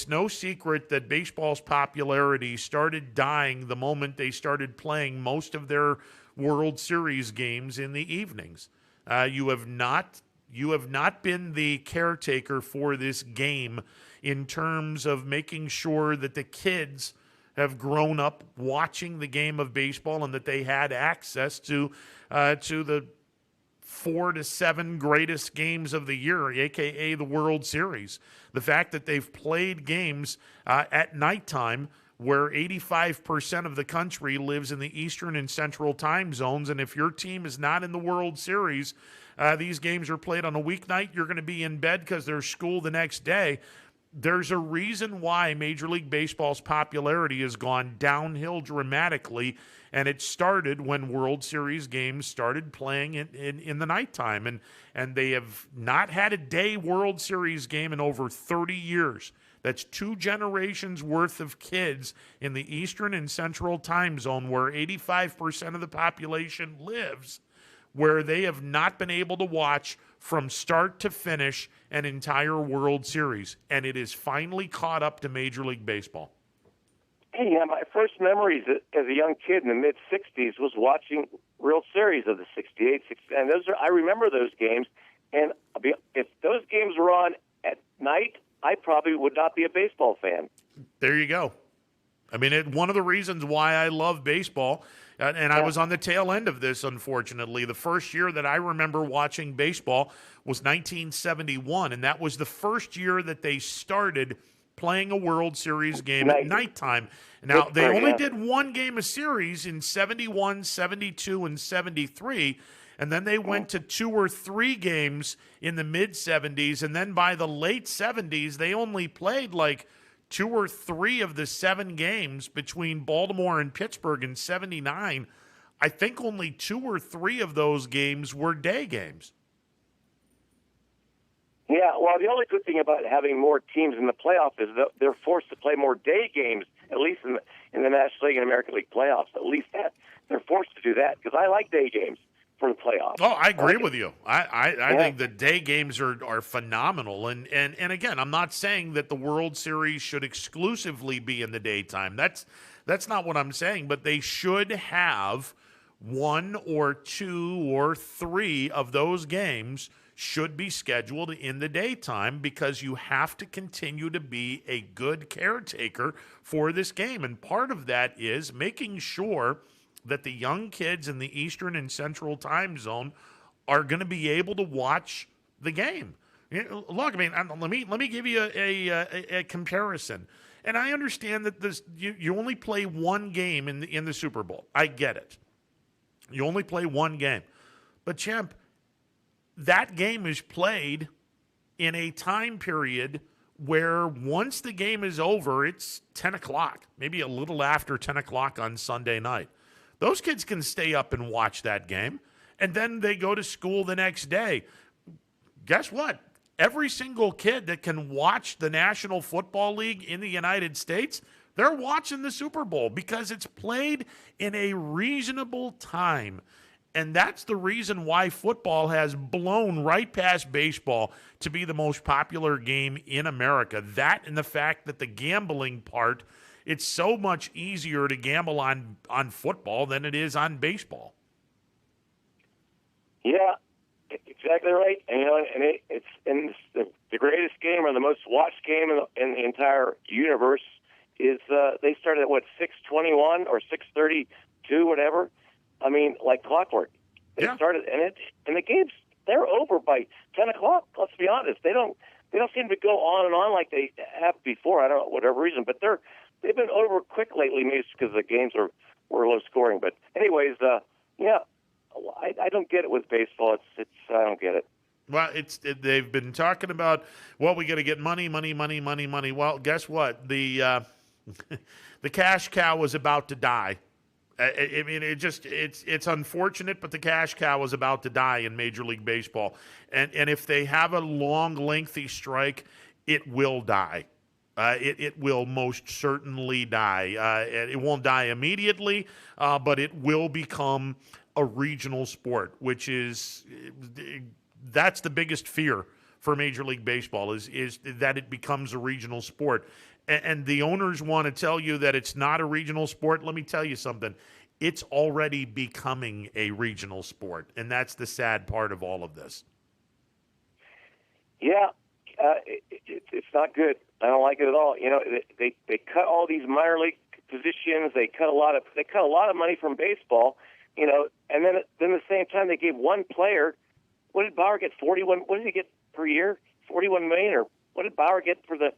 no secret that baseball's popularity started dying the moment they started playing most of their World Series games in the evenings. You have not been the caretaker for this game in terms of making sure that the kids have grown up watching the game of baseball and that they had access to the 4 to 7 greatest games of the year, a.k.a. the World Series. The fact that they've played games at nighttime where 85% of the country lives in the Eastern and Central time zones, and if your team is not in the World Series, these games are played on a weeknight, you're going to be in bed because there's school the next day. There's a reason why Major League Baseball's popularity has gone downhill dramatically, and it started when World Series games started playing in the nighttime, and they have not had a day World Series game in over 30 years. That's 2 generations worth of kids in the Eastern and Central time zone where 85% of the population lives, where they have not been able to watch from start to finish an entire World Series. And it is finally caught up to Major League Baseball. Hey, my first memories as a young kid in the mid-'60s was watching World Series of the 68, 60, and I remember those games. And if those games were on at night, I probably would not be a baseball fan. There you go. One of the reasons why I love baseball, and I was on the tail end of this, unfortunately. The first year that I remember watching baseball was 1971, and that was the first year that they started playing a World Series game at nighttime. Now, they only did one game a series in 71, 72, and 73, and then they went to 2 or 3 games in the mid-'70s, and then by the late 70s, they only played like 2 or 3 of the 7 games between Baltimore and Pittsburgh in 79. I think only 2 or 3 of those games were day games. Yeah, well, the only good thing about having more teams in the playoff is that they're forced to play more day games, at least in the National League and American League playoffs. At least that they're forced to do that because I like day games for the playoffs. Oh, I agree with you. I think the day games are phenomenal. And again, I'm not saying that the World Series should exclusively be in the daytime. That's not what I'm saying. But they should have one or two or three of those games should be scheduled in the daytime because you have to continue to be a good caretaker for this game. And part of that is making sure that the young kids in the Eastern and Central time zone are going to be able to watch the game. Look, I mean, let me give you a comparison. And I understand that you only play one game in the Super Bowl. I get it. You only play one game. But, Champ, that game is played in a time period where once the game is over, it's 10 o'clock, maybe a little after 10 o'clock on Sunday night. Those kids can stay up and watch that game, and then they go to school the next day. Guess what? Every single kid that can watch the National Football League in the United States, they're watching the Super Bowl because it's played in a reasonable time. And that's the reason why football has blown right past baseball to be the most popular game in America. That and the fact that the gambling part, it's so much easier to gamble on football than it is on baseball. Yeah, exactly right. And it's the greatest game or the most watched game in the entire universe is they started at 6:21 or 6:32, whatever. I mean, like clockwork. They started, and the games, they're over by 10 o'clock. Let's be honest. They don't seem to go on and on like they have before. I don't know, whatever reason, but they've been over quick lately. Maybe it's because the games were low scoring. But anyways, I don't get it with baseball. I don't get it. Well, they've been talking about, well, we got to get money. Well, guess what? The cash cow was about to die. I mean, it's unfortunate, but the cash cow is about to die in Major League Baseball. And if they have a long, lengthy strike, it will die. It will most certainly die. It won't die immediately, but it will become a regional sport, that's the biggest fear for Major League Baseball is that it becomes a regional sport. And the owners want to tell you that it's not a regional sport. Let me tell you something. It's already becoming a regional sport, and that's the sad part of all of this. Yeah, it's not good. I don't like it at all. They cut all these minor league positions. They cut a lot of money from baseball. And then at the same time they gave one player. What did Bauer get? 41. What did he get per year? 41 million, or what did Bauer get for the?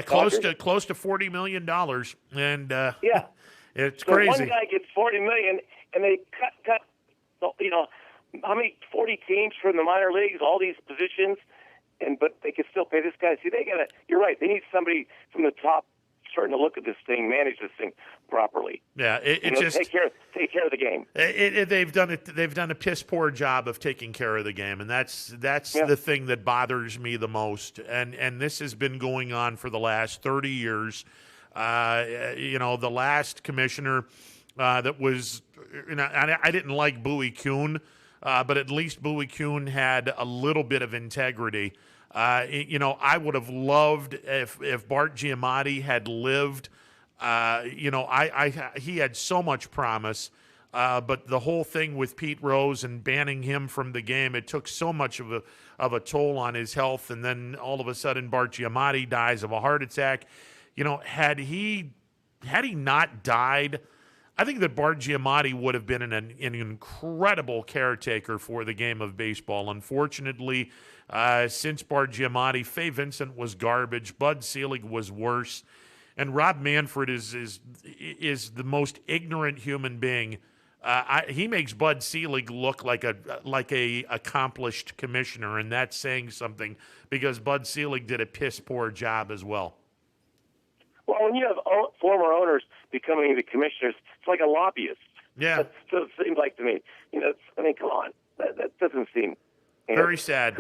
Close to $40 million, and it's so crazy. One guy gets $40 million, and they cut. How many 40 teams from the minor leagues, all these positions, but they can still pay this guy. See, you're right. They need somebody from the top starting to look at this thing, manage this thing properly. Yeah, just take care of the game. They've done a piss poor job of taking care of the game, and that's the thing that bothers me the most. And this has been going on for the last 30 years. The last commissioner that was, I didn't like Bowie Kuhn, but at least Bowie Kuhn had a little bit of integrity. I would have loved if Bart Giamatti had lived. He had so much promise, but the whole thing with Pete Rose and banning him from the game, it took so much of a toll on his health. And then all of a sudden, Bart Giamatti dies of a heart attack. Had he not died, I think that Bart Giamatti would have been an incredible caretaker for the game of baseball. Unfortunately, since Bart Giamatti, Fay Vincent was garbage. Bud Selig was worse. And Rob Manfred is the most ignorant human being. He makes Bud Selig look like a accomplished commissioner, and that's saying something because Bud Selig did a piss poor job as well. Well, when you have former owners becoming the commissioners, it's like a lobbyist. Yeah. That's what it seems like to me. Come on. That doesn't seem Very sad.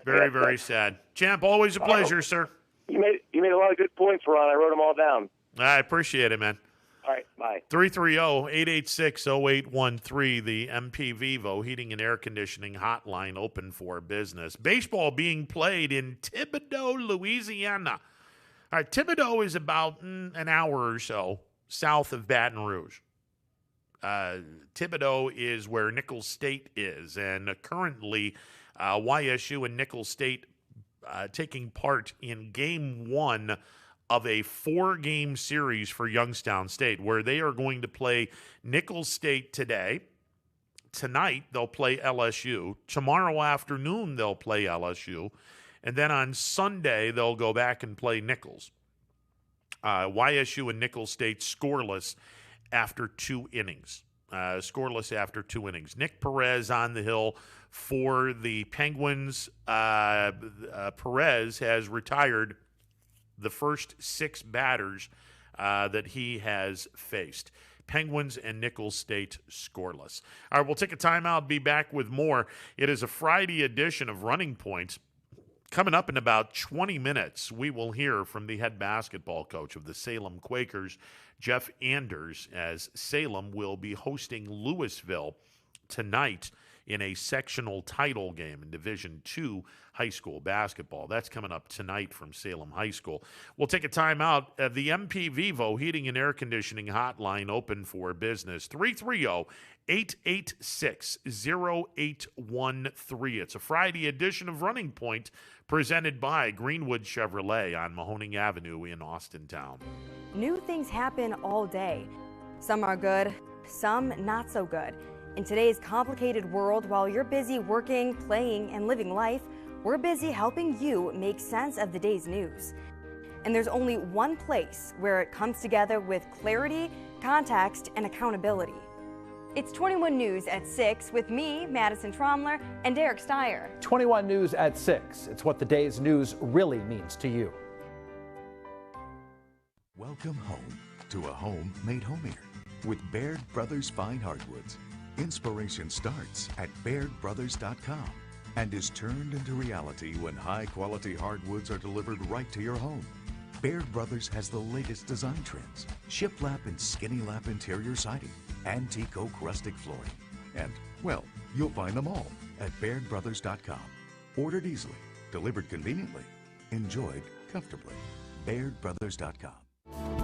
Very sad. Champ, always a pleasure, sir. You made a lot of good points, Ron. I wrote them all down. I appreciate it, man. All right, bye. 330-886-0813, the MP Vivo Heating and Air Conditioning Hotline, open for business. Baseball being played in Thibodaux, Louisiana. All right, Thibodaux is about an hour or so south of Baton Rouge. Thibodaux is where Nicholls State is, and currently YSU and Nicholls State taking part in Game 1 of a 4-game series for Youngstown State, where they are going to play Nicholls State today. Tonight, they'll play LSU. Tomorrow afternoon, they'll play LSU. And then on Sunday, they'll go back and play Nicholls. YSU and Nicholls State scoreless after 2 innings. Nick Perez on the hill for the Penguins. Perez has retired the first 6 batters that he has faced. Penguins and Nicholls State scoreless. All right, we'll take a timeout, be back with more. It is a Friday edition of Running Point. Coming up in about 20 minutes, we will hear from the head basketball coach of the Salem Quakers, Jeff Anders, as Salem will be hosting Louisville tonight in a sectional title game in Division II high school basketball. That's coming up tonight from Salem High School. We'll take a timeout. The MP Vivo Heating and Air Conditioning Hotline open for business. 330-886-0813. It's a Friday edition of Running Point presented by Greenwood Chevrolet on Mahoning Avenue in Austintown. New things happen all day. Some are good, some not so good. In today's complicated world, while you're busy working, playing, and living life, we're busy helping you make sense of the day's news. And there's only one place where it comes together with clarity, context, and accountability. It's 21 News at 6 with me, Madison Tromler, and Derek Steyer. 21 News at 6. It's what the day's news really means to you. Welcome home to a home made homier with Baird Brothers Fine Hardwoods. Inspiration starts at BairdBrothers.com and is turned into reality when high-quality hardwoods are delivered right to your home. Baird Brothers has the latest design trends, shiplap and skinny lap interior siding, antique oak rustic flooring, and, well, you'll find them all at BairdBrothers.com. Ordered easily, delivered conveniently, enjoyed comfortably. BairdBrothers.com.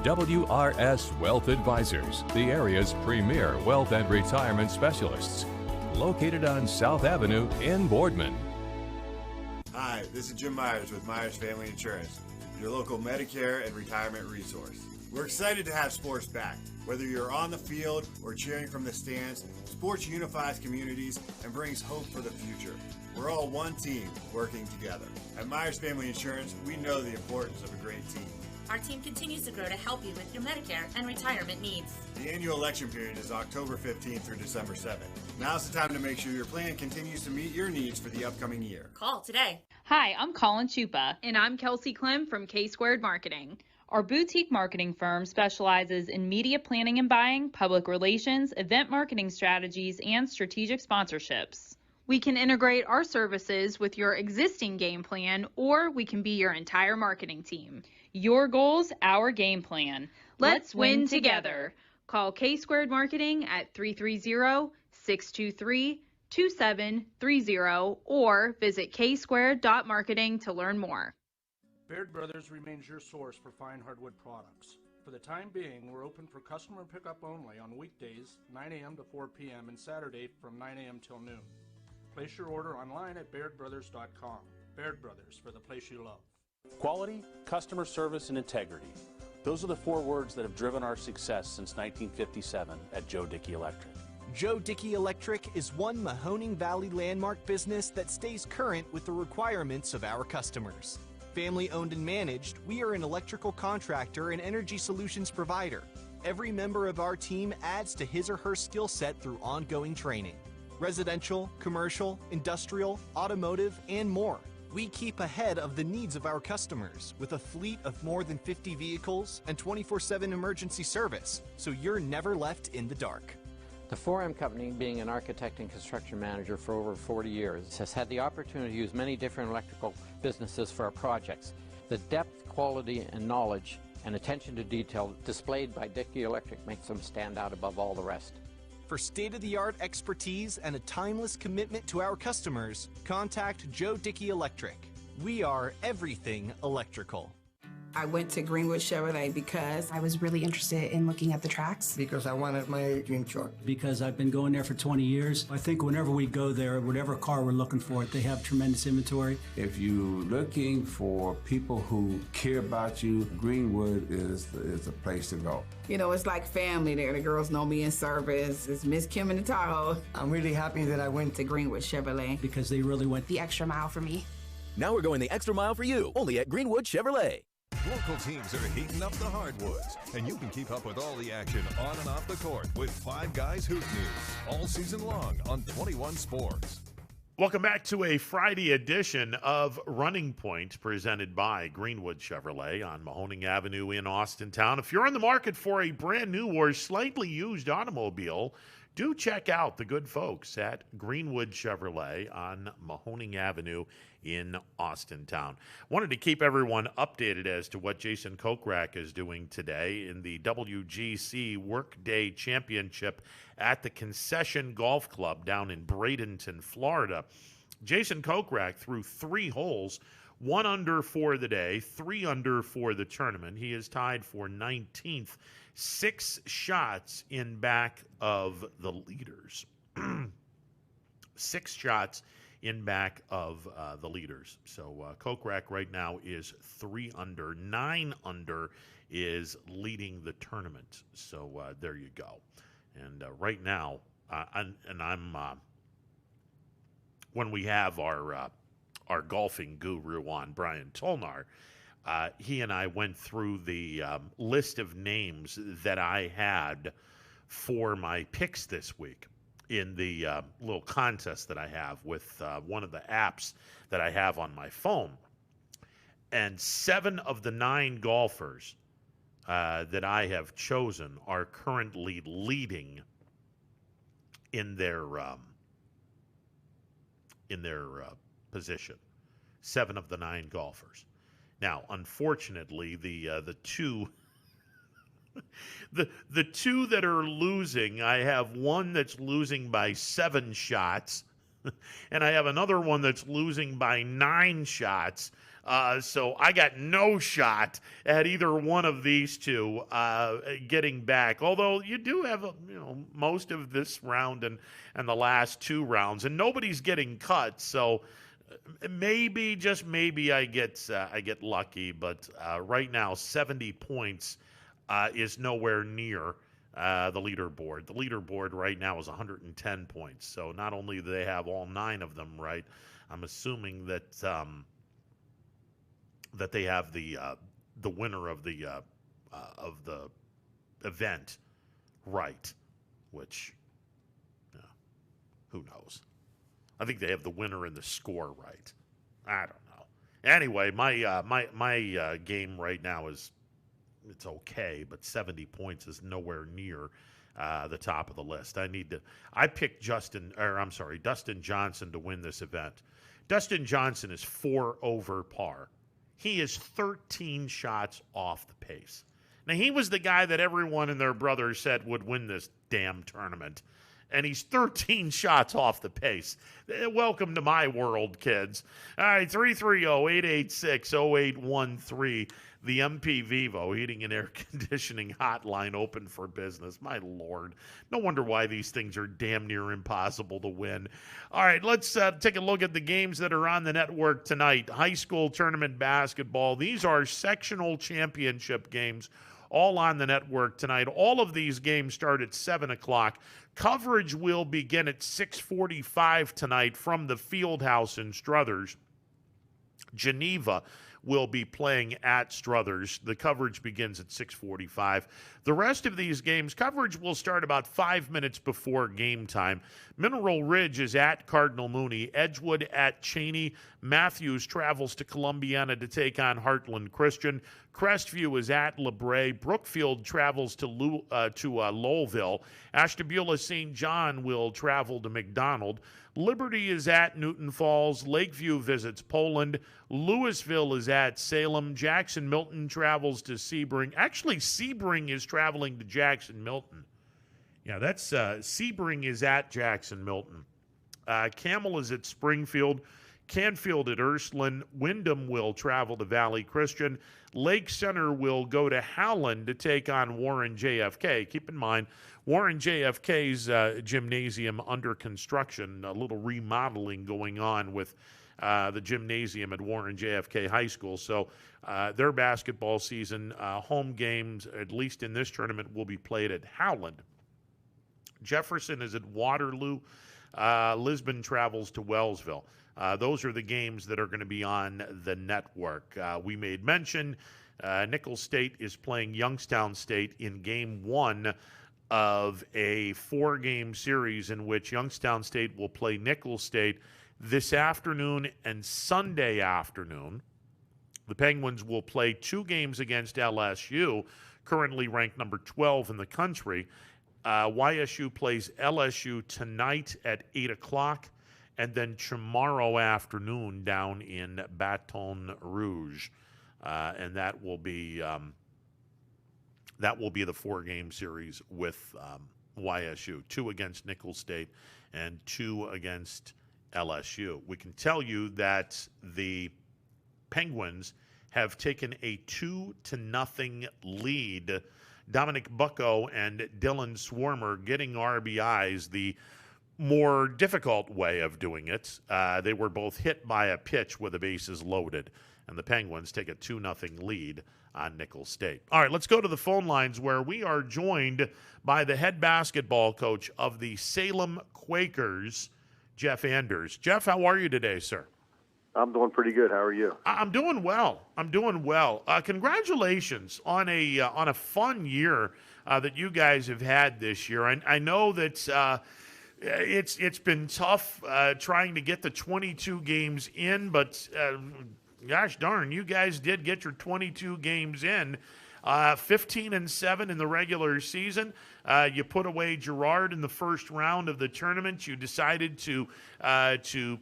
WRS Wealth Advisors, the area's premier wealth and retirement specialists. Located on South Avenue in Boardman. Hi, this is Jim Myers with Myers Family Insurance, your local Medicare and retirement resource. We're excited to have sports back. Whether you're on the field or cheering from the stands, sports unifies communities and brings hope for the future. We're all one team working together. At Myers Family Insurance, we know the importance of a great team. Our team continues to grow to help you with your Medicare and retirement needs. The annual election period is October 15th through December 7th. Now's the time to make sure your plan continues to meet your needs for the upcoming year. Call today. Hi, I'm Colin Chupa. And I'm Kelsey Clem from K-Squared Marketing. Our boutique marketing firm specializes in media planning and buying, public relations, event marketing strategies, and strategic sponsorships. We can integrate our services with your existing game plan, or we can be your entire marketing team. Your goals, our game plan. Let's win together. Call K-Squared Marketing at 330-623-2730 or visit ksquared.marketing to learn more. Baird Brothers remains your source for fine hardwood products. For the time being, we're open for customer pickup only on weekdays 9 a.m. to 4 p.m. and Saturday from 9 a.m. till noon. Place your order online at BairdBrothers.com. Baird Brothers, for the place you love. Quality, customer service, and integrity. Those are the 4 words that have driven our success since 1957 at Joe Dickey Electric. Joe Dickey Electric is one Mahoning Valley landmark business that stays current with the requirements of our customers. Family owned and managed, we are an electrical contractor and energy solutions provider. Every member of our team adds to his or her skill set through ongoing training. Residential, commercial, industrial, automotive, and more. We keep ahead of the needs of our customers with a fleet of more than 50 vehicles and 24/7 emergency service, so you're never left in the dark. The 4M Company, being an architect and construction manager for over 40 years, has had the opportunity to use many different electrical businesses for our projects. The depth, quality, and knowledge and attention to detail displayed by Dickey Electric makes them stand out above all the rest. For state-of-the-art expertise and a timeless commitment to our customers, contact Joe Dickey Electric. We are everything electrical. I went to Greenwood Chevrolet because I was really interested in looking at the tracks. Because I wanted my dream truck. Because I've been going there for 20 years. I think whenever we go there, whatever car we're looking for, they have tremendous inventory. If you're looking for people who care about you, Greenwood is the place to go. You know, it's like family there. The girls know me in service. It's Miss Kim in the Tahoe. I'm really happy that I went to Greenwood Chevrolet. Because they really went the extra mile for me. Now we're going the extra mile for you, only at Greenwood Chevrolet. Local teams are heating up the hardwoods, and you can keep up with all the action on and off the court with Five Guys Hoop News all season long on 21 Sports. Welcome back to a Friday edition of Running Point presented by Greenwood Chevrolet on Mahoning Avenue in Austintown. If you're in the market for a brand new or slightly used automobile, do check out the good folks at Greenwood Chevrolet on Mahoning Avenue in Austintown. Wanted to keep everyone updated as to what Jason Kokrak is doing today in the WGC Workday Championship at the Concession Golf Club down in Bradenton, Florida. Jason Kokrak threw 3 holes, 1 under for the day, 3 under for the tournament. He is tied for 19th. 6 shots in back of the leaders. 6 shots in back of the leaders. So Kokrak right now is 3 under. 9 under is leading the tournament. So there you go. And right now, I'm when we have our golfing guru on, Brian Tolnar, he and I went through the list of names that I had for my picks this week in the little contest that I have with one of the apps that I have on my phone. And 7 of the 9 golfers that I have chosen are currently leading in their position. 7 of the 9 golfers. Now, unfortunately, the two the 2 that are losing, I have one that's losing by 7 shots, and I have another one that's losing by 9 shots. So I got no shot at either one of these 2 getting back. Although you do have most of this round and the last 2 rounds, and nobody's getting cut. So maybe, just maybe, I get lucky. But right now, 70 points is nowhere near the leaderboard. The leaderboard right now is 110 points. So not only do they have all 9 of them right, I'm assuming that that they have the winner of the event right, which who knows? I think they have the winner and the score right. I don't know. Anyway, my game right now is, it's okay, but 70 points is nowhere near the top of the list. I picked Dustin Johnson to win this event. Dustin Johnson is 4 over par. He is 13 shots off the pace. Now, he was the guy that everyone and their brother said would win this damn tournament, and he's 13 shots off the pace. Welcome to my world, kids. All right, 330-886-0813. The MP Vivo Heating and Air Conditioning Hotline open for business. My Lord. No wonder why these things are damn near impossible to win. All right, let's take a look at the games that are on the network tonight. High school tournament basketball. These are sectional championship games, all on the network tonight. All of these games start at 7 o'clock. Coverage will begin at 6:45 tonight from the Fieldhouse in Struthers. Geneva will be playing at Struthers. The coverage begins at 6:45. The rest of these games, coverage will start about 5 minutes before game time. Mineral Ridge is at Cardinal Mooney. Edgewood at Cheney. Matthews travels to Columbiana to take on Heartland Christian. Crestview is at LeBray. Brookfield travels to Lowellville. Ashtabula St. John will travel to McDonald. Liberty is at Newton Falls. Lakeview visits Poland. Louisville is at Salem. Jackson Milton travels to Sebring. Actually, Sebring is traveling to Jackson Milton. Yeah, that's Sebring is at Jackson Milton. Camel is at Springfield. Canfield at Ursuline. Wyndham will travel to Valley Christian. Lake Center will go to Howland to take on Warren JFK. Keep in mind, Warren JFK's gymnasium under construction, a little remodeling going on with the gymnasium at Warren JFK High School. So their basketball season, home games, at least in this tournament, will be played at Howland. Jefferson is at Waterloo. Lisbon travels to Wellsville. Those are the games that are going to be on the network. We made mention Nicholls State is playing Youngstown State in Game 1 of a 4-game series in which Youngstown State will play Nicholls State this afternoon and Sunday afternoon. The Penguins will play 2 games against LSU, currently ranked number 12 in the country. YSU plays LSU tonight at 8 o'clock. And then tomorrow afternoon down in Baton Rouge, and that will be the 4-game series with YSU, 2 against Nicholls State and 2 against LSU. We can tell you that the Penguins have taken a 2-0 lead. Dominic Bucco and Dylan Swarmer getting RBIs. The more difficult way of doing it, they were both hit by a pitch with the bases loaded, and the Penguins take a 2-0 lead on Nicholls State. All right, let's go to the phone lines where we are joined by the head basketball coach of the Salem Quakers, Jeff Anders. Jeff, how are you today, sir? I'm doing pretty good. How are you? I'm doing well. Congratulations on a fun year that you guys have had this year. I know that it's been tough trying to get the 22 games in, but gosh darn, you guys did get your 22 games in. 15-7 in the regular season. You put away Girard in the first round of the tournament. You decided to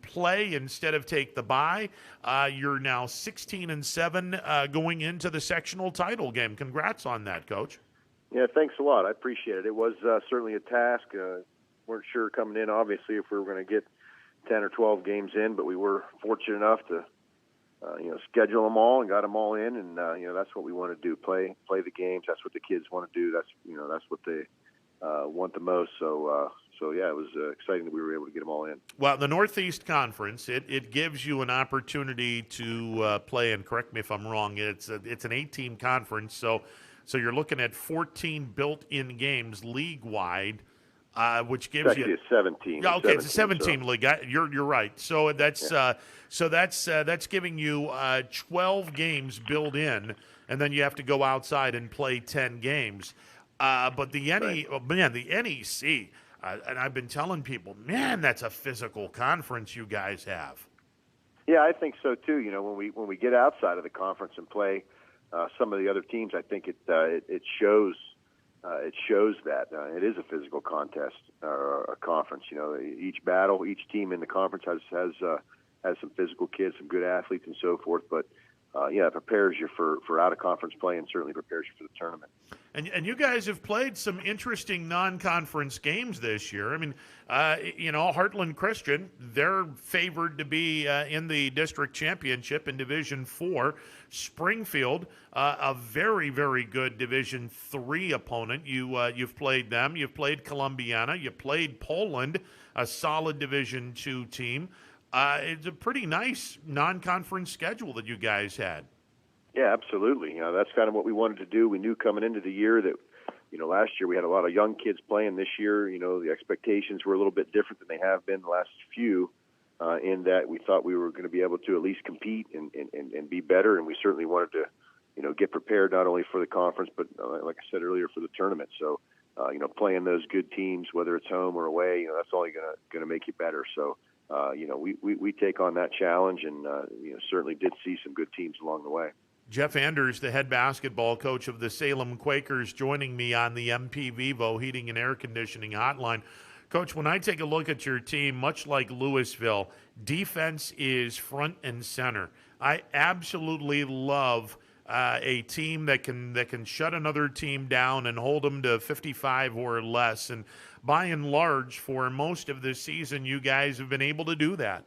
play instead of take the bye. You're now 16-7 going into the sectional title game. Congrats on that, Coach. Yeah, thanks a lot. I appreciate it. It was certainly a task. Weren't sure coming in, obviously, if we were going to get 10 or 12 games in, but we were fortunate enough to schedule them all and got them all in, and that's what we want to do: play the games. That's what the kids want to do. That's what they want the most. So yeah, it was exciting that we were able to get them all in. Well, the Northeast Conference, it gives you an opportunity to play, and correct me if I'm wrong, it's an 8-team conference, so you're looking at 14 built-in games league-wide. Which gives you a 17. Yeah, okay, it's a 17 league. You're right. So that's that's giving you 12 games built in, and then you have to go outside and play 10 games. But the NEC, and I've been telling people, man, that's a physical conference you guys have. Yeah, I think so too. When we get outside of the conference and play some of the other teams, I think it shows. It shows that it is a physical contest or a conference. Each battle, each team in the conference has some physical kids, some good athletes, and so forth. But it prepares you for out of conference play, and certainly prepares you for the tournament. And you guys have played some interesting non-conference games this year. I mean, Heartland Christian, they're favored to be in the district championship in Division 4. Springfield, a very, very good Division 3 opponent. You've played them. You've played Columbiana. You played Poland, a solid Division 2 team. It's a pretty nice non-conference schedule that you guys had. Yeah, absolutely. That's kind of what we wanted to do. We knew coming into the year that, last year we had a lot of young kids playing. This year, the expectations were a little bit different than they have been the last few. in that we thought we were going to be able to at least compete and be better, and we certainly wanted to, get prepared not only for the conference, but like I said earlier, for the tournament. So, playing those good teams, whether it's home or away, that's only going to make you better. So, we take on that challenge, and certainly did see some good teams along the way. Jeff Anders, the head basketball coach of the Salem Quakers, joining me on the MP Vivo Heating and Air Conditioning Hotline. Coach, when I take a look at your team, much like Louisville, defense is front and center. I absolutely love a team that can shut another team down and hold them to 55 or less. And by and large, for most of this season, you guys have been able to do that.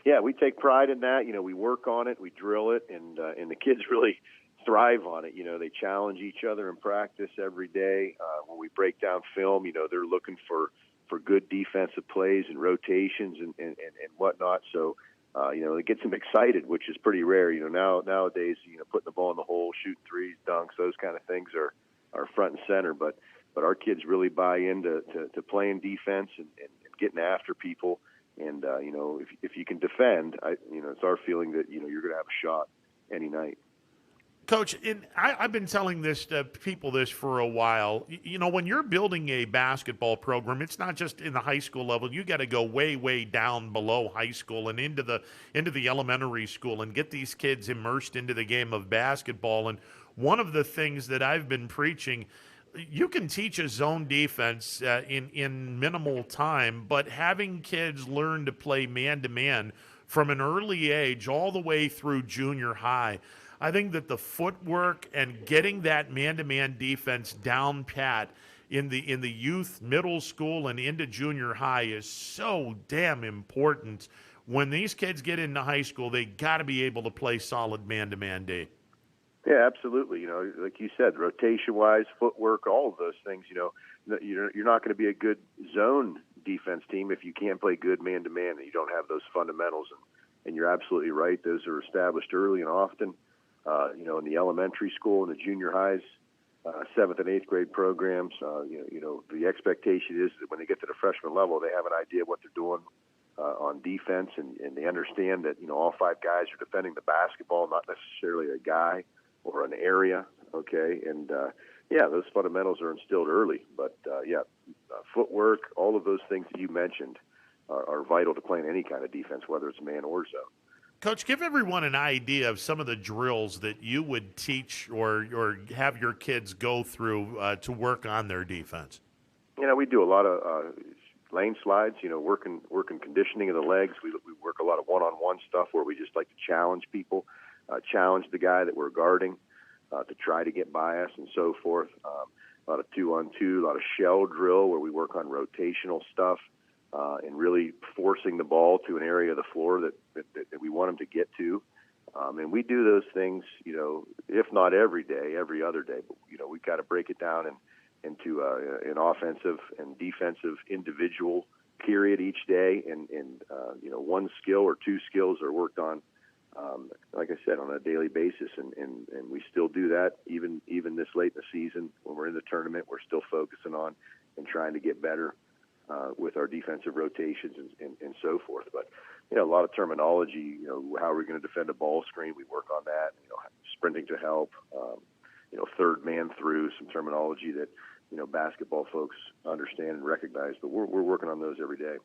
Yeah, we take pride in that. We work on it, we drill it, and the kids really thrive on it. They challenge each other in practice every day. When we break down film, they're looking for good defensive plays and rotations and whatnot. So, it gets them excited, which is pretty rare. Nowadays, putting the ball in the hole, shooting threes, dunks, those kind of things are front and center. But our kids really buy into playing defense and getting after people. And, if you can defend, it's our feeling that, you're going to have a shot any night. Coach, I've been telling this to people for a while. When you're building a basketball program, it's not just in the high school level. You got to go way, way down below high school and into the elementary school and get these kids immersed into the game of basketball. And one of the things that I've been preaching, you can teach a zone defense in minimal time, but having kids learn to play man-to-man from an early age all the way through junior high, I think that the footwork and getting that man-to-man defense down pat in the youth, middle school, and into junior high is so damn important. When these kids get into high school, they got to be able to play solid man-to-man D. Yeah, absolutely. Like you said, rotation-wise, footwork, all of those things. You're not going to be a good zone defense team if you can't play good man-to-man and you don't have those fundamentals. And you're absolutely right; those are established early and often. In the elementary school and the junior highs, 7th and 8th grade programs, the expectation is that when they get to the freshman level, they have an idea of what they're doing on defense, and they understand that, all 5 guys are defending the basketball, not necessarily a guy or an area, okay? And, those fundamentals are instilled early. But, footwork, all of those things that you mentioned are vital to playing any kind of defense, whether it's man or zone. Coach, give everyone an idea of some of the drills that you would teach or have your kids go through to work on their defense. We do a lot of lane slides, working conditioning of the legs. We work a lot of one-on-one stuff where we just like to challenge people, challenge the guy that we're guarding to try to get by us and so forth. A lot of 2-on-2, a lot of shell drill where we work on rotational stuff. And really forcing the ball to an area of the floor that we want them to get to. And we do those things, if not every day, every other day. But, we've got to break it down into an offensive and defensive individual period each day. And one skill or 2 skills are worked on, like I said, on a daily basis. And we still do that even this late in the season. When we're in the tournament, we're still focusing on and trying to get better with our defensive rotations and so forth. But, a lot of terminology, how are we going to defend a ball screen? We work on that, sprinting to help, third man through, some terminology that, basketball folks understand and recognize. But we're working on those every day.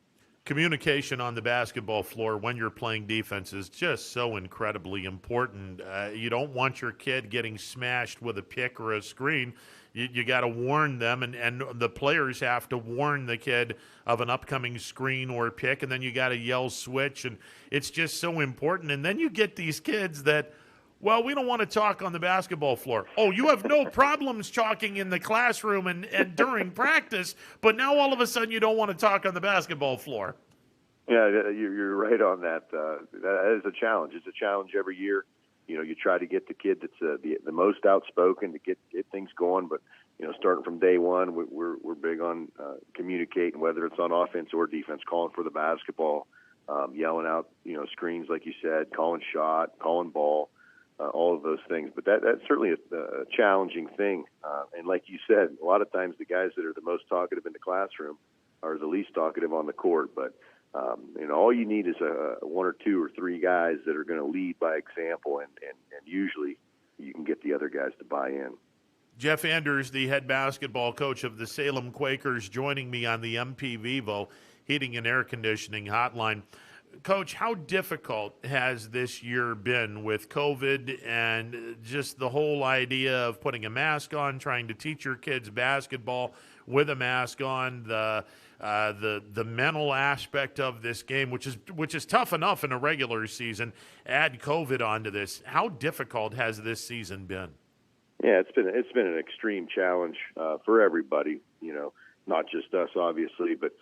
Communication on the basketball floor when you're playing defense is just so incredibly important. You don't want your kid getting smashed with a pick or a screen. You got to warn them, and the players have to warn the kid of an upcoming screen or pick, and then you got to yell switch, and it's just so important. And then you get these kids that, well, we don't want to talk on the basketball floor. Oh, you have no problems talking in the classroom and during practice, but now all of a sudden you don't want to talk on the basketball floor. Yeah, you're right on that. That is a challenge. It's a challenge every year. You try to get the kid that's the most outspoken to get things going. But, starting from day one, we're big on communicating, whether it's on offense or defense, calling for the basketball, yelling out, screens, like you said, calling shot, calling ball, all of those things. But that's certainly a challenging thing. And like you said, a lot of times the guys that are the most talkative in the classroom are the least talkative on the court. But All you need is one or two or three guys that are going to lead by example, and usually you can get the other guys to buy in. Jeff Anders, the head basketball coach of the Salem Quakers, joining me on the MP Vivo Heating and Air Conditioning Hotline. Coach, how difficult has this year been with COVID and just the whole idea of putting a mask on, trying to teach your kids basketball with a mask on, the mental aspect of this game, which is tough enough in a regular season? Add COVID onto this. How difficult has this season been? Yeah, it's been an extreme challenge for everybody. Not just us, obviously, but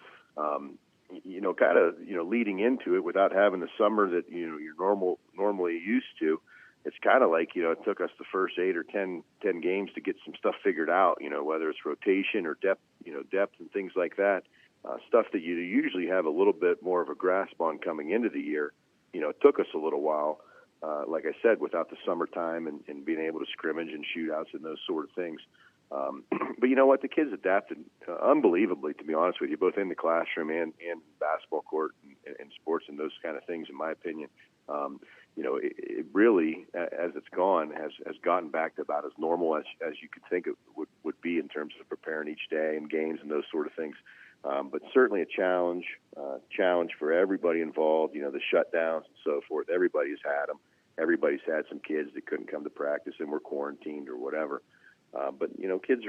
leading into it without having the summer that you're normally used to. It's kind of like it took us the first 8 or 10 games to get some stuff figured out. Whether it's rotation or depth and things like that. Stuff that you usually have a little bit more of a grasp on coming into the year. It took us a little while. Like I said, without the summertime and being able to scrimmage and shootouts and those sort of things. But you know what? The kids adapted unbelievably, to be honest with you, both in the classroom and basketball court and sports and those kind of things, in my opinion. It really, as it's gone, has gotten back to about as normal as you could think it would be in terms of preparing each day and games and those sort of things. But certainly a challenge for everybody involved. The shutdowns and so forth. Everybody's had them. Everybody's had some kids that couldn't come to practice and were quarantined or whatever. But kids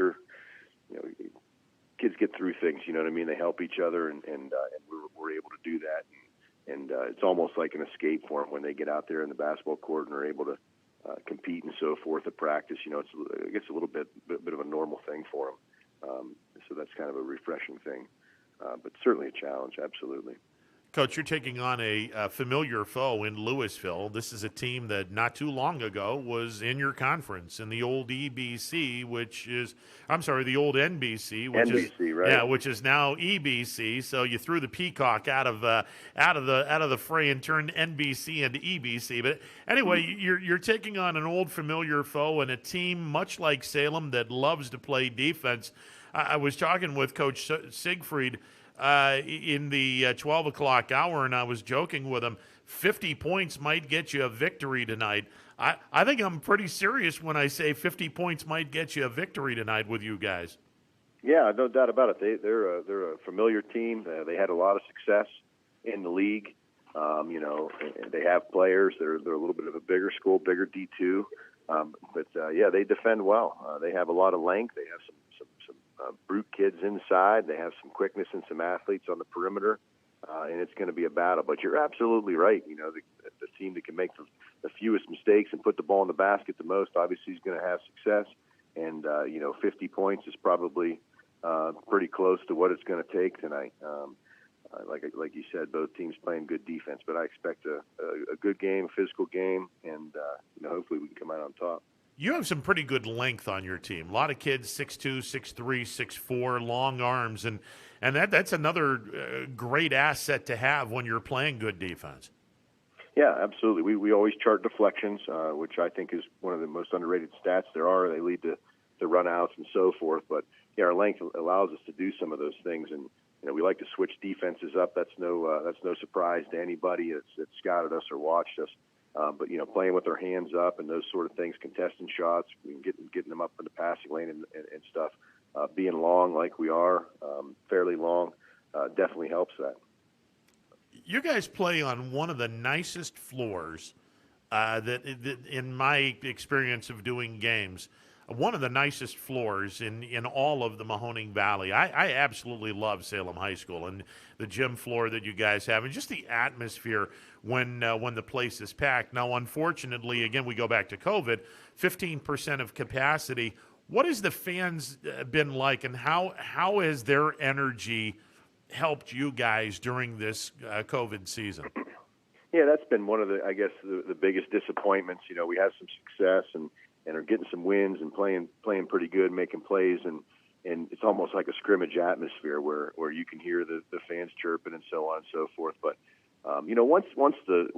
get through things. You know what I mean? They help each other, and we're able to do that. And it's almost like an escape for them when they get out there in the basketball court and are able to compete and so forth at practice. It gets a little bit of a normal thing for them. So that's kind of a refreshing thing. But certainly a challenge, absolutely. Coach, you're taking on a familiar foe in Louisville. This is a team that not too long ago was in your conference in the old EBC, the old NBC, which is now EBC. So you threw the Peacock out of the fray and turned NBC into EBC. But anyway, you're taking on an old familiar foe and a team much like Salem that loves to play defense. I was talking with Coach Siegfried in the 12 o'clock hour, and I was joking with him, 50 points might get you a victory tonight. I think I'm pretty serious when I say 50 points might get you a victory tonight with you guys. Yeah, no doubt about it. They're a familiar team. They had a lot of success in the league. They have players. They're a little bit of a bigger school, bigger D2. But they defend well. They have a lot of length. They have some brute kids inside. They have some quickness and some athletes on the perimeter, and it's going to be a battle. But you're absolutely right. The team that can make the fewest mistakes and put the ball in the basket the most, obviously, is going to have success. And 50 points is probably pretty close to what it's going to take tonight. Like you said, both teams playing good defense, but I expect a good game, a physical game, and hopefully we can come out on top. You have some pretty good length on your team. A lot of kids 6'2", 6'3", 6'4", long arms, and that's another great asset to have when you're playing good defense. Yeah, absolutely. We always chart deflections, which I think is one of the most underrated stats there are. They lead to runouts and so forth, but our length allows us to do some of those things, and we like to switch defenses up. That's no surprise to anybody that's scouted us or watched us. But playing with our hands up and those sort of things, contesting shots, getting them up in the passing lane and stuff, being long like we are, fairly long, definitely helps that. You guys play on one of the nicest floors that in my experience of doing games. One of the nicest floors in all of the Mahoning Valley. I absolutely love Salem High School and the gym floor that you guys have, and just the atmosphere when the place is packed. Now, unfortunately, again, we go back to COVID, 15% of capacity. What has the fans been like, and how has their energy helped you guys during this COVID season? Yeah, that's been one of the biggest disappointments. We had some success and are getting some wins and playing pretty good, making plays, and it's almost like a scrimmage atmosphere where you can hear the fans chirping and so on and so forth. But once the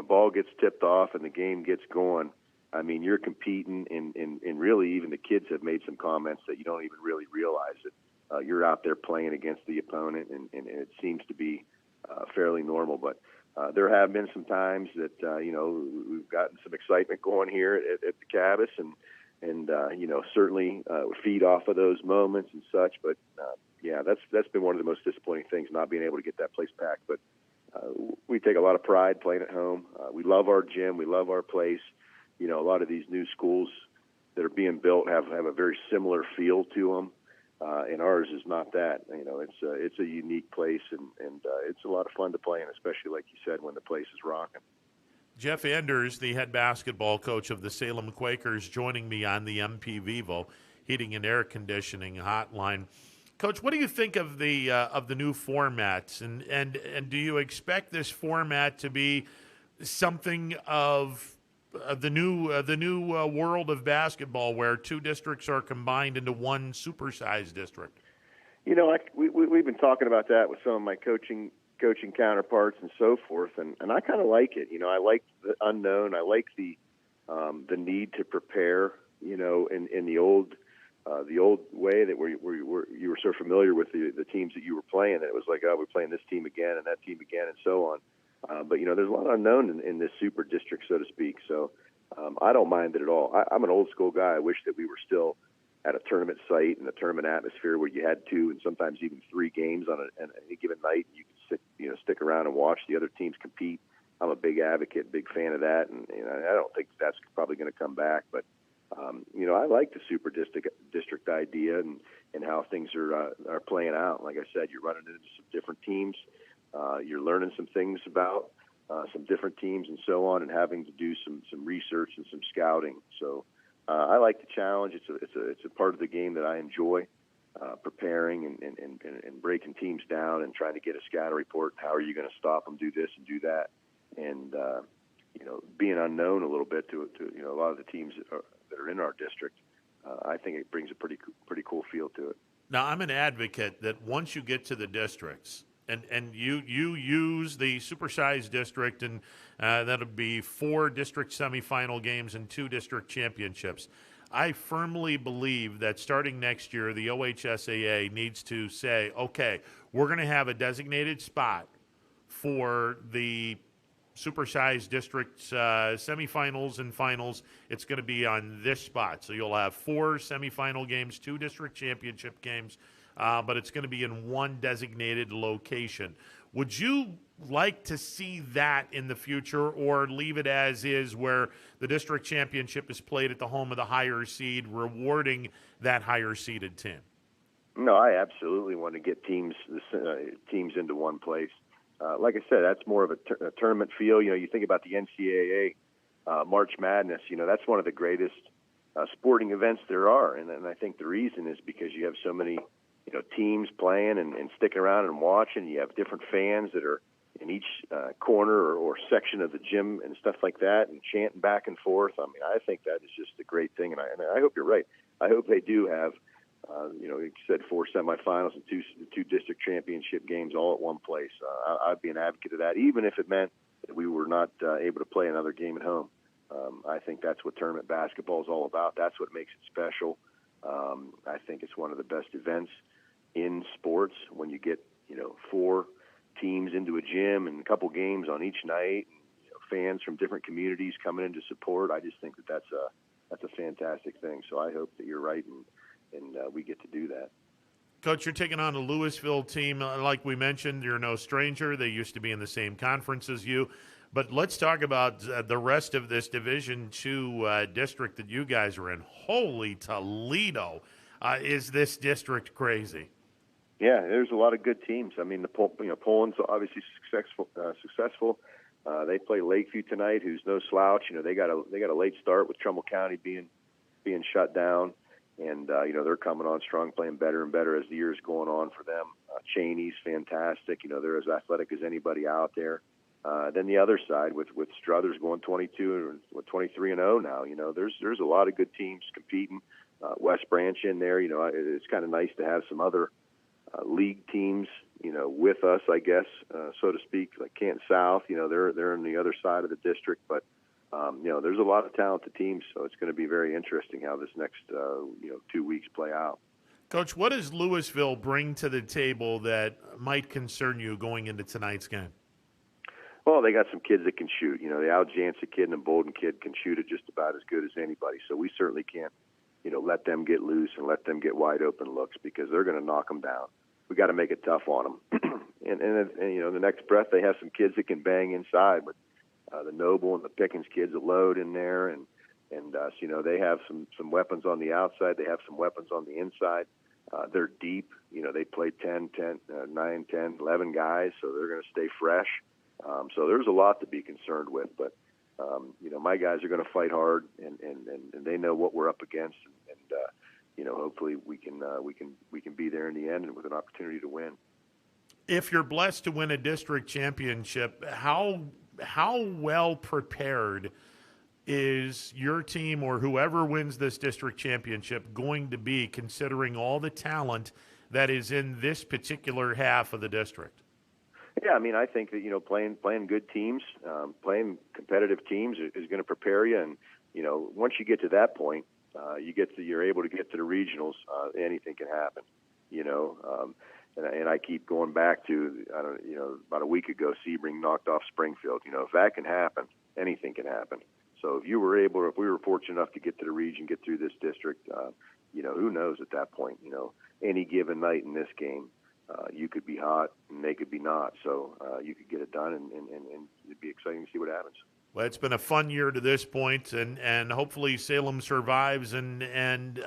ball gets tipped off and the game gets going, I mean, you're competing, and really even the kids have made some comments that you don't even really realize it. You're out there playing against the opponent, and it seems to be fairly normal. But there have been some times that we've gotten some excitement going here at the Cabas, and certainly feed off of those moments and such. But yeah, that's been one of the most disappointing things, not being able to get that place packed. But we take a lot of pride playing at home. We love our gym. We love our place. A lot of these new schools that are being built have a very similar feel to them, and ours is not that. It's a unique place, and it's a lot of fun to play in, especially like you said, when the place is rocking. Jeff Anders, the head basketball coach of the Salem Quakers, joining me on the MP Vivo Heating and Air Conditioning Hotline. Coach, what do you think of the new formats, and do you expect this format to be something of the new world of basketball, where two districts are combined into one supersized district? We've been talking about that with some of my coaching counterparts and so forth, and I kind of like it. I like the unknown. I like the need to prepare. In the old way that you were so familiar with the teams that you were playing, that it was like, oh, we're playing this team again and that team again and so on. But there's a lot of unknown in this super district, so to speak. So I don't mind it at all. I'm an old school guy. I wish that we were still at a tournament site and a tournament atmosphere where you had 2 and sometimes even 3 games on any given night. You could stick around and watch the other teams compete. I'm a big advocate, big fan of that, and I don't think that's probably going to come back. But I like the super district idea and how things are playing out. Like I said, you're running into some different teams. You're learning some things about some different teams and so on, and having to do some research and some scouting. So I like the challenge. It's a part of the game that I enjoy, preparing and breaking teams down and trying to get a scatter report. How are you going to stop them? Do this and do that, and being unknown a little bit to a lot of the teams that are in our district. I think it brings a pretty cool feel to it. Now, I'm an advocate that once you get to the districts, and you use the supersized district, and that'll be 4 district semifinal games and 2 district championships. I firmly believe that starting next year, the OHSAA needs to say, okay, we're going to have a designated spot for the supersized districts semifinals and finals. It's going to be on this spot. So you'll have 4 semifinal games, 2 district championship games, but it's going to be in one designated location. Would you like to see that in the future, or leave it as is, where the district championship is played at the home of the higher seed, rewarding that higher seeded team? No, I absolutely want to get teams into one place. Like I said, that's more of a tournament feel. You think about the NCAA March Madness. That's one of the greatest sporting events there are, and I think the reason is because you have so many teams playing and sticking around and watching. You have different fans that are in each corner or section of the gym and stuff like that, and chanting back and forth. I mean, I think that is just a great thing, and I hope you're right. I hope they do have, you said 4 semifinals and two district championship games all at one place. I'd be an advocate of that, even if it meant that we were not able to play another game at home. I think that's what tournament basketball is all about. That's what makes it special. I think it's one of the best events in sports when you get 4 teams into a gym and a couple games on each night, and fans from different communities coming in to support. I just think that that's a fantastic thing. So I hope that you're right, and we get to do that. Coach, you're taking on a Louisville team. Like we mentioned, you're no stranger. They used to be in the same conference as you. But let's talk about the rest of this Division II district that you guys are in. Holy Toledo, is this district crazy? Yeah, there's a lot of good teams. I mean, Poland's obviously successful. They play Lakeview tonight, who's no slouch. They got a late start with Trumbull County being shut down, and they're coming on strong, playing better and better as the year's going on for them. Cheney's fantastic. They're as athletic as anybody out there. Then the other side with Struthers going 22 or 23-0 now. There's a lot of good teams competing. West Branch in there. It's kind of nice to have some other league teams, with us, I guess, so to speak, like Canton South. They're on the other side of the district, but there's a lot of talented teams, so it's going to be very interesting how this next 2 weeks play out. Coach, what does Louisville bring to the table that might concern you going into tonight's game? Well, they got some kids that can shoot. You know, the Al Jansen kid and the Bolden kid can shoot it just about as good as anybody. So we certainly can't, let them get loose and let them get wide open looks because they're going to knock them down. We got to make it tough on them. and the next breath they have some kids that can bang inside with the Noble and the Pickens kids that load in there, and they have some weapons on the outside. They have some weapons on the inside. They're deep. They play 9, 10, 11 guys, so they're going to stay fresh. So there's a lot to be concerned with, but my guys are going to fight hard, and they know what we're up against, and hopefully we can be there in the end and with an opportunity to win. If you're blessed to win a district championship, how well prepared is your team or whoever wins this district championship going to be, considering all the talent that is in this particular half of the district? Yeah, I think that playing good teams, playing competitive teams is going to prepare you, and once you get to that point, you're able to get to the regionals. Anything can happen, and I keep going back to about a week ago, Sebring knocked off Springfield. If that can happen, anything can happen. So if we were fortunate enough to get to the region, get through this district, who knows at that point? Any given night in this game, you could be hot and they could be not. So you could get it done, and it'd be exciting to see what happens. Well, it's been a fun year to this point, and hopefully Salem survives and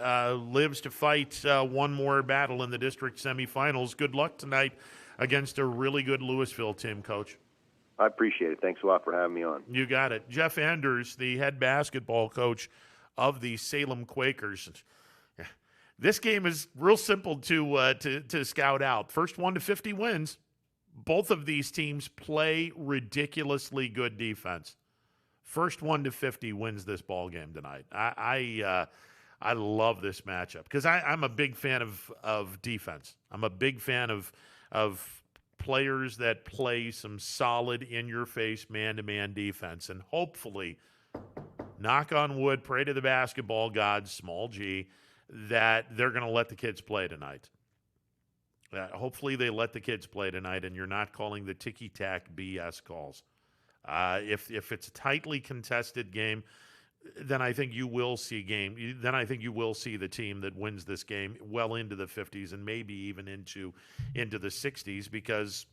lives to fight one more battle in the district semifinals. Good luck tonight against a really good Louisville team, Coach. I appreciate it. Thanks a lot for having me on. You got it. Jeff Anders, the head basketball coach of the Salem Quakers. This game is real simple to scout out. First 1 to 50 wins. Both of these teams play ridiculously good defense. First 1 to 50 wins this ball game tonight. I love this matchup because I'm a big fan of defense. I'm a big fan of players that play some solid in-your-face man-to-man defense, and hopefully, knock on wood, pray to the basketball gods, small g, that they're going to let the kids play tonight. Hopefully they let the kids play tonight, and you're not calling the ticky-tack BS calls. If it's a tightly contested game, then I think you will see the team that wins this game well into the 50s and maybe even into the 60s, because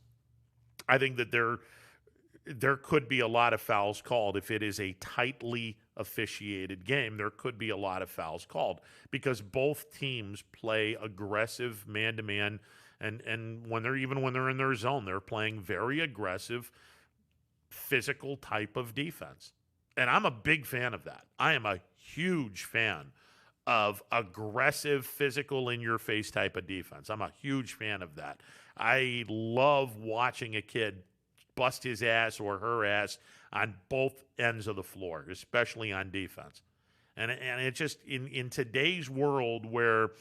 I think that there could be a lot of fouls called. If it is a tightly officiated game, there could be a lot of fouls called because both teams play aggressive man-to-man, and when they're in their zone, they're playing very aggressive, physical type of defense. And I'm a big fan of that. I am a huge fan of aggressive, physical, in-your-face type of defense. I'm a huge fan of that. I love watching a kid bust his ass or her ass on both ends of the floor, especially on defense. And it just, in today's world where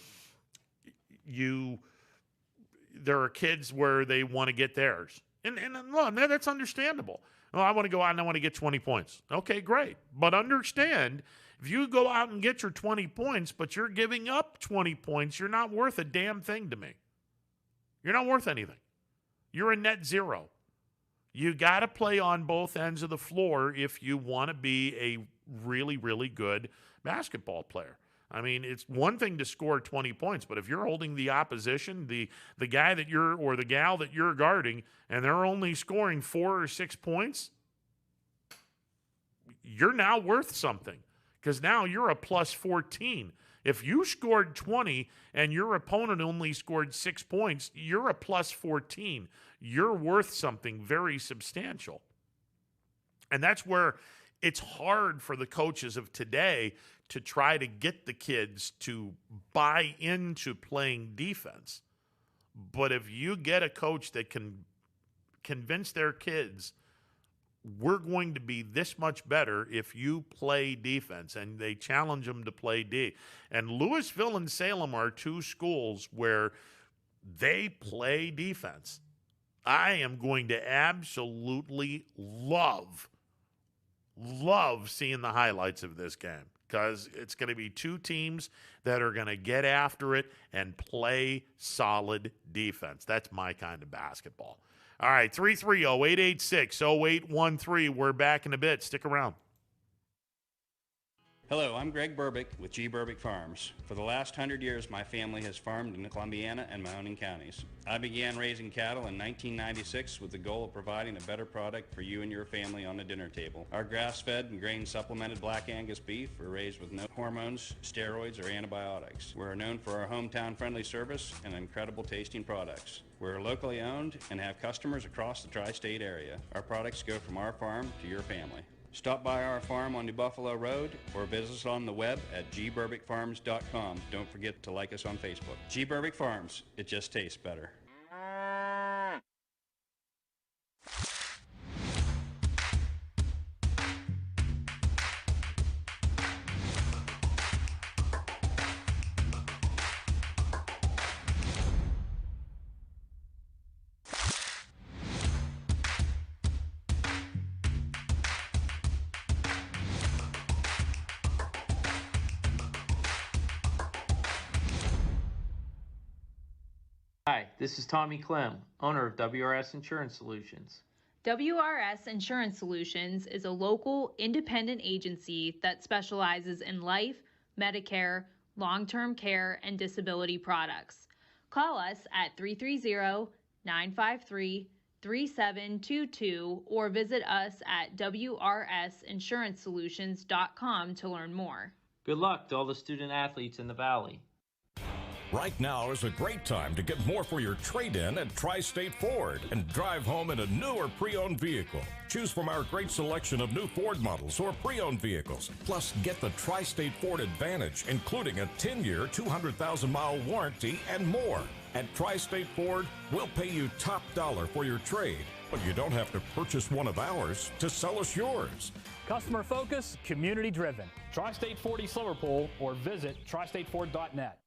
there are kids where they want to get theirs. And look, that's understandable. Well, I want to go out and I want to get 20 points. Okay, great. But understand, if you go out and get your 20 points, but you're giving up 20 points, you're not worth a damn thing to me. You're not worth anything. You're a net zero. You got to play on both ends of the floor if you want to be a really, really good basketball player. I mean, it's one thing to score 20 points, but if you're holding the opposition, the guy that you're or the gal that you're guarding, and they're only scoring 4 or 6 points, you're now worth something because now you're a plus 14. If you scored 20 and your opponent only scored 6 points, you're a plus 14. You're worth something very substantial. And that's where it's hard for the coaches of today to try to get the kids to buy into playing defense. But if you get a coach that can convince their kids, we're going to be this much better if you play defense, and they challenge them to play D. And Louisville and Salem are two schools where they play defense. I am going to absolutely love seeing the highlights of this game because it's going to be two teams that are going to get after it and play solid defense. That's my kind of basketball. All right, 330-886-0813. We're back in a bit. Stick around. Hello, I'm Greg Berbick with Berbick Farms. For the last 100 years, my family has farmed in the Columbiana and Mahoning counties. I began raising cattle in 1996 with the goal of providing a better product for you and your family on the dinner table. Our grass-fed and grain-supplemented Black Angus beef are raised with no hormones, steroids, or antibiotics. We're known for our hometown-friendly service and incredible tasting products. We're locally owned and have customers across the tri-state area. Our products go from our farm to your family. Stop by our farm on New Buffalo Road or visit us on the web at gberbickfarms.com. Don't forget to like us on Facebook. Berbick Farms, it just tastes better. Hi, this is Tommy Clem, owner of WRS Insurance Solutions. WRS Insurance Solutions is a local independent agency that specializes in life, Medicare, long-term care, and disability products. Call us at 330-953-3722 or visit us at wrsinsurancesolutions.com to learn more. Good luck to all the student athletes in the Valley. Right now is a great time to get more for your trade-in at Tri-State Ford and drive home in a new or pre-owned vehicle. Choose from our great selection of new Ford models or pre-owned vehicles. Plus, get the Tri-State Ford Advantage, including a 10-year, 200,000-mile warranty and more. At Tri-State Ford, we'll pay you top dollar for your trade, but you don't have to purchase one of ours to sell us yours. Customer focus, community driven. Tri-State Ford East Liverpool or visit tristateford.net.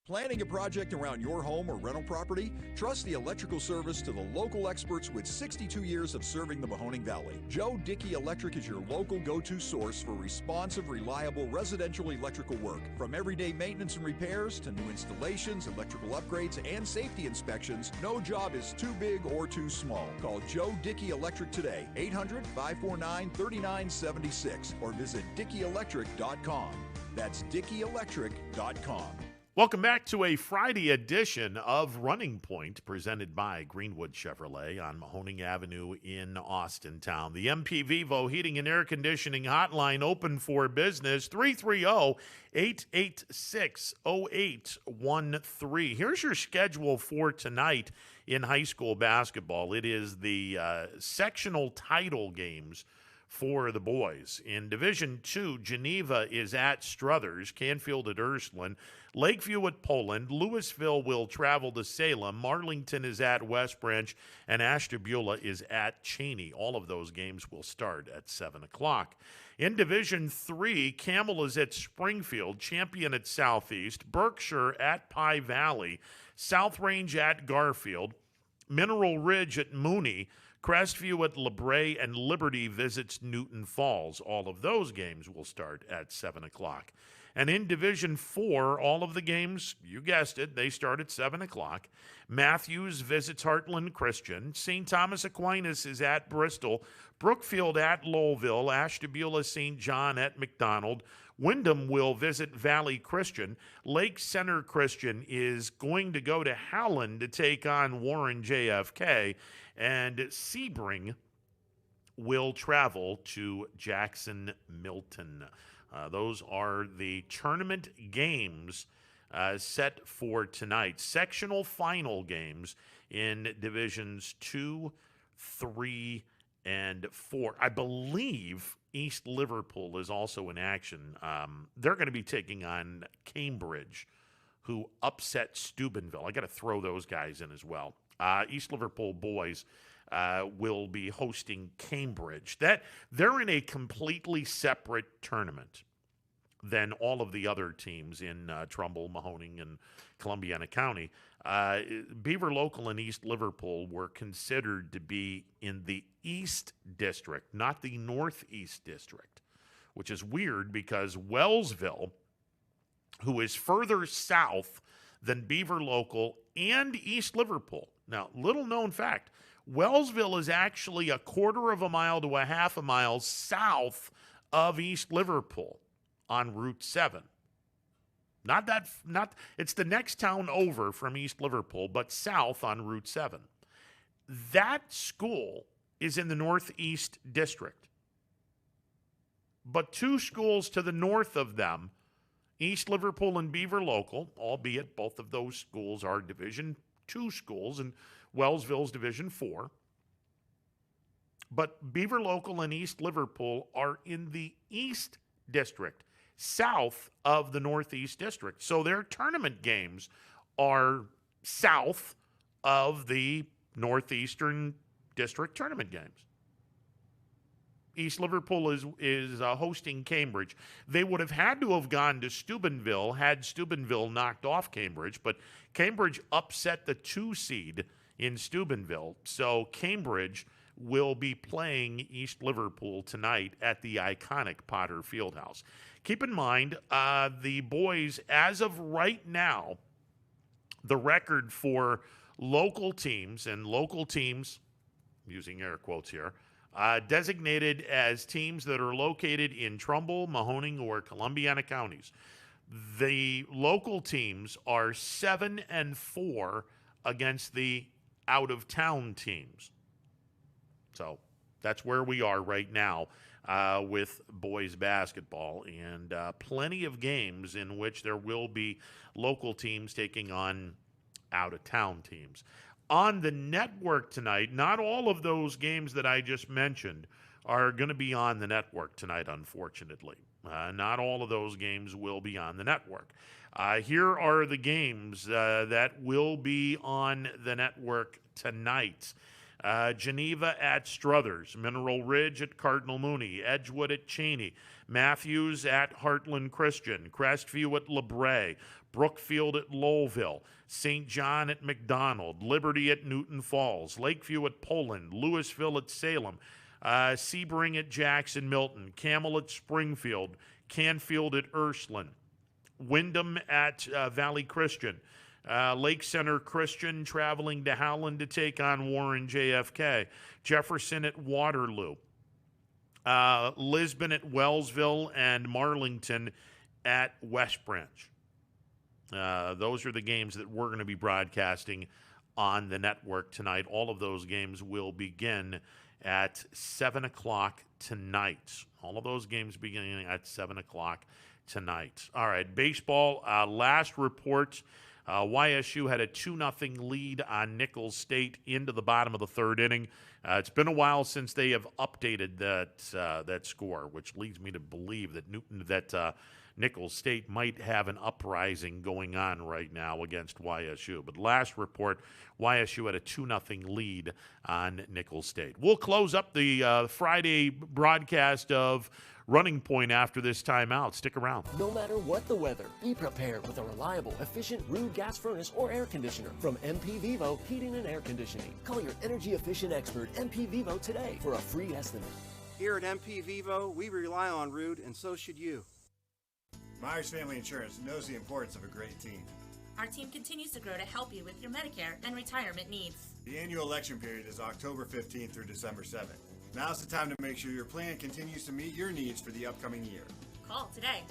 Planning a project around your home or rental property? Trust the electrical service to the local experts with 62 years of serving the Mahoning Valley. Joe Dickey Electric is your local go-to source for responsive, reliable residential electrical work. From everyday maintenance and repairs to new installations, electrical upgrades, and safety inspections, no job is too big or too small. Call Joe Dickey Electric today, 800-549-3976, or visit DickeyElectric.com. That's DickeyElectric.com. Welcome back to a Friday edition of Running Point, presented by Greenwood Chevrolet on Mahoning Avenue in Austintown. The MP Vivo Heating and Air Conditioning Hotline open for business, 330-886-0813. Here's your schedule for tonight in high school basketball. It is the sectional title games for the boys. In Division II, Geneva is at Struthers, Canfield at Ursuline, Lakeview at Poland, Louisville will travel to Salem, Marlington is at West Branch, and Ashtabula is at Cheney. All of those games will start at 7 o'clock. In Division III, Camel is at Springfield, Champion at Southeast, Berkshire at Pie Valley, South Range at Garfield, Mineral Ridge at Mooney, Crestview at LeBray, and Liberty visits Newton Falls. All of those games will start at 7 o'clock. And in Division IV, all of the games, you guessed it, they start at 7 o'clock. Matthews visits Heartland Christian. St. Thomas Aquinas is at Bristol. Brookfield at Lowellville. Ashtabula St. John at McDonald. Wyndham will visit Valley Christian. Lake Center Christian is going to go to Howland to take on Warren JFK. And Sebring will travel to Jackson Milton. Those are the tournament games set for tonight. Sectional final games in Divisions 2, 3, and 4. I believe East Liverpool is also in action. They're going to be taking on Cambridge, who upset Steubenville. I got to throw those guys in as well. East Liverpool boys will be hosting Cambridge. They're in a completely separate tournament than all of the other teams in Trumbull, Mahoning, and Columbiana County. Beaver Local and East Liverpool were considered to be in the East District, not the Northeast District, which is weird because Wellsville, who is further south than Beaver Local and East Liverpool. Now, little known fact, Wellsville is actually a quarter of a mile to a half a mile south of East Liverpool on Route 7. It's the next town over from East Liverpool, but south on Route 7. That school is in the Northeast District. But two schools to the north of them, East Liverpool and Beaver Local, albeit both of those schools are Division II schools, and Wellsville's Division IV. But Beaver Local and East Liverpool are in the East District, south of the Northeast District. So their tournament games are south of the Northeastern District tournament games. East Liverpool is hosting Cambridge. They would have had to have gone to Steubenville had Steubenville knocked off Cambridge, but Cambridge upset the 2 seed in Steubenville. So Cambridge will be playing East Liverpool tonight at the iconic Potter Fieldhouse. Keep in mind, the boys, as of right now, the record for local teams, using air quotes here, designated as teams that are located in Trumbull, Mahoning, or Columbiana counties. The local teams are 7-4 against the out-of-town teams. So that's where we are right now with boys basketball, and plenty of games in which there will be local teams taking on out-of-town teams. On the network tonight, not all of those games that I just mentioned are going to be on the network tonight, unfortunately. Not all of those games will be on the network. Here are the games that will be on the network tonight. Geneva at Struthers, Mineral Ridge at Cardinal Mooney, Edgewood at Cheney, Matthews at Heartland Christian, Crestview at LeBray, Brookfield at Lowellville, St. John at McDonald, Liberty at Newton Falls, Lakeview at Poland, Louisville at Salem, Sebring at Jackson Milton, Camel at Springfield, Canfield at Ursuline, Wyndham at Valley Christian, Lake Center Christian traveling to Howland to take on Warren JFK, Jefferson at Waterloo, Lisbon at Wellsville, and Marlington at West Branch. Those are the games that we're going to be broadcasting on the network tonight. All of those games will begin at 7 o'clock tonight. All of those games beginning at 7 o'clock tonight. All right, baseball, last report. YSU had a 2-0 lead on Nicholls State into the bottom of the third inning. It's been a while since they have updated that score, which leads me to believe that Nicholls State might have an uprising going on right now against YSU. But last report, YSU had a 2-0 lead on Nicholls State. We'll close up the Friday broadcast of Running Point after this timeout. Stick around. No matter what the weather, be prepared with a reliable, efficient Rude gas furnace or air conditioner from MP Vivo Heating and Air Conditioning. Call your energy efficient expert, MP Vivo, today for a free estimate. Here at MP Vivo, we rely on Rude, and so should you. Myers Family Insurance knows the importance of a great team. Our team continues to grow to help you with your Medicare and retirement needs. The annual election period is October 15th through December 7th. Now's the time to make sure your plan continues to meet your needs for the upcoming year. Call today.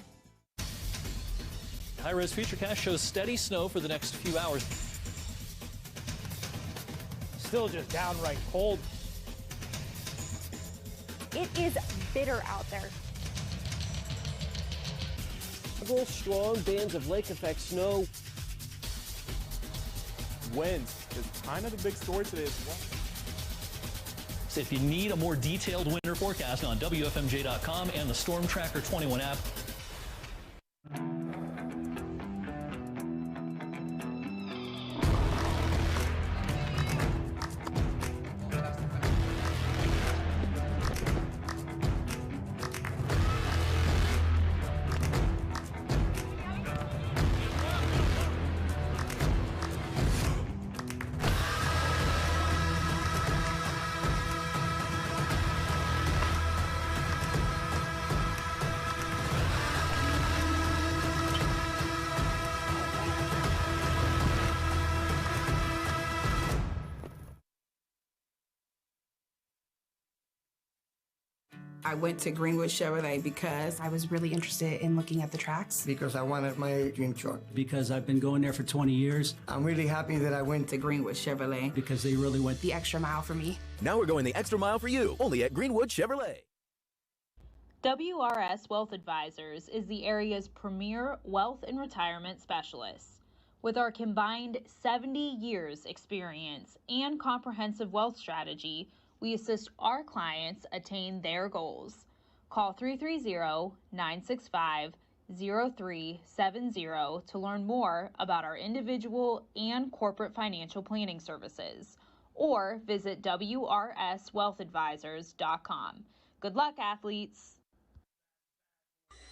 High-res Futurecast shows steady snow for the next few hours. Still just downright cold. It is bitter out there. Several strong bands of lake effect snow. Winds is kind of the big story today as well. So if you need a more detailed winter forecast on WFMJ.com and the Storm Tracker 21 app. I went to Greenwood Chevrolet because I was really interested in looking at the tracks. Because I wanted my dream truck. Because I've been going there for 20 years. I'm really happy that I went To Greenwood Chevrolet. because they really went The extra mile for me. Now we're going the extra mile for you, only at Greenwood Chevrolet. WRS Wealth Advisors is the area's premier wealth and retirement specialist. With our combined 70 years experience and comprehensive wealth strategy, we assist our clients attain their goals. Call 330-965-0370 to learn more about our individual and corporate financial planning services, or visit wrswealthadvisors.com. Good luck, athletes!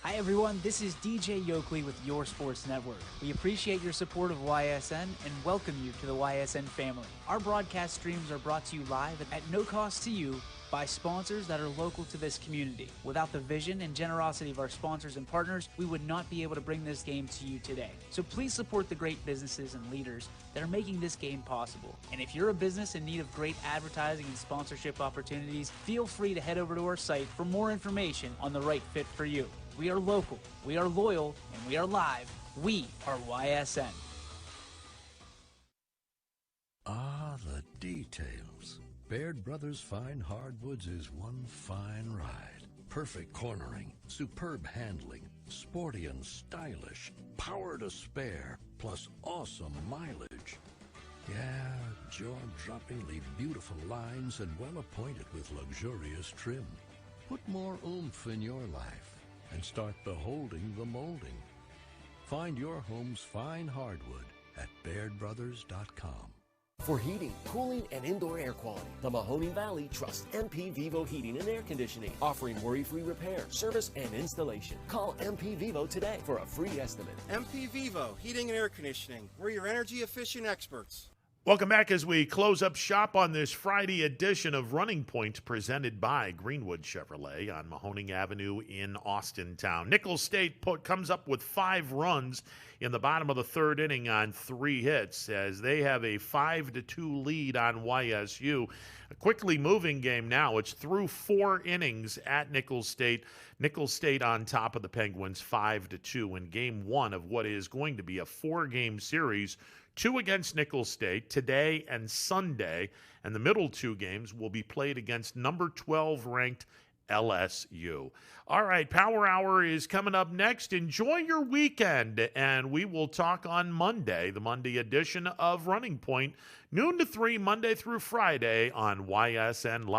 Hi everyone, this is DJ Yoakley with Your Sports Network. We appreciate your support of YSN and welcome you to the YSN family. Our broadcast streams are brought to you live at no cost to you by sponsors that are local to this community. Without the vision and generosity of our sponsors and partners, we would not be able to bring this game to you today. So please support the great businesses and leaders that are making this game possible. And if you're a business in need of great advertising and sponsorship opportunities, feel free to head over to our site for more information on the right fit for you. We are local, we are loyal, and we are live. We are YSN. Ah, the details. Baird Brothers Fine Hardwoods is one fine ride. Perfect cornering, superb handling, sporty and stylish, power to spare, plus awesome mileage. Yeah, jaw-droppingly beautiful lines and well appointed with luxurious trim. Put more oomph in your life and start beholding the molding. Find your home's fine hardwood at BairdBrothers.com. For heating, cooling, and indoor air quality, the Mahoning Valley trusts MP Vivo Heating and Air Conditioning, offering worry-free repair, service, and installation. Call MP Vivo today for a free estimate. MP Vivo Heating and Air Conditioning. We're your energy efficient experts. Welcome back as we close up shop on this Friday edition of Running Point presented by Greenwood Chevrolet on Mahoning Avenue in Austintown. Nicholls State comes up with 5 runs in the bottom of the third inning on 3 hits as they have a 5-2 lead on YSU. A quickly moving game now. It's through 4 innings at Nicholls State. Nicholls State on top of the Penguins 5-2 in game 1 of what is going to be a 4-game series. 2 against Nicholls State today and Sunday, and the middle 2 games will be played against number 12 ranked LSU. All right, Power Hour is coming up next. Enjoy your weekend, and we will talk on Monday, the Monday edition of Running Point, noon to 3, Monday through Friday on YSN Live.